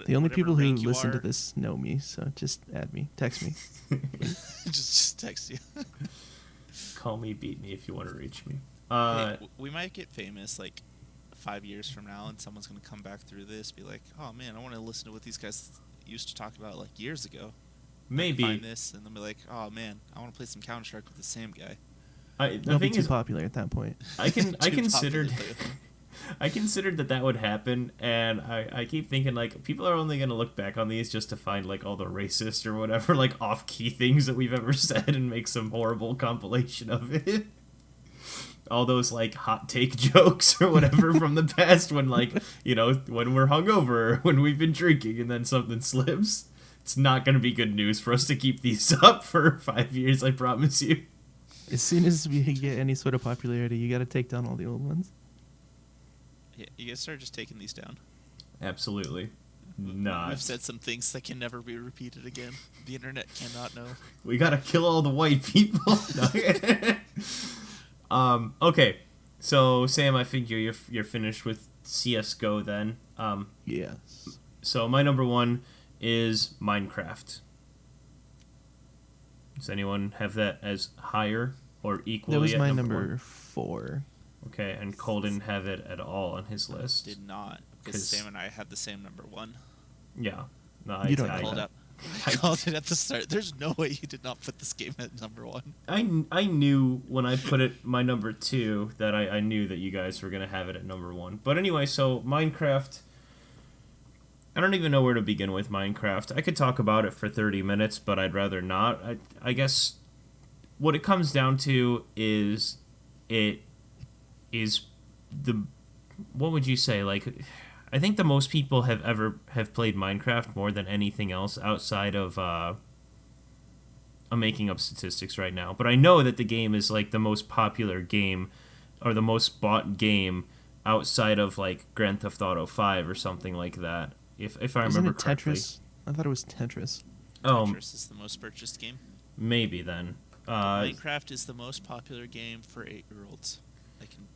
The only people who rank you listen to are- this know me, so just add me. Text me. just text you. Call me, beat me if you want to reach me. Hey, we might get famous like 5 years from now, and someone's gonna come back through this, be like, "Oh man, I want to listen to what these guys used to talk about like years ago." Maybe. Find this, and then be like, "Oh man, I want to play some Counter Strike with the same guy." The They'll be thing too is, popular at that point. I Too considered popular. I considered that would happen, and I keep thinking like people are only gonna look back on these just to find like all the racist or whatever like off key things that we've ever said and make some horrible compilation of it. All those like hot take jokes or whatever from the past when like when we're hungover, when we've been drinking, and then something slips. It's not gonna be good news for us to keep these up for 5 years. I promise you. As soon as we get any sort of popularity, you got to take down all the old ones. Yeah, you guys start just taking these down. Absolutely. We've Not. said some things that can never be repeated again. The internet cannot know. We gotta kill all the white people. Okay. So Sam, I figure you're finished with CS:GO then. Yes. So my number 1 is Minecraft. Does anyone have that as higher or equally? That was at my number number 1? 4. Okay, and Cole didn't have it at all on his list. Did not, 'Cause- because Sam and I had the same number 1. Yeah. No, You don't I know called that. up. I called it at the start. There's no way you did not put this game at number 1. I knew when I put it my number 2 that I knew that you guys were gonna have it at number 1. But anyway, so Minecraft. I don't even know where to begin with Minecraft. I could talk about it for 30 minutes, but I'd rather not. I guess what it comes down to is it is the what would you say, like I think the most people have played Minecraft more than anything else outside of I'm making up statistics right now, but I know that the game is like the most popular game or the most bought game outside of like Grand Theft Auto 5 or something like that. If I Isn't remember it correctly. Tetris? I thought it was Tetris. Oh, Tetris is the most purchased game. maybe then. Minecraft is the most popular game for 8-year-olds. I can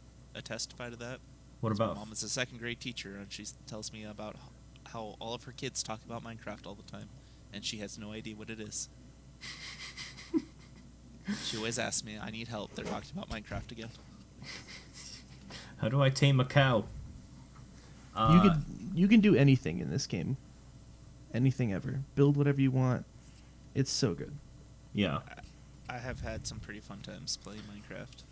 testify to that. What My about mom is a second grade teacher, and she tells me about how all of her kids talk about Minecraft all the time, and she has no idea what it is. She always asks me, "I need help. They're talking about Minecraft again." how do I tame a cow? You can do anything in this game. Anything ever. Build whatever you want. It's so good. Yeah. I have had some pretty fun times playing Minecraft.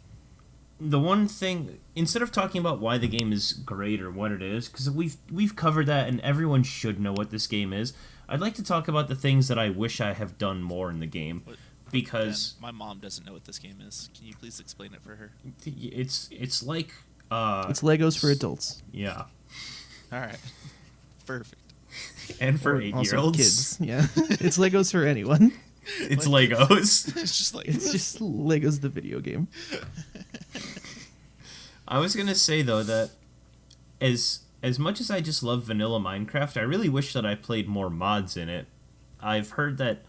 The one thing, instead of talking about why the game is great or what it is, because we've covered that and everyone should know what this game is, I'd like to talk about the things that I wish I have done more in the game. What- Because And my mom doesn't know what this game is. Can you please explain it for her? it's like It's Legos for adults. yeah, All right. Perfect. and for Or also 8-year-olds, kids. Yeah. It's Legos for anyone. it's Legos. It's just like It's just Legos the video game. I was gonna say though that as much as I just love vanilla Minecraft, I really wish that I played more mods in it. I've heard that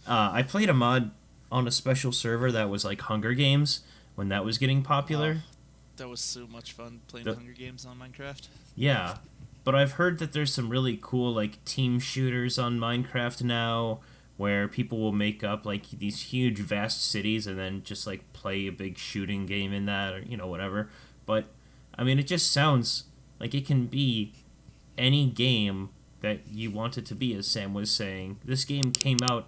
I played a mod on a special server that was like Hunger Games when that was getting popular. That was so much fun playing The- Hunger Games on Minecraft. Yeah, but I've heard that there's some really cool like team shooters on Minecraft now, where people will make up like these huge vast cities and then just like play a big shooting game in that, or whatever. But I mean, it just sounds like it can be any game that you want it to be, as Sam was saying. This game came out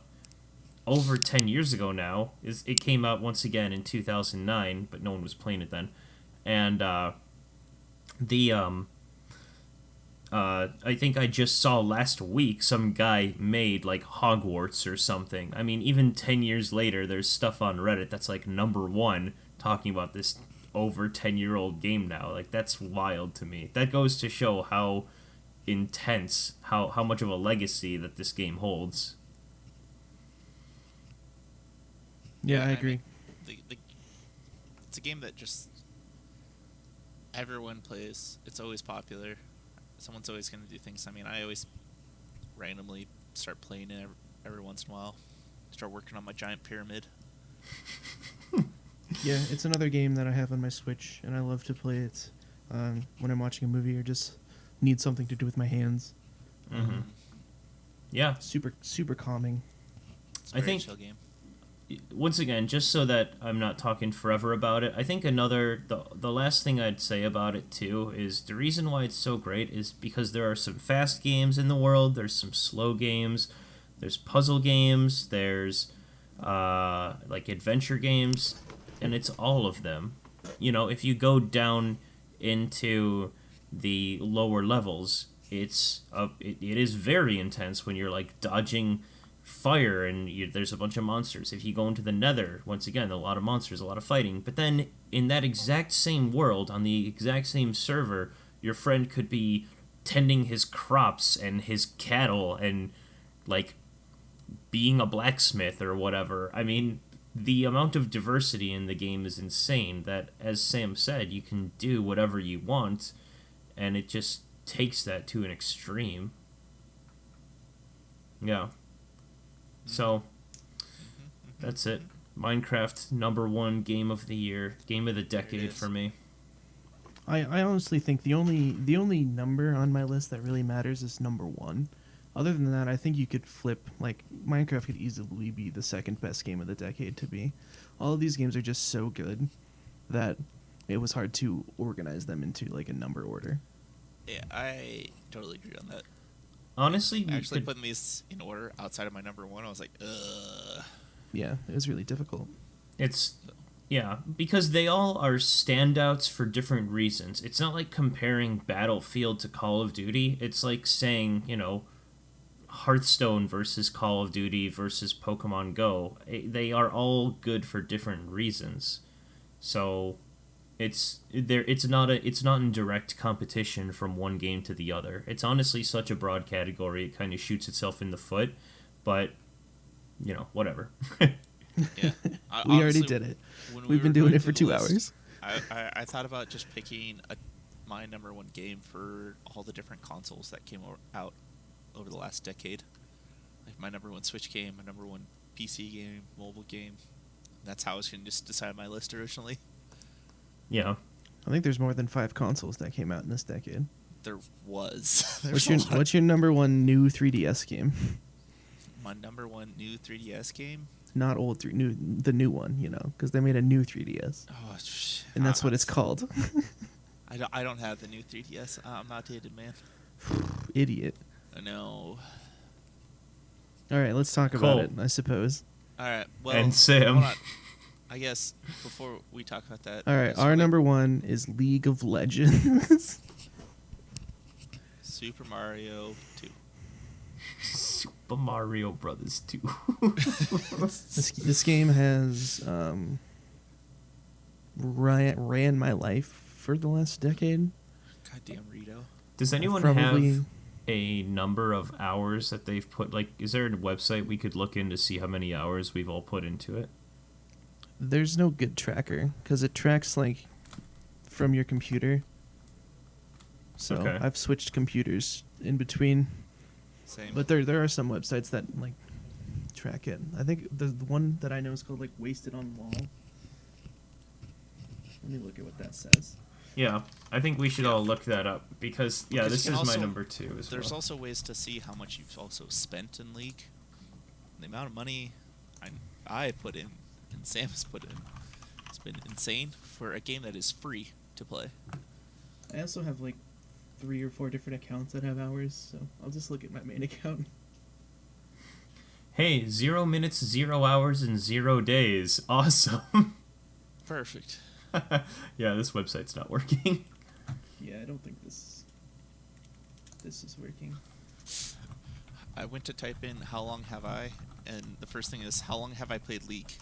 over 10 years ago now. It came out once again in 2009, but no one was playing it then. And I think I just saw last week some guy made like Hogwarts or something. I mean, even 10 years later, there's stuff on Reddit that's like #1 talking about this over 10-year-old game now. Like, that's wild to me. That goes to show how intense, how much of a legacy that this game holds. Yeah, I agree. Mean, it's a game that just everyone plays. It's always popular. Someone's always going to do things. I mean, I always randomly start playing it every once in a while. Start working on my giant pyramid. Yeah, it's another game that I have on my Switch, and I love to play it when I'm watching a movie or just need something to do with my hands. Mm-hmm. Yeah. Super calming. It's a very I think chill game. Once again, just so that I'm not talking forever about it, I think the last thing I'd say about it too is the reason why it's so great is because there are some fast games in the world, there's some slow games, there's puzzle games, there's like adventure games, and it's all of them. If you go down into the lower levels, it is very intense when you're like dodging fire and there's a bunch of monsters. If you go into the Nether, once again, a lot of monsters, a lot of fighting. But then in that exact same world, on the exact same server, your friend could be tending his crops and his cattle and like being a blacksmith or whatever. I mean, the amount of diversity in the game is insane, that, as Sam said, you can do whatever you want, and it just takes that to an extreme. Yeah. So, that's it. Minecraft, #1 game of the year, game of the decade for me. I honestly think the only number on my list that really matters is #1. Other than that, I think you could flip, like, Minecraft could easily be the second best game of the decade to me. All of these games are just so good that it was hard to organize them into, like, a number order. Yeah, I totally agree on that. Honestly, Actually, putting these in order outside of my #1, I was like, ugh. Yeah, it was really difficult. Yeah, because they all are standouts for different reasons. It's not like comparing Battlefield to Call of Duty. It's like saying, Hearthstone versus Call of Duty versus Pokemon Go. They are all good for different reasons. So it's not in direct competition from one game to the other. It's honestly such a broad category, it kind of shoots itself in the foot, but whatever. Yeah, We already did it. We've been doing it for 2 hours. I thought about just picking my #1 game for all the different consoles that came out over the last decade. Like my #1 Switch game, my #1 PC game, mobile game. That's how I was going to just decide my list originally. Yeah. I think there's more than 5 consoles that came out in this decade. There was. What's your #1 new 3DS game? My #1 new 3DS game? Not the new one, because they made a new 3DS. Oh, and that's what it's called. I don't have the new 3DS. I'm outdated, man. Idiot. No. All right, let's talk about it, I suppose. All right. Well, and Sam. Hold on. I guess before we talk about that. All right, our #1 is League of Legends. Super Mario 2. Super Mario Brothers 2. This game has ran my life for the last decade. Goddamn Rito. Does anyone have a number of hours that they've put? Like, is there a website we could look in to see how many hours we've all put into it? There's no good tracker because it tracks like from your computer. So Okay. I've switched computers in between. Same. But there are some websites that like track it. I think the one that I know is called like Wasted on Wall. Let me look at what that says. Yeah, I think we should all look that up because Because this you is can my also- number 2 as There's well. also ways to see how much you've also spent in League. The amount of money I put in and Sam has put in, it's been insane for a game that is free to play. I also have like 3 or 4 different accounts that have hours, so I'll just look at my main account. Hey, 0 minutes, 0 hours, and 0 days. Awesome. Perfect. Yeah, this website's not working. Yeah, I don't think this is working. I went to type in how long have I, and the first thing is how long have I played League?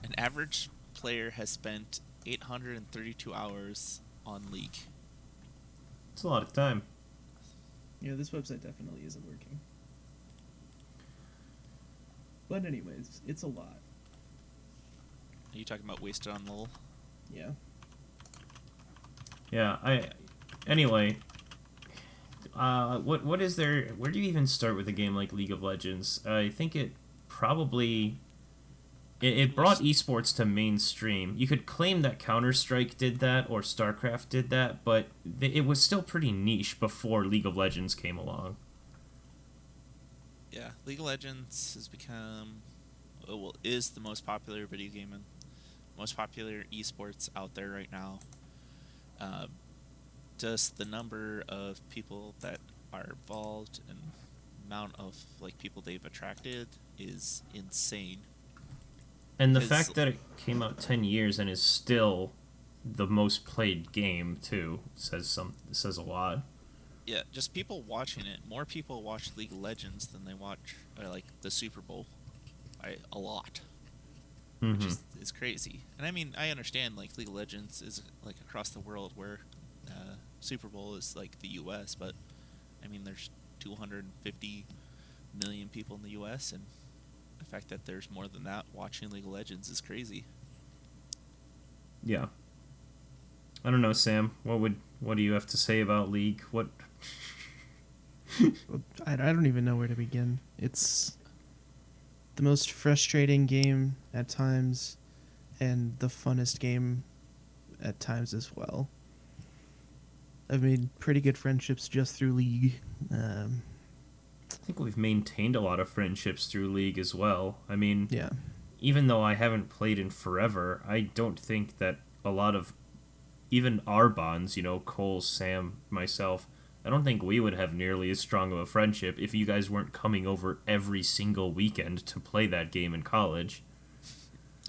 An average player has spent 832 hours on League. It's a lot of time. Yeah, this website definitely isn't working. But anyways, it's a lot. Are you talking about wasted on LOL? Yeah. Yeah, anyway, what is there? Where do you even start with a game like League of Legends? I think it probably it brought esports to mainstream. You could claim that Counter-Strike did that or StarCraft did that, but it was still pretty niche before League of Legends came along. Yeah, League of Legends has become, is the most popular video game and most popular esports out there right now. Just the number of people that are involved and amount of people they've attracted is insane. And the Because- fact that it came out 10 years and is still the most played game too says a lot. Yeah, just people watching it. More people watch League of Legends than they watch the Super Bowl. A lot. Mhm. Which is crazy. And I mean, I understand League of Legends is across the world, where Super Bowl is the U.S., but I mean, there's 250 million people in the U.S., and the fact that there's more than that watching League of Legends is crazy. Yeah. I don't know, Sam. What do you have to say about League? What? I don't even know where to begin. It's the most frustrating game at times, and the funnest game at times as well. I've made pretty good friendships just through League. I think we've maintained a lot of friendships through League as well. I mean, Yeah. even though I haven't played in forever, I don't think that a lot of even our bonds, Cole, Sam, myself, I don't think we would have nearly as strong of a friendship if you guys weren't coming over every single weekend to play that game in college.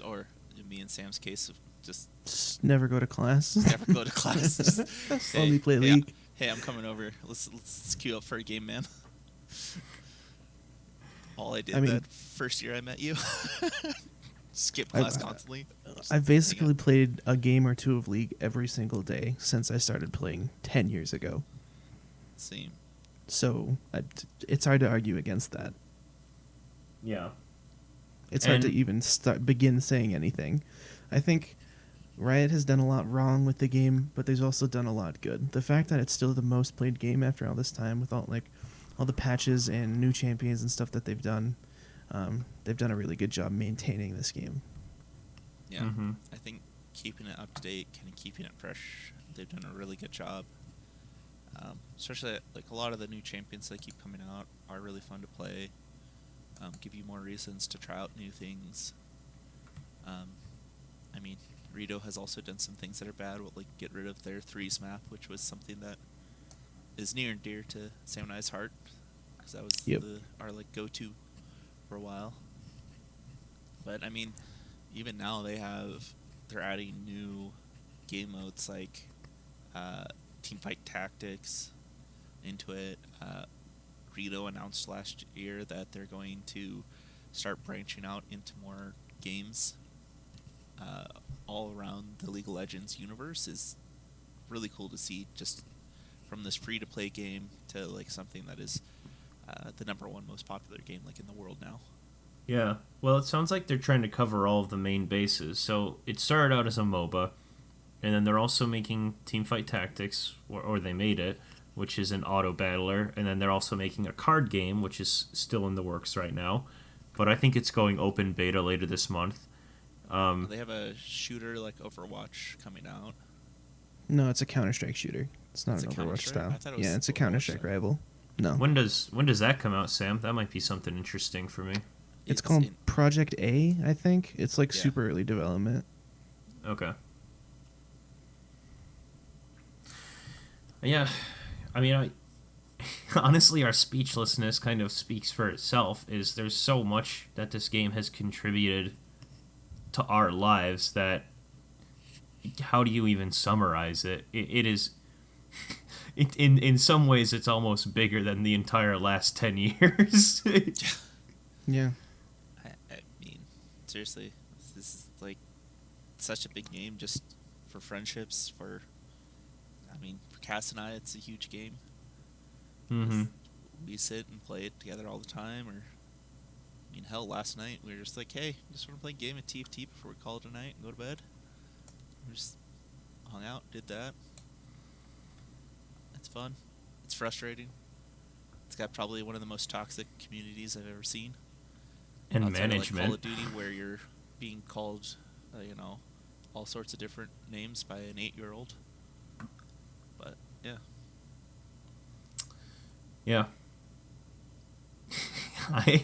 Or in me and Sam's case, of just Just never go to class. never go to class. Just, Only play hey, League. Hey, I'm coming over. Let's queue up for a game, man. All I did I mean- that first year I met you. Skip class constantly. I've basically played a game or two of League every single day since I started playing 10 years ago. Same. So it's hard to argue against that. Yeah. It's hard to And- even begin saying anything. I think Riot has done a lot wrong with the game, but they've also done a lot good. The fact that it's still the most played game after all this time, with all the patches and new champions and stuff that they've done a really good job maintaining this game. Yeah. Mhm. I think keeping it up to date, kind of keeping it fresh, they've done a really good job. Especially a lot of the new champions that keep coming out are really fun to play. Give you more reasons to try out new things. I mean, Rito has also done some things that are bad. Get rid of their threes map, which was something that is near and dear to Sam and I's heart, because that was Yep. our go-to for a while. But I mean, even now they're adding new game modes like teamfight tactics into it. Rito announced last year that they're going to start branching out into more games all around the League of Legends universe. Is really cool to see, just from this free-to-play game to something that is the number one most popular game in the world now. Yeah. Well, it sounds like they're trying to cover all of the main bases. So it started out as a MOBA, and then they're also making Teamfight Tactics, or they made it, which is an auto battler, and then they're also making a card game, which is still in the works right now. But I think it's going open beta later this month. They have a shooter like Overwatch coming out. No, it's a Counter-Strike shooter. It's not It's an a Overwatch Counter-Strike? style. I thought it was Yeah, it's a Overwatch Counter-Strike style. rival. No. When does that come out, Sam? That might be something interesting for me. It's called in- Project A, I think. It's like Yeah. super early development. Okay. Yeah, I mean, honestly, our speechlessness kind of speaks for itself. Is there's so much that this game has contributed to our lives that how do you even summarize it? It is. In some ways, it's almost bigger than the entire last 10 years. Yeah. I mean, seriously, this is like such a big game just for friendships. I mean, for Cass and I, it's a huge game. Mm-hmm. We sit and play it together all the time. Or, I mean, hell, last night we were just like, hey, we just want to play a game of TFT before we call it a night and go to bed. We just hung out, did that. It's fun. It's frustrating. It's got probably one of the most toxic communities I've ever seen. And Outside of, like, management. Call of Duty, where you're being called, all sorts of different names by an 8-year-old. But yeah, Yeah.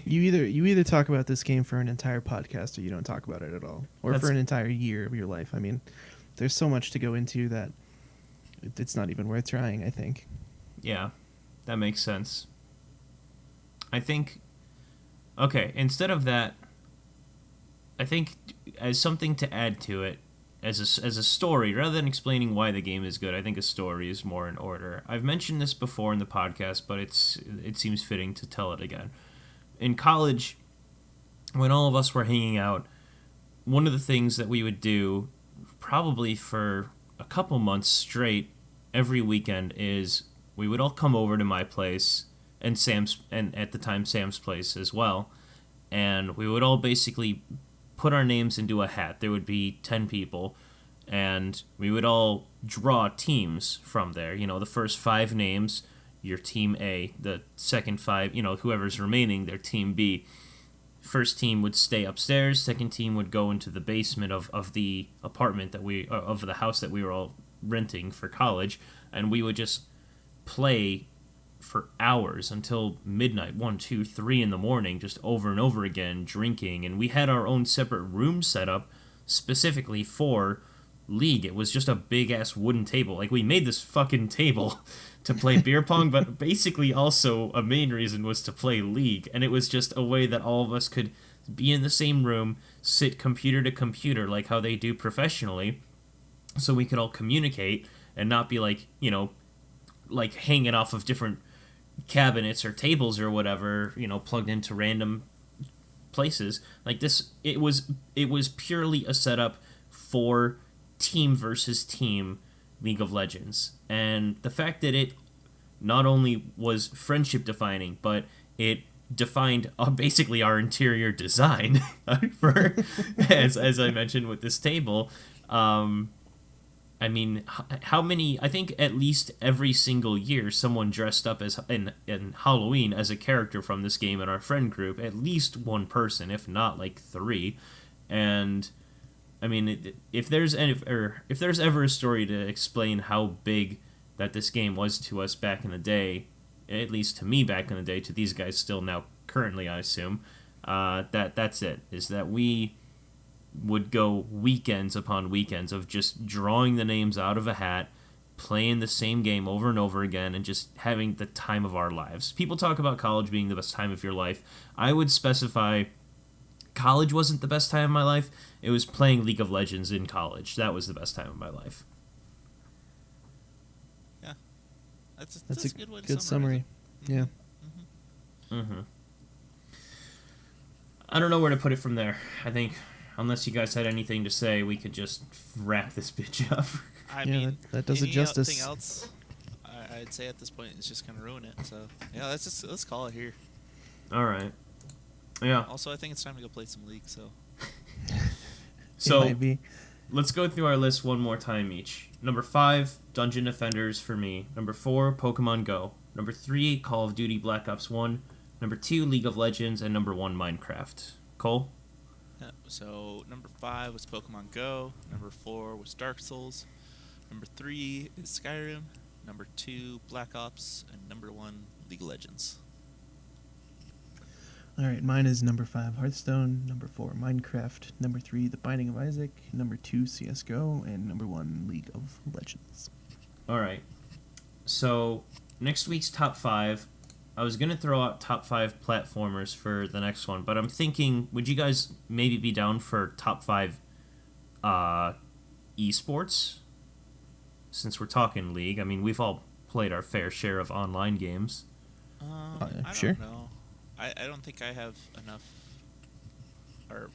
You either talk about this game for an entire podcast or you don't talk about it at all, or That's- for an entire year of your life. I mean, there's so much to go into that it's not even worth trying, I think. Yeah, that makes sense. I think, okay, instead of that, I think as something to add to it, as a story, rather than explaining why the game is good, I think a story is more in order. I've mentioned this before in the podcast, but it seems fitting to tell it again. In college, when all of us were hanging out, one of the things that we would do, probably for a couple months straight, every weekend, is we would all come over to my place and at the time Sam's place as well, and we would all basically put our names into a hat. There would be 10 people, and we would all draw teams from there. The first 5 names, your team A. The second 5, whoever's remaining, their team B. First team would stay upstairs. Second team would go into the basement of the apartment of the house that we were all renting for college, and we would just play for hours until midnight, 1, 2, 3 in the morning, just over and over again, drinking. And we had our own separate room set up specifically for League. It was just a big ass wooden table. Like, we made this fucking table to play beer pong, but basically also a main reason was to play League. And it was just a way that all of us could be in the same room, sit computer to computer like how they do professionally, so we could all communicate and not be like, like hanging off of different cabinets or tables or whatever, plugged into random places. Like this, it was purely a setup for team versus team League of Legends. And the fact that it not only was friendship defining, but it defined basically our interior design for, as I mentioned with this table. I mean, how many? I think at least every single year, someone dressed up as in Halloween as a character from this game in our friend group. At least one person, if not like 3. And I mean, if there's ever a story to explain how big that this game was to us back in the day, at least to me back in the day, to these guys still now currently, I assume, that's it. Is that we would go weekends upon weekends of just drawing the names out of a hat, playing the same game over and over again, and just having the time of our lives. People talk about college being the best time of your life. I would specify college wasn't the best time of my life. It was playing League of Legends in college. That was the best time of my life. yeah, that's That's a good way to good summarize summary. Yeah. Mm-hmm. I don't know where to put it from there. I think, unless you guys had anything to say, we could just wrap this bitch up. I Yeah, mean, that does it justice. anything else, I'd say at this point it's just gonna ruin it. So yeah, let's call it here. All right. Yeah. Also, I think it's time to go play some League. So It So might be. let's go through our list one more time each. Number 5, Dungeon Defenders for me. Number 4, Pokemon Go. Number 3, Call of Duty Black Ops 1. Number 2, League of Legends. And number 1, Minecraft. Cole? So number 5 was Pokemon Go. Number 4 was Dark Souls. Number 3 is Skyrim. Number 2, Black Ops. And number 1, League of Legends. All right, mine is number 5, Hearthstone. Number 4, Minecraft. Number 3, The Binding of Isaac. Number 2, CS:GO, and number 1, League of Legends. All right. So next week's top 5. I was gonna throw out top 5 platformers for the next one, but I'm thinking, would you guys maybe be down for top 5 esports? Since we're talking League, I mean, we've all played our fair share of online games. I sure. don't know. I don't think I have enough or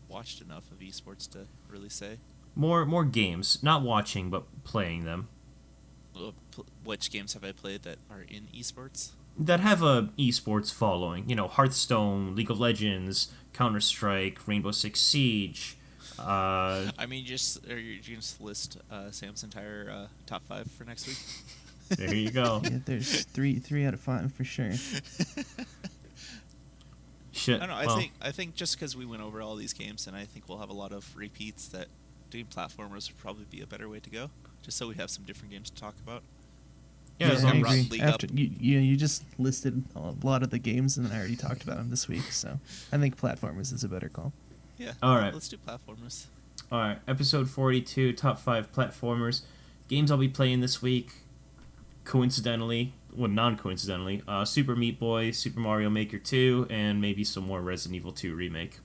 watched enough of esports to really say. More games, not watching, but playing them. Which games have I played that are in esports? That have a esports following. You know, Hearthstone, League of Legends, Counter-Strike, Rainbow Six Siege. I mean, are you just list Sam's entire top 5 for next week? There you go. Yeah, there's three out of 5 for sure. Shit. I don't know. Well, I think just because we went over all these games, and I think we'll have a lot of repeats, that doing platformers would probably be a better way to go. Just so we have some different games to talk about. yeah, as I long Run as, agree. League After up. you just listed a lot of the games, and I already talked about them this week. So I think platformers is a better call. Yeah. All right. Let's do platformers. all right, episode 42, top 5 platformers. Games I'll be playing this week, coincidentally, well, non-coincidentally, Super Meat Boy, Super Mario Maker 2, and maybe some more Resident Evil 2 remake.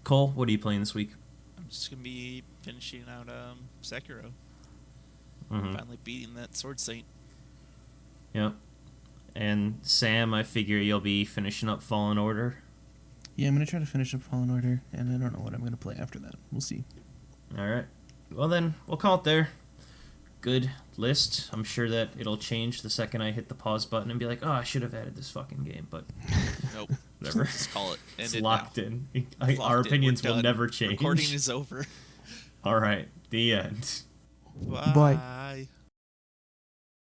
Cole, what are you playing this week? I'm just gonna be finishing out Sekiro. Mm-hmm. Finally beating that Sword Saint. Yep. And Sam, I figure you'll be finishing up Fallen Order. Yeah, I'm gonna try to finish up Fallen Order, and I don't know what I'm gonna play after that. We'll see. All right. Well, then, we'll call it there. Good list. I'm sure that it'll change the second I hit the pause button and be like, oh, I should have added this fucking game, but Nope. whatever. Just call it. End It's it locked now. in. Locked Our in. opinions We're will done. never change. Recording is over. All right. The end. Bye.